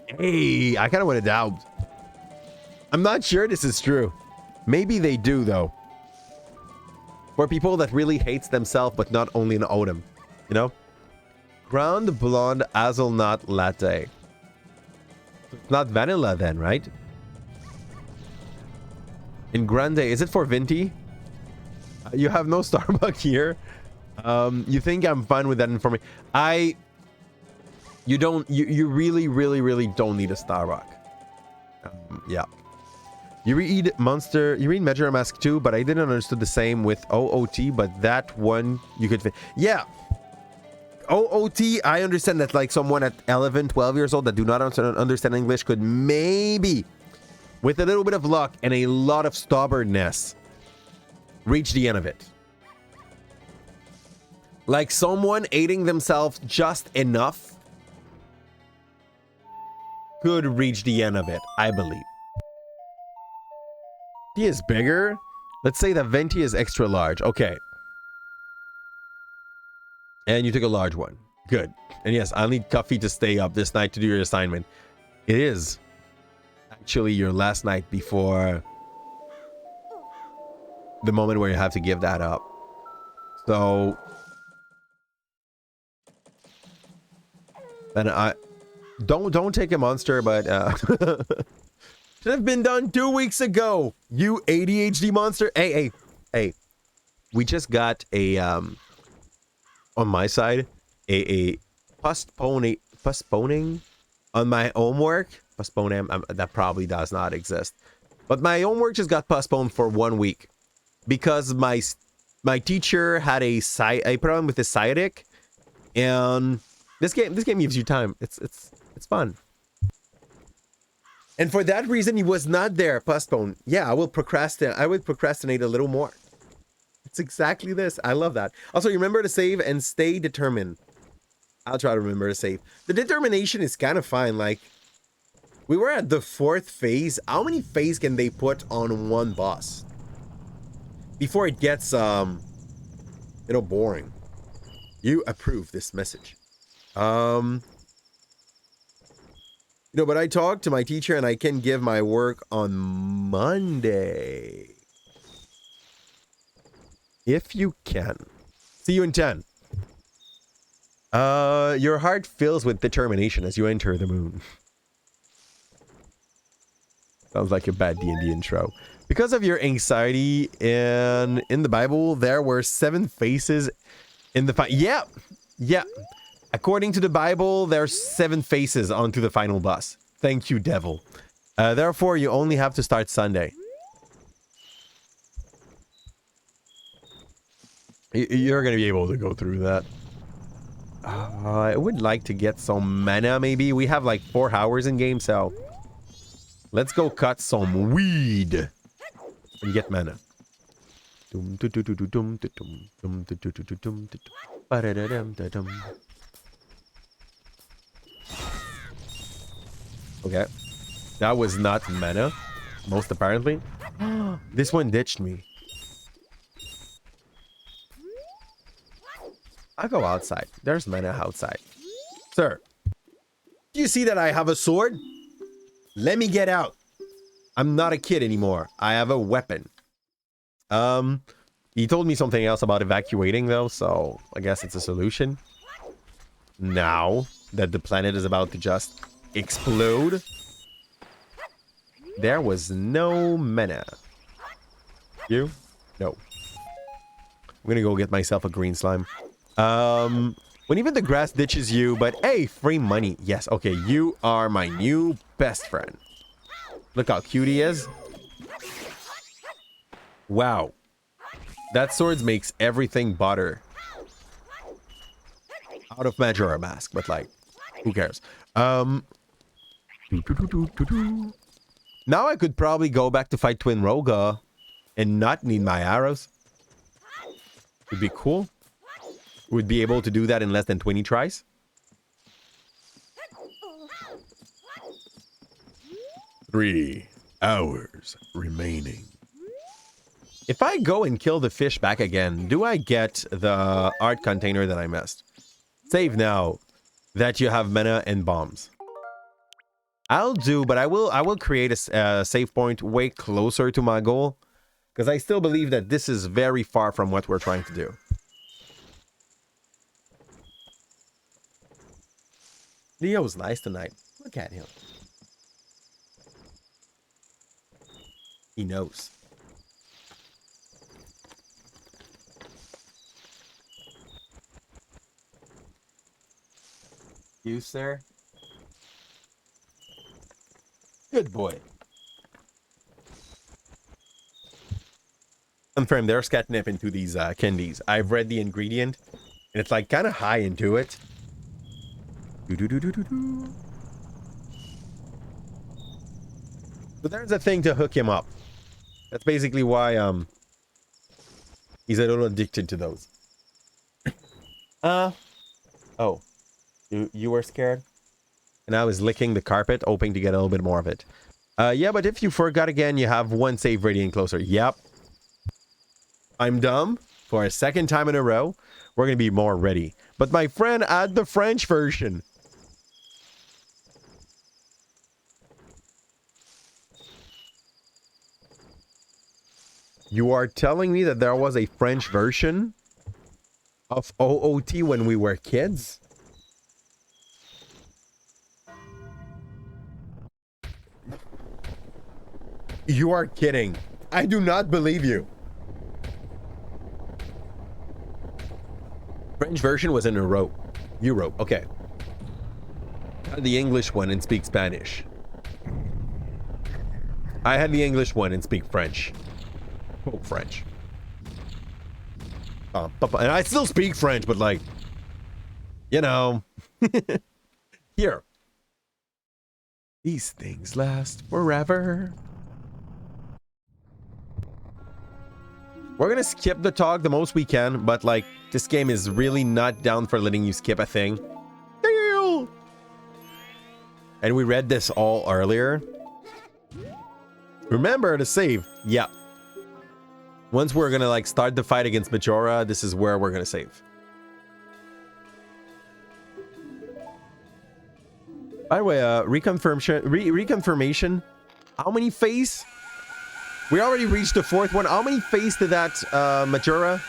Hey, I kind of want to doubt. I'm not sure this is true. Maybe they do, though. For people that really hates themselves, but not only an Odom. You know? Ground blonde hazelnut latte. It's not vanilla then, right? In grande, is it for Venti? You have no Starbucks here. You think I'm fine with that information? You really don't need a Starbucks. Yeah. You read Majora Mask too, but I didn't understand the same with OOT, but that one you could... Yeah. OOT, I understand that like someone at 11, 12 years old that do not understand English could maybe, with a little bit of luck and a lot of stubbornness, reach the end of it. Like someone aiding themselves just enough could reach the end of it, I believe. He is bigger. Let's say that Venti is extra large. Okay. And you took a large one. Good. And yes, I'll need coffee to stay up this night to do your assignment. It is actually your last night before the moment where you have to give that up. So then I don't take a monster, but should have been done 2 weeks ago. You ADHD monster. Hey. We just got a on my side a postponing on my homework. Postponing that probably does not exist. But my homework just got postponed for 1 week because my teacher had a problem with his sciatic, and this game gives you time. It's fun. And for that reason, he was not there. Postponed. Yeah, I will procrastinate. I would procrastinate a little more. It's exactly this. I love that. Also, remember to save and stay determined. I'll try to remember to save. The determination is kind of fine. Like, we were at the 4th phase. How many phases can they put on one boss before it gets boring? You approve this message. But I talked to my teacher and I can give my work on Monday. If you can. See you in 10. Your heart fills with determination as you enter the moon. Sounds like a bad D&D intro. Because of your anxiety in the Bible, there were 7 faces in the fight. Yeah. According to the Bible, there's 7 faces onto the final boss. Thank you, devil. Therefore, you only have to start Sunday. You're going to be able to go through that. I would like to get some mana, maybe. We have like 4 hours in game, so let's go cut some weed and get mana. Okay. That was not mana, most apparently. This one ditched me. I'll go outside. There's mana outside. Sir, do you see that I have a sword? Let me get out. I'm not a kid anymore. I have a weapon. He told me something else about evacuating though, so I guess it's a solution. Now that the planet is about to just explode. There was no mana. You? No. I'm gonna go get myself a green slime. When even the grass ditches you, but hey, free money. Yes, okay, you are my new best friend. Look how cute he is. Wow. That sword makes everything butter. Out of Majora Mask, but like, who cares? Now I could probably go back to fight Twin Roga and not need my arrows. Would be cool. Would be able to do that in less than 20 tries. Three hours remaining. If I go and kill the fish back again, do I get the art container that I missed? Save now that you have mana and bombs. I'll do, but I will create a save point way closer to my goal, because I still believe that this is very far from what we're trying to do. Leo's nice tonight. Look at him. He knows. You, sir? Good boy. Confirm there's catnip into these candies. I've read the ingredient, and it's like kind of high into it. Do-do-do-do-do-do. So there's a thing to hook him up. That's basically why he's a little addicted to those. Oh, you were scared? And I was licking the carpet, hoping to get a little bit more of it. Yeah, but if you forgot again, you have one save radiant closer. Yep. I'm dumb. For a second time in a row, we're going to be more ready. But my friend, add the French version. You are telling me that there was a French version of OOT when we were kids? You are kidding. I do not believe you. French version was in Europe. Okay. I had the English one and speak Spanish. I had the English one and speak French. Oh, French. And I still speak French, but like, you know. Here. These things last forever. We're gonna skip the talk the most we can, but like, this game is really not down for letting you skip a thing. And we read this all earlier. Remember to save. Yep. Once we're gonna like start the fight against Majora, this is where we're gonna save. By the way, reconfirmation. How many phase? We already reached the 4th one. How many phase did that Majora?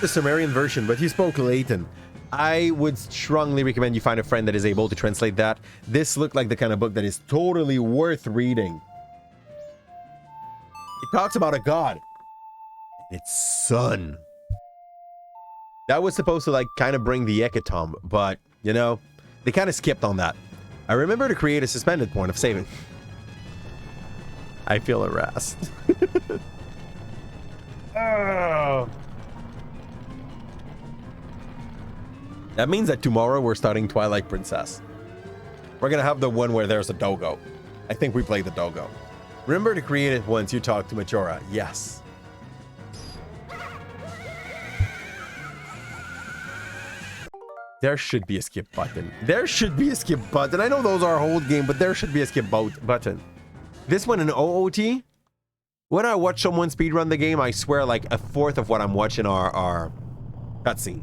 The Sumerian version, but he spoke Latin. I would strongly recommend you find a friend that is able to translate that. This looked like the kind of book that is totally worth reading. It talks about a god. Its son. That was supposed to like kind of bring the Ekatomb, but you know, they kind of skipped on that. I remember to create a suspended point of saving. I feel harassed. Oh. That means that tomorrow we're starting Twilight Princess. We're gonna have the one where there's a dogo. I think we play the dogo. Remember to create it once you talk to Majora. Yes. There should be a skip button. There should be a skip button. I know those are hold game, but there should be a skip button. This one in OOT, when I watch someone speedrun the game, I swear like a fourth of what I'm watching are cutscene.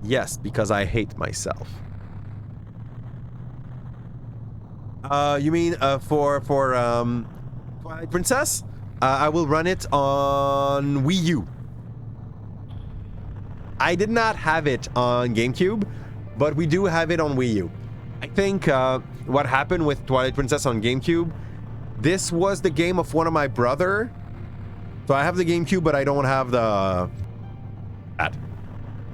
Yes, because I hate myself. You mean for Twilight Princess? I will run it on Wii U. I did not have it on GameCube, but we do have it on Wii U. I think what happened with Twilight Princess on GameCube, this was the game of one of my brother. So I have the GameCube, but I don't have the...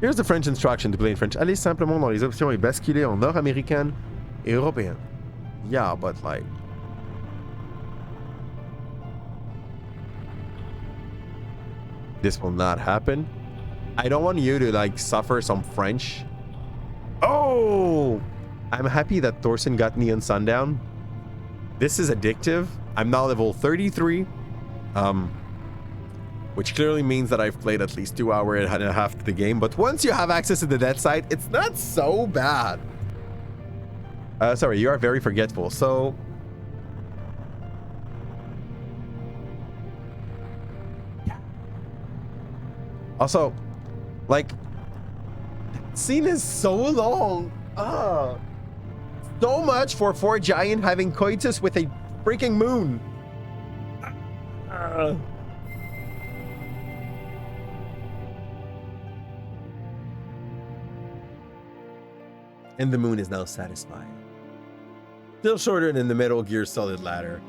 Here's the French instruction to play in French. Allez simplement dans les options et basculer en nord-américaine et européenne. Yeah, but like... This will not happen. I don't want you to like suffer some French. Oh! I'm happy that Thorson got Neon Sundown. This is addictive. I'm now level 33. Which clearly means that I've played at least 2 hours and a half to the game. But once you have access to the dead side, it's not so bad. Sorry, you are very forgetful. So... yeah. Also, like... that scene is so long. Ah, so much for 4 giant having coitus with a freaking moon. And the moon is now satisfied. Still shorter than the Metal Gear Solid ladder.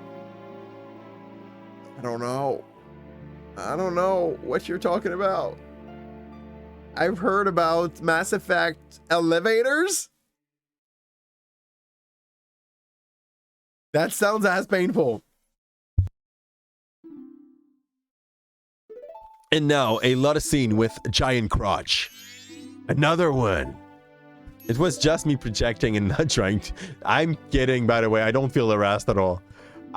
I don't know. I don't know what you're talking about. I've heard about Mass Effect elevators. That sounds as painful. And now a lot of scene with Giant Crotch. Another one. It was just me projecting and not trying to. I'm kidding, by the way. I don't feel harassed at all.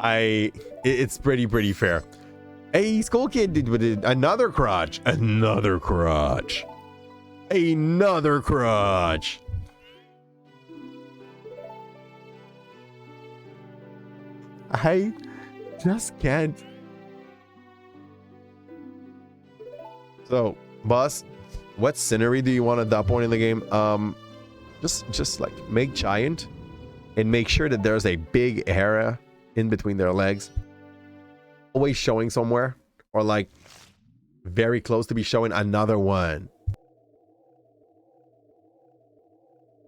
It's pretty fair. Hey, Skull Kid did with it. Another crotch. Another crotch. Another crotch. I just can't. So, boss, what scenery do you want at that point in the game? Just like make giant and make sure that there's a big area in between their legs, always showing somewhere, or like very close to be showing another one.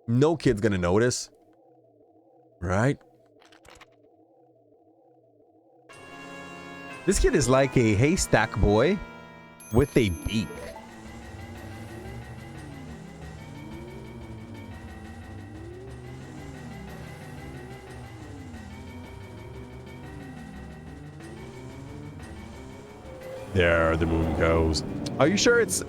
No kid's gonna notice, right? This kid is like a haystack boy with a beak. There the moon goes. Are you sure it's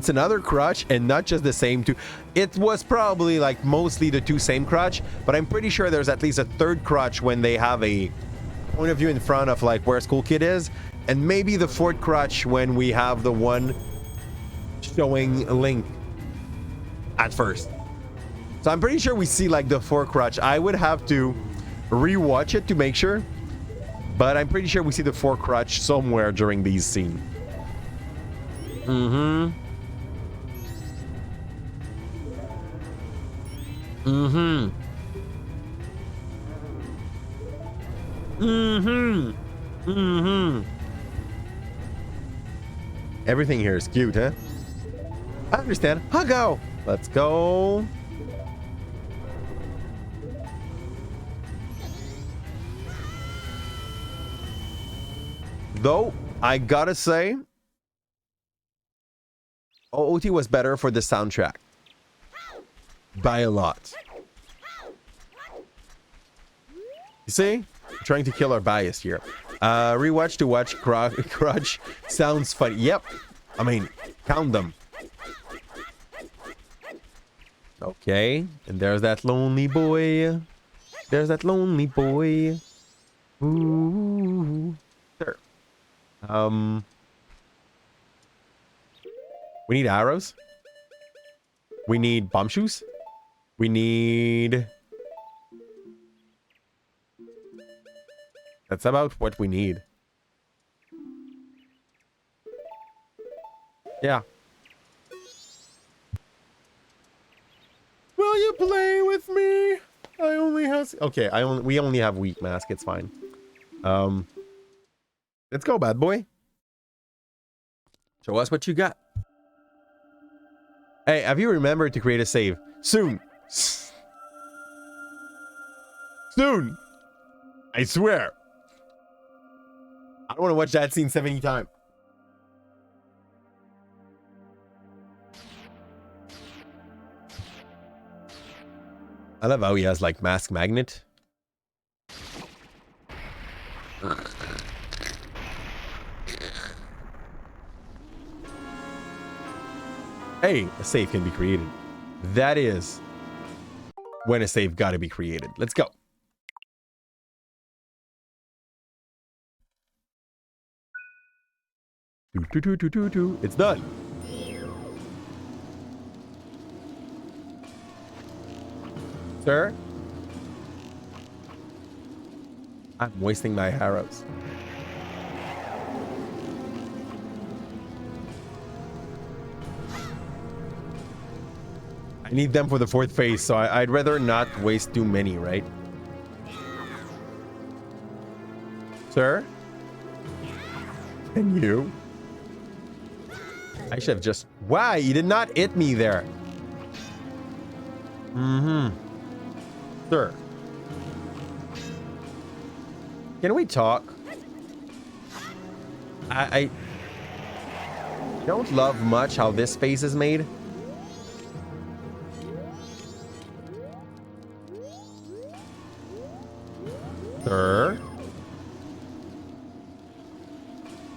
another crotch and not just the same two? It was probably like mostly the two same crotch, but I'm pretty sure there's at least a third crotch when they have a point of view in front of like where Skull Kid is, and maybe the fourth crotch when we have the one showing Link at first. So I'm pretty sure we see like the fourth crotch. I would have to rewatch it to make sure. But I'm pretty sure we see the four crotch somewhere during these scenes. Mm-hmm. Mm-hmm. Mm-hmm. Mm-hmm. Everything here is cute, huh? I understand. I'll go. Let's go. Though, I gotta say, OOT was better for the soundtrack. By a lot. You see? I'm trying to kill our bias here. Rewatch to watch Crotch sounds funny. Yep. I mean, count them. Okay. And there's that lonely boy. There's that lonely boy. Ooh. Sure. We need arrows. We need bomb shoes. We need... That's about what we need. Yeah. Will you play with me? I only have... Okay, we only have weak mask. It's fine. Let's go, bad boy. Show us what you got. Hey, have you remembered to create a save? Soon. Soon. I swear. I don't want to watch that scene 70 times. I love how he has like mask magnet. Hey, a save can be created. That is when a save gotta be created. Let's go. It's done. Sir? I'm wasting my arrows. I need them for the fourth phase, so I'd rather not waste too many, right? Sir? Can you? I should have just... Why? You did not hit me there. Mm-hmm. Sir. Can we talk? I don't love much how this face is made. Sir?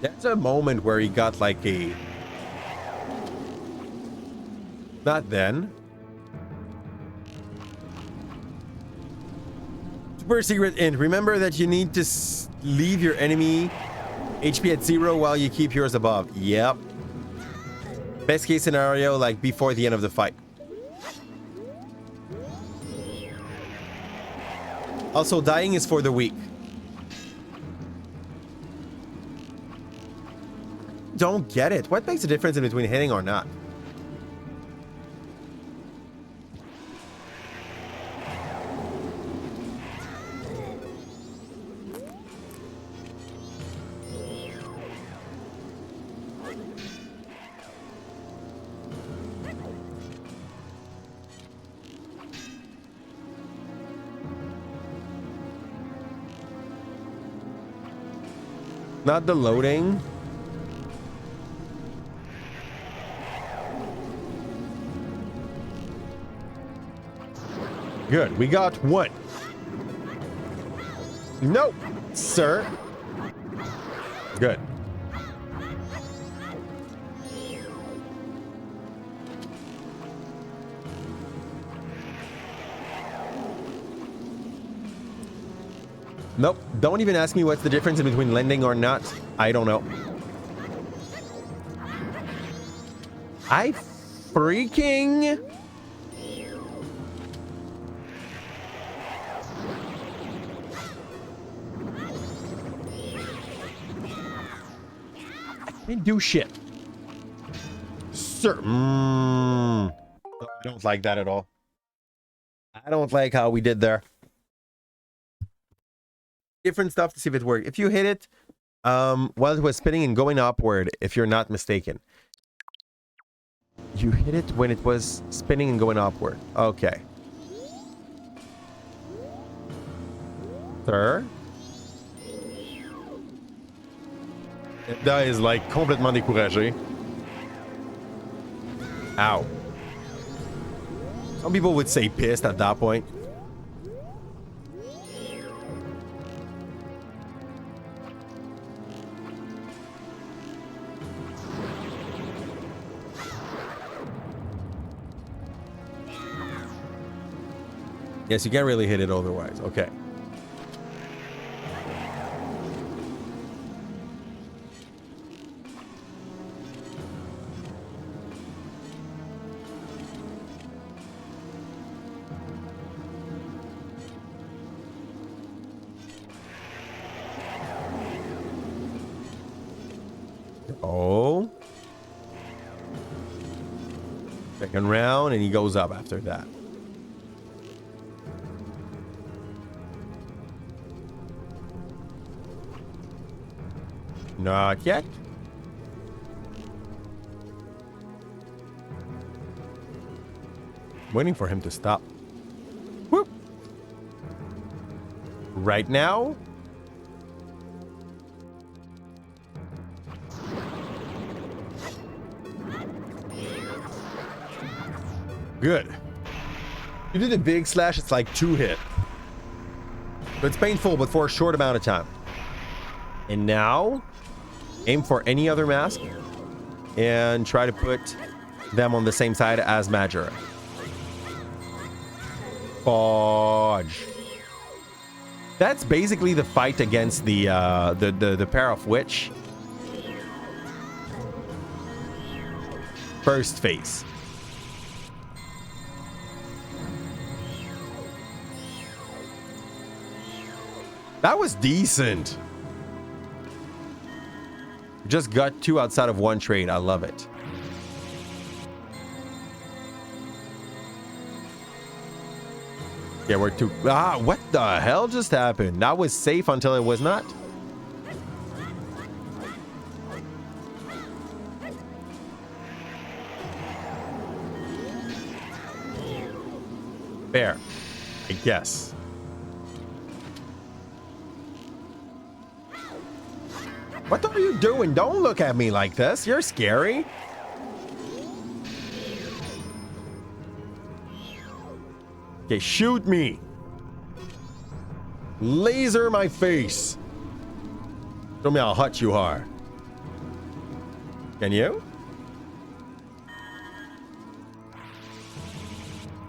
There's a moment where he got like a... Not then. Super secret int. Remember that you need to leave your enemy HP at 0 while you keep yours above. Yep. Best case scenario, like before the end of the fight. Also, dying is for the weak. Don't get it. What makes the difference in between hitting or not? Not the loading. Good. We got one. Nope, sir. Good. Nope. Don't even ask me what's the difference in between lending or not. I don't know. I freaking... didn't do shit. Sir. I don't like that at all. I don't like how we did there. Different stuff to see if it worked. If you hit it while it was spinning and going upward, if you're not mistaken. You hit it when it was spinning and going upward. Okay. Sir? That is like complètement découragé. Ow. Some people would say pissed at that point. Yes, you can't really hit it otherwise. Okay. Oh. Second round, and he goes up after that. Not yet. Waiting for him to stop. Whoop. Right now. Good. You did a big slash, it's like 2 hit. But it's painful, but for a short amount of time. And now, aim for any other mask and try to put them on the same side as Majora. Fudge. That's basically the fight against the pair of witch. First phase. That was decent. Just got 2 outside of 1 trade. I love it. Yeah, we're too... Ah, what the hell just happened? That was safe until it was not. Fair, I guess. What are you doing? Don't look at me like this. You're scary. Okay, shoot me. Laser my face. Show me how hot you are. Can you?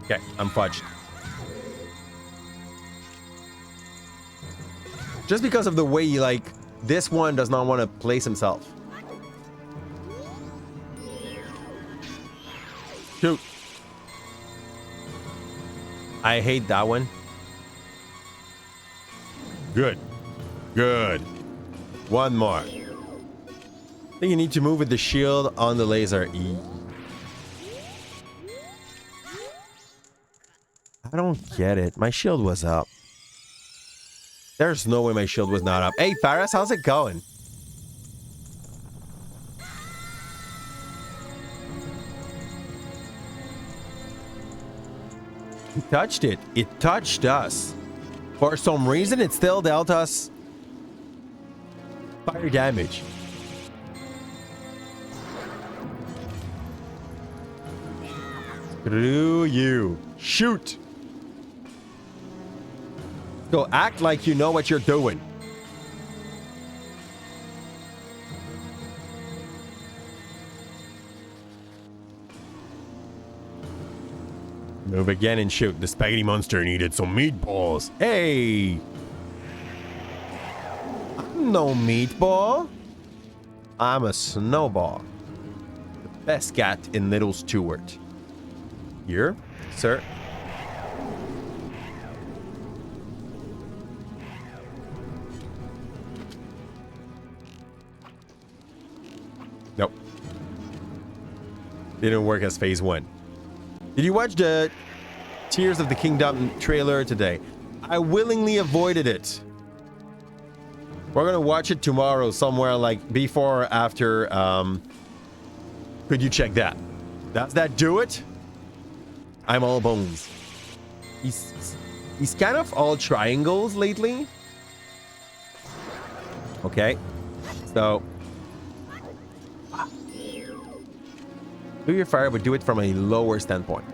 Okay, I'm fudged. Just because of the way you like, this one does not want to place himself. Shoot. I hate that one. Good. Good. One more. I think you need to move with the shield on the laser. I don't get it. My shield was up. There's no way my shield was not up. Hey, Paris, how's it going? He touched it. It touched us. For some reason, it still dealt us fire damage. Screw you. Shoot. So act like you know what you're doing. Move again and shoot. The spaghetti monster needed some meatballs. Hey! I'm no meatball. I'm a snowball. The best cat in Little Stewart. Here, sir. Nope. Didn't work as phase 1. Did you watch the Tears of the Kingdom trailer today? I willingly avoided it. We're gonna watch it tomorrow somewhere like before or after. Could you check that? Does that do it? I'm all bones. He's kind of all triangles lately. Okay. So do your fire, but do it from a lower standpoint.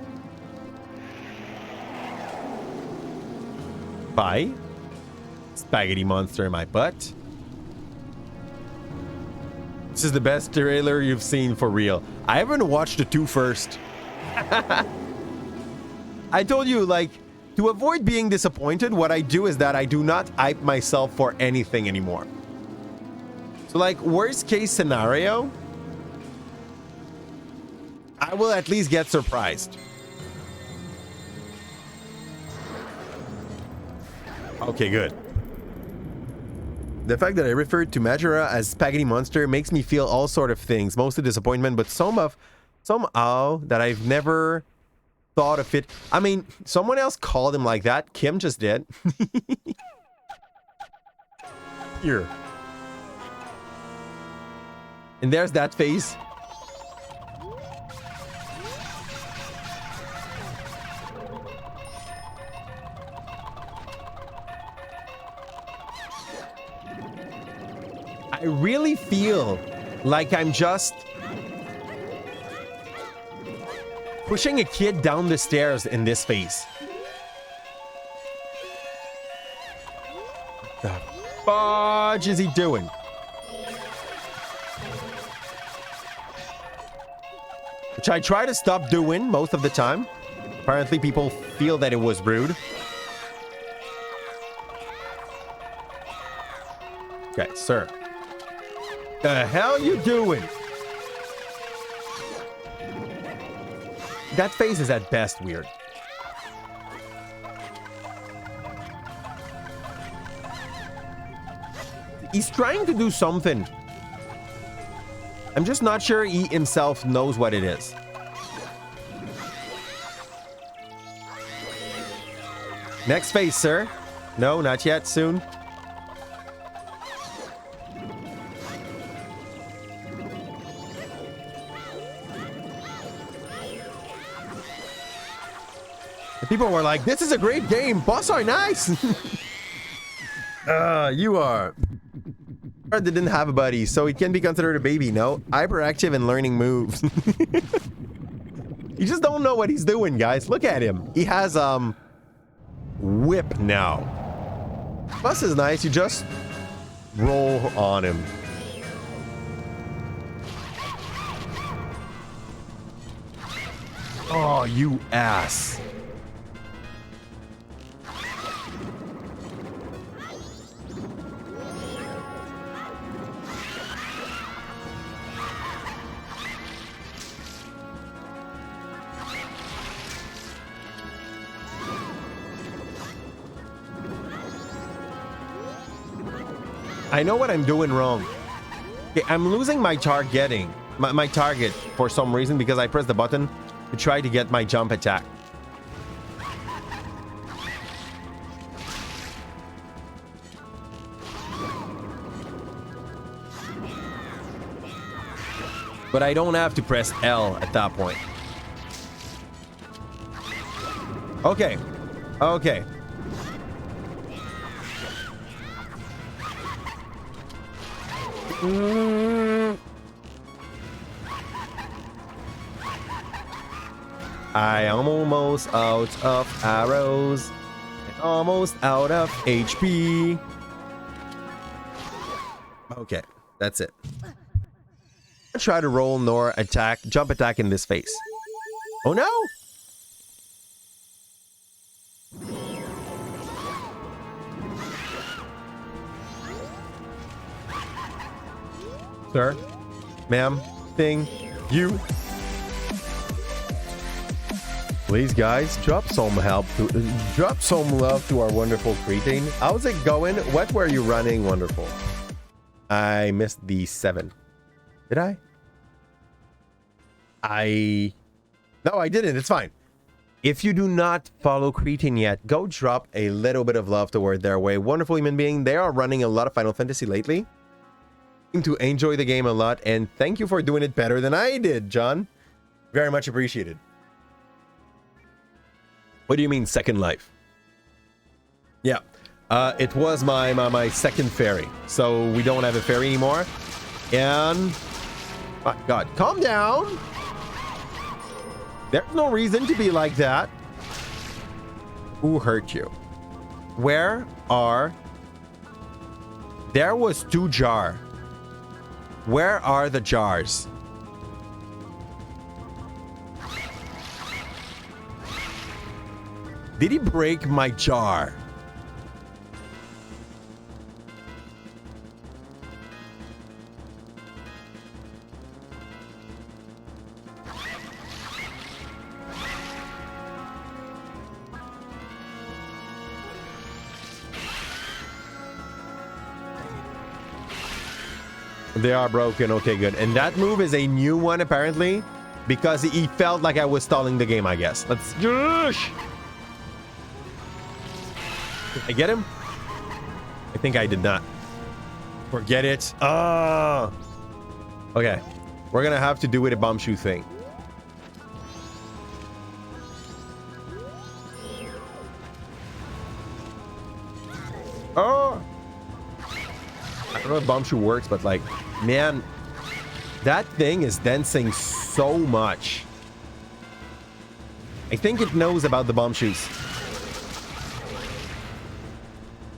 Bye. Spaghetti monster in my butt. This is the best trailer you've seen for real. I haven't watched the 2 first. I told you, like, to avoid being disappointed, what I do is that I do not hype myself for anything anymore. So, like, worst case scenario, I will at least get surprised. Okay, good. The fact that I referred to Majora as Spaghetti Monster makes me feel all sort of things. Mostly disappointment, but somehow that I've never thought of it. I mean, someone else called him like that. Kim just did. Here. And there's that face. I really feel like I'm just pushing a kid down the stairs in this phase. What the fudge is he doing? Which I try to stop doing most of the time. Apparently people feel that it was rude. Okay, sir. The hell you doing? That face is at best weird. He's trying to do something. I'm just not sure he himself knows what it is. Next phase, sir. No, not yet. Soon. The people were like, this is a great game. Boss are nice. You are. Didn't have a buddy, so it can be considered a baby, no? Hyperactive and learning moves. You just don't know what he's doing, guys. Look at him. He has, whip now. Boss is nice. You just roll on him. Oh, you ass. I know what I'm doing wrong. Okay, I'm losing my targeting, my target for some reason because I pressed the button to try to get my jump attack. But I don't have to press L at that point. Okay. Okay. I am almost out of arrows and almost out of HP. Okay, that's it. I'll try to roll nor attack, jump attack in this phase. Oh no! Sir, ma'am, thing, you. Please, guys, drop some drop some love to our wonderful cretin. How's it going? What were you running? Wonderful. I missed the 7. Did I? No, I didn't. It's fine. If you do not follow cretin yet, go drop a little bit of love toward their way. Wonderful human being. They are running a lot of Final Fantasy lately. To enjoy the game a lot, and thank you for doing it better than I did, John. Very much appreciated. What do you mean second life? Yeah, it was my second fairy, so we don't have a fairy anymore. And my God, calm down. There's no reason to be like that. Who hurt you? Where are? There was 2 jars. Where are the jars? Did he break my jar? They are broken. Okay, good. And that move is a new one, apparently, because he felt like I was stalling the game, I guess. Let's... Did I get him? I think I did not. Forget it. Ah. Okay. We're going to have to do with a bomb shoe thing. Oh. I don't know if bomb shoe works, but like, man, that thing is dancing so much. I think it knows about the bomb shoes.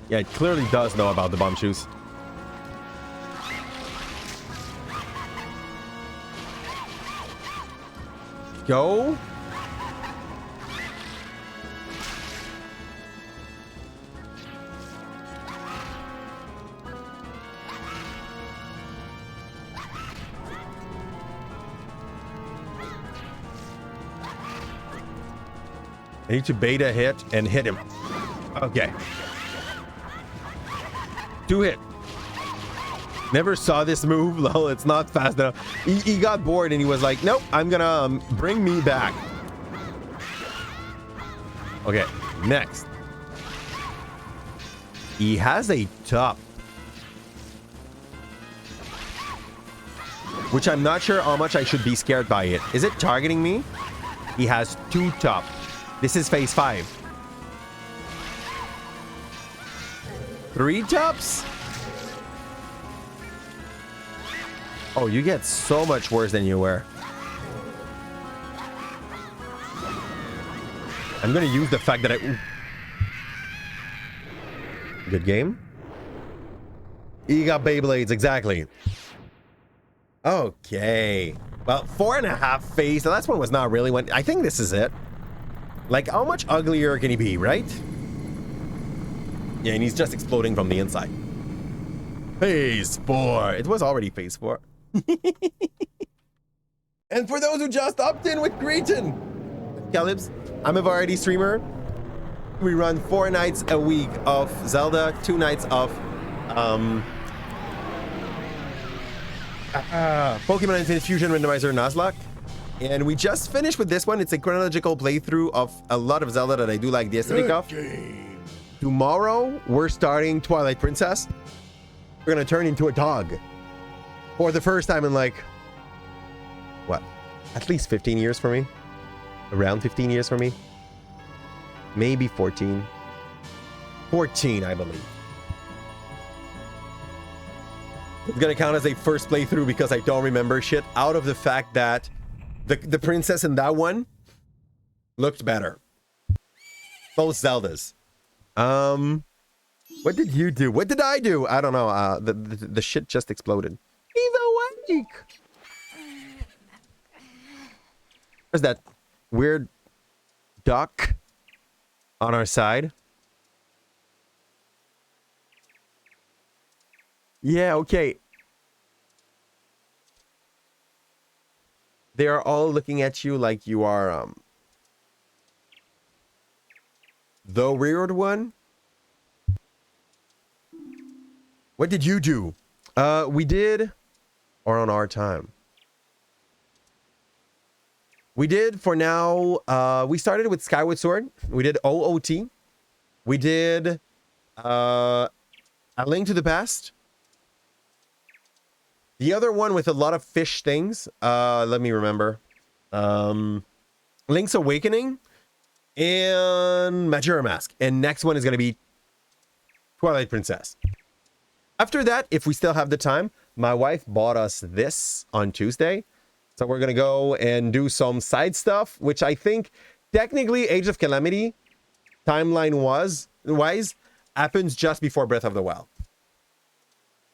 Yeah, it clearly does know about the bomb shoes. Go. I need to beta hit and hit him. Okay. 2 hit. Never saw this move. Lol, it's not fast enough. He got bored and he was like, nope, I'm gonna bring me back. Okay, next. He has a top. Which I'm not sure how much I should be scared by it. Is it targeting me? He has 2 top. This is phase 5. 3 tops? Oh, you get so much worse than you were. I'm gonna use the fact that I... Ooh. Good game. He got Beyblades, exactly. Okay. Well, 4.5 phase. The last one was not really one. I think this is it. Like, how much uglier can he be, right? Yeah, and he's just exploding from the inside. Phase 4. It was already phase 4. And for those who just opted in with Greeton, Calipze, I'm a variety streamer. We run 4 nights a week of Zelda, 2 nights of Pokemon Infinite Fusion Randomizer Nuzlocke. And we just finished with this one. It's a chronological playthrough of a lot of Zelda that I do like the aesthetic of. Tomorrow, we're starting Twilight Princess. We're gonna turn into a dog. For the first time in like, what? At least 15 years for me. Around 15 years for me. Maybe 14. 14, I believe. It's gonna count as a first playthrough because I don't remember shit out of the fact that the princess in that one looked better. Both Zeldas. What did you do? What did I do? I don't know. The shit just exploded. He's awake. There's that weird duck on our side. Yeah, okay. They are all looking at you like you are the weird one. What did you do? We did, or on our time. We did for now. We started with Skyward Sword. We did OOT. We did A Link to the Past. The other one with a lot of fish things. Let me remember. Link's Awakening and Majora Mask. And next one is going to be Twilight Princess. After that, if we still have the time, my wife bought us this on Tuesday. So we're going to go and do some side stuff, which I think technically Age of Calamity, timeline-wise, happens just before Breath of the Wild.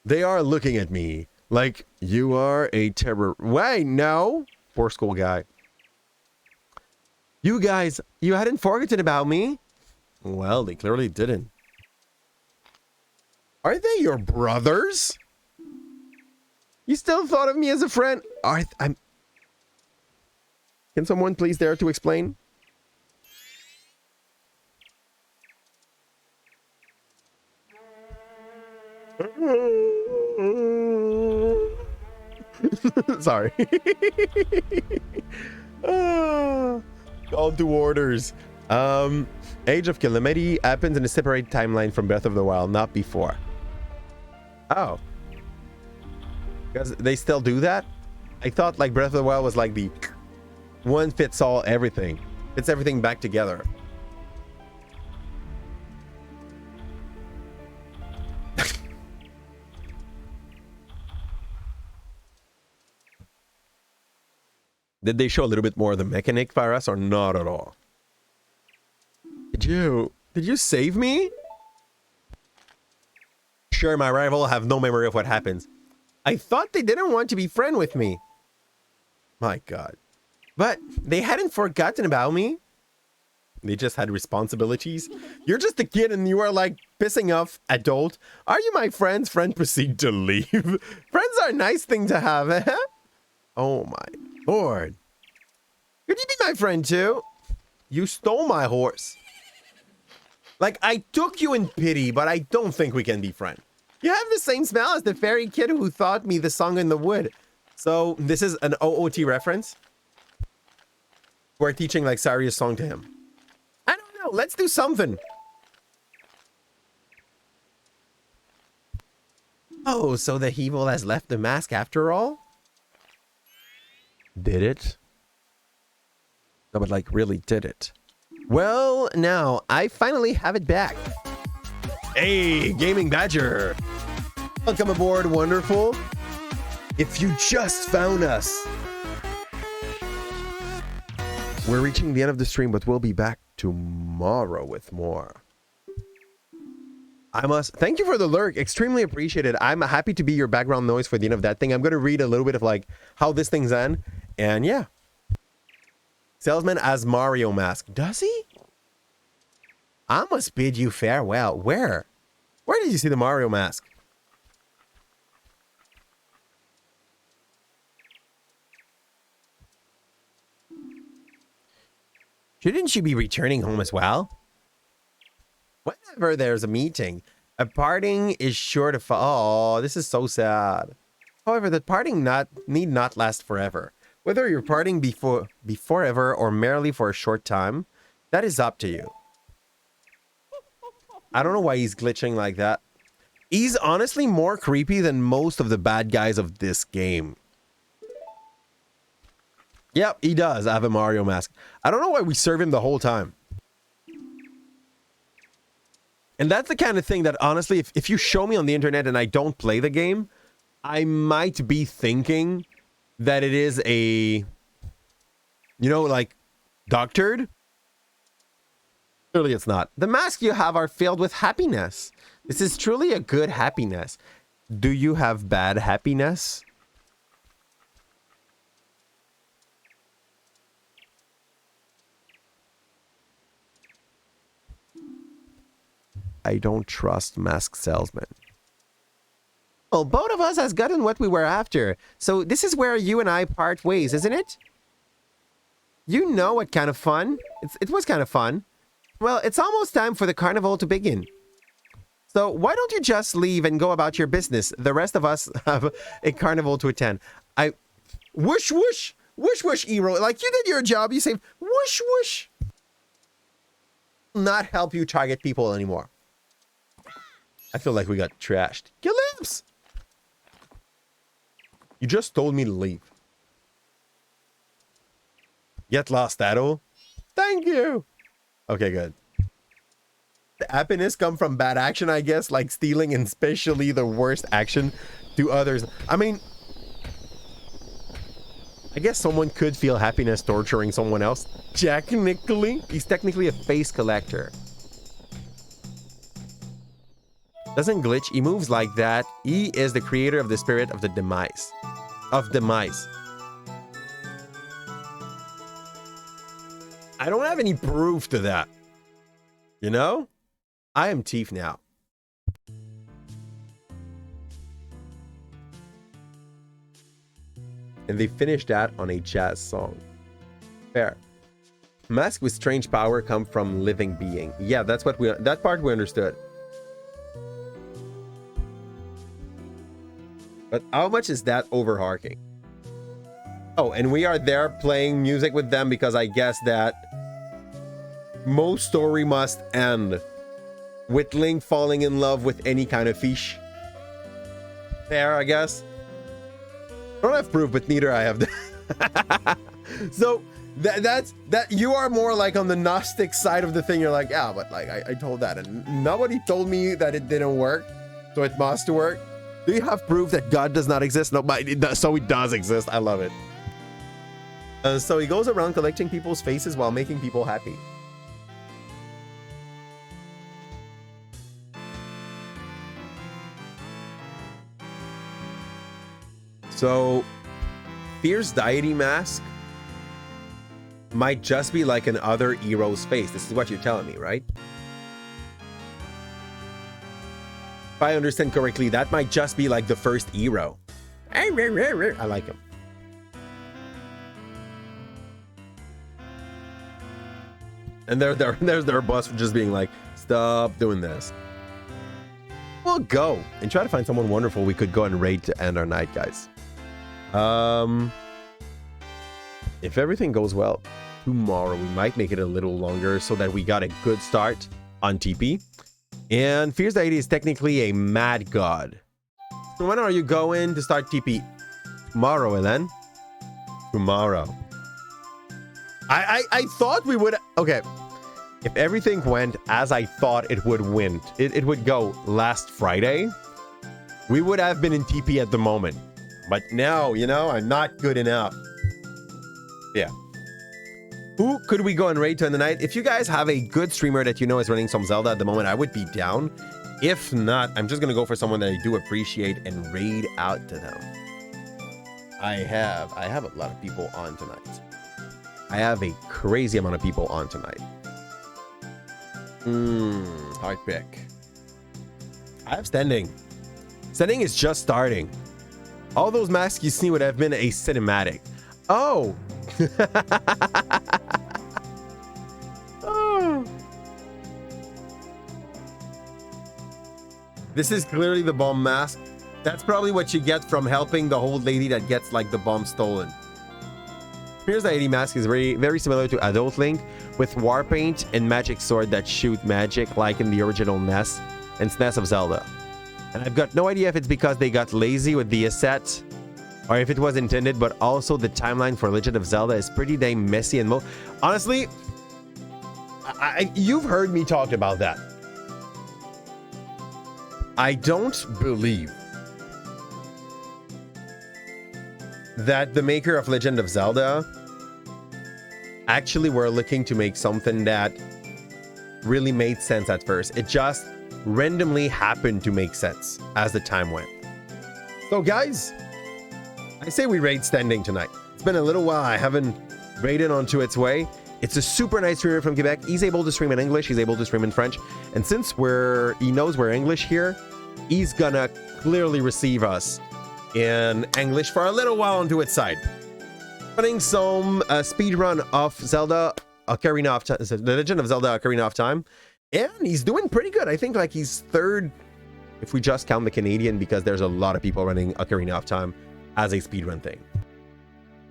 They are looking at me like, you are a terror. Wait, no. Poor school guy. You guys, you hadn't forgotten about me? Well, they clearly didn't. Are they your brothers? You still thought of me as a friend? I'm... Can someone please dare to explain? Sorry. Call to orders. Age of Calamity happens in a separate timeline from Breath of the Wild, not before. Oh. Because they still do that? I thought like Breath of the Wild was like the one fits all everything. Fits everything back together. Did they show a little bit more of the mechanic for us or not at all? Did you save me? Sure, my rival have no memory of what happens. I thought they didn't want to be friends with me. My God. But they hadn't forgotten about me. They just had responsibilities. You're just a kid and you are like pissing off adult. Are you my friends? Friend proceed to leave. Friends are a nice thing to have, eh? Oh my Lord. Could you be my friend too? You stole my horse. Like, I took you in pity, but I don't think we can be friends. You have the same smell as the fairy kid who taught me the song in the wood. So, this is an OOT reference. We're teaching, like, Saria's song to him. I don't know. Let's do something. Oh, so the evil has left the mask after all? Did it? No, but like, really did it? Well, now, I finally have it back. Hey, Gaming Badger! Welcome aboard, wonderful. If you just found us. We're reaching the end of the stream, but we'll be back tomorrow with more. Thank you for the lurk. Extremely appreciated. I'm happy to be your background noise for the end of that thing. I'm going to read a little bit of like how this thing's end. And yeah. Salesman as Mario Mask. Does he? I must bid you farewell. Where? Where did you see the Mario Mask? Shouldn't you be returning home as well? Whenever there's a meeting, a parting is sure to fall. Oh, this is so sad. However, the parting need not last forever. Whether you're parting before ever or merely for a short time, that is up to you. I don't know why he's glitching like that. He's honestly more creepy than most of the bad guys of this game. Yep, he does have a Mario Mask. I don't know why we serve him the whole time. And that's the kind of thing that, honestly, if you show me on the internet and I don't play the game, I might be thinking that it is a, you know, like, doctored. Clearly it's not. The masks you have are filled with happiness. This is truly a good happiness. Do you have bad happiness? I don't trust mask salesmen. Well, both of us has gotten what we were after. So this is where you and I part ways, isn't it? You know what kind of fun? It was kind of fun. Well, it's almost time for the carnival to begin. So why don't you just leave and go about your business? The rest of us have a carnival to attend. Whoosh, whoosh, whoosh, whoosh, Hero. Like, you did your job. You say, whoosh, whoosh. Not help you target people anymore. I feel like we got trashed. Calipze! You just told me to leave. Get lost, Addo. Thank you. Okay, good. The happiness come from bad action, I guess, like stealing, and especially the worst action to others. I mean, I guess someone could feel happiness torturing someone else. Technically, he's technically a face collector. Doesn't glitch. He moves like that. He is the creator of the spirit of the demise. Of demise. I don't have any proof to that. You know? I am Teef now. And they finished that on a jazz song. Fair. Mask with strange power come from living being. Yeah, that's what that part we understood. But how much is that overharking? Oh, and we are there playing music with them because I guess that most story must end with Link falling in love with any kind of fish. There, I guess. I don't have proof, but neither I have that. So that's you are more like on the Gnostic side of the thing. You're like, yeah, but like I told that, and nobody told me that it didn't work, so it must work. Do you have proof that God does not exist? No, but so it does exist. I love it. So he goes around collecting people's faces while making people happy. So, Fierce Deity Mask might just be like an other hero's face. This is what you're telling me, right? If I understand correctly, that might just be like the first hero. I like him. And there's their boss just being like, stop doing this. We'll go and try to find someone wonderful we could go and raid to end our night, guys. If everything goes well, tomorrow we might make it a little longer so that we got a good start on TP. And Fierce Deity is technically a mad god. When are you going to start TP? Tomorrow, Ellen. Tomorrow. I thought we would... Okay. If everything went as I thought it would it would go last Friday, we would have been in TP at the moment. But now, you know, I'm not good enough. Yeah. Who could we go and raid to in the night? If you guys have a good streamer that you know is running some Zelda at the moment, I would be down. If not, I'm just going to go for someone that I do appreciate and raid out to them. I have a lot of people on tonight. I have a crazy amount of people on tonight. Hard pick. I have Standing. Standing is just starting. All those masks you see would have been a cinematic. Oh! Oh. This is clearly the bomb mask. That's probably what you get from helping the old lady that gets like the bomb stolen. Here's the 80 mask is very, very similar to Adult Link with war paint and magic sword that shoot magic like in the original NES and SNES of Zelda. And I've got no idea if it's because they got lazy with the asset or if it was intended, but also the timeline for Legend of Zelda is pretty damn messy and honestly, you've heard me talk about that. I don't believe that the maker of Legend of Zelda actually were looking to make something that really made sense at first. It just randomly happened to make sense as the time went. So guys, I say we raid Standing tonight. It's been a little while. I haven't raided onto its way. It's a super nice streamer from Quebec. He's able to stream in English. He's able to stream in French. And since he knows we're English here, he's gonna clearly receive us in English for a little while onto its side. Running some speed run of Zelda Ocarina of Time, the Legend of Zelda Ocarina of Time, and he's doing pretty good. I think like he's third if we just count the Canadian, because there's a lot of people running Ocarina of Time as a speedrun thing.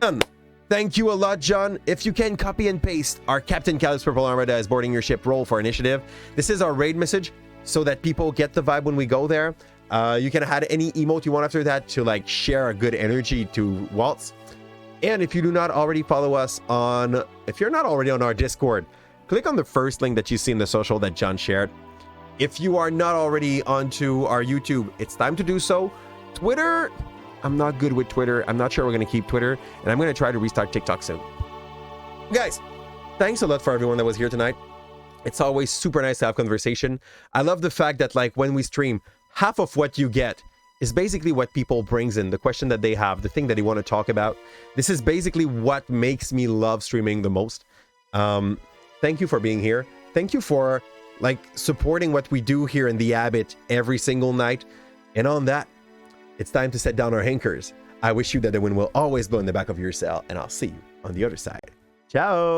And thank you a lot, John. If you can copy and paste our Captain Calipze Purple Armada is boarding your ship, roll for initiative. This is our raid message so that people get the vibe when we go there. You can add any emote you want after that to like share a good energy to Waltz. And if you do not already follow us if you're not already on our Discord, click on the first link that you see in the social that John shared. If you are not already onto our YouTube, it's time to do so. Twitter, I'm not good with Twitter. I'm not sure we're going to keep Twitter, and I'm going to try to restart TikTok soon. Guys, thanks a lot for everyone that was here tonight. It's always super nice to have conversation. I love the fact that like when we stream, half of what you get is basically what people brings in, the question that they have, the thing that they want to talk about. This is basically what makes me love streaming the most. Thank you for being here. Thank you for like supporting what we do here in the Abbot every single night. And on that, it's time to set down our hankers. I wish you that the wind will always blow in the back of your cell, and I'll see you on the other side. Ciao.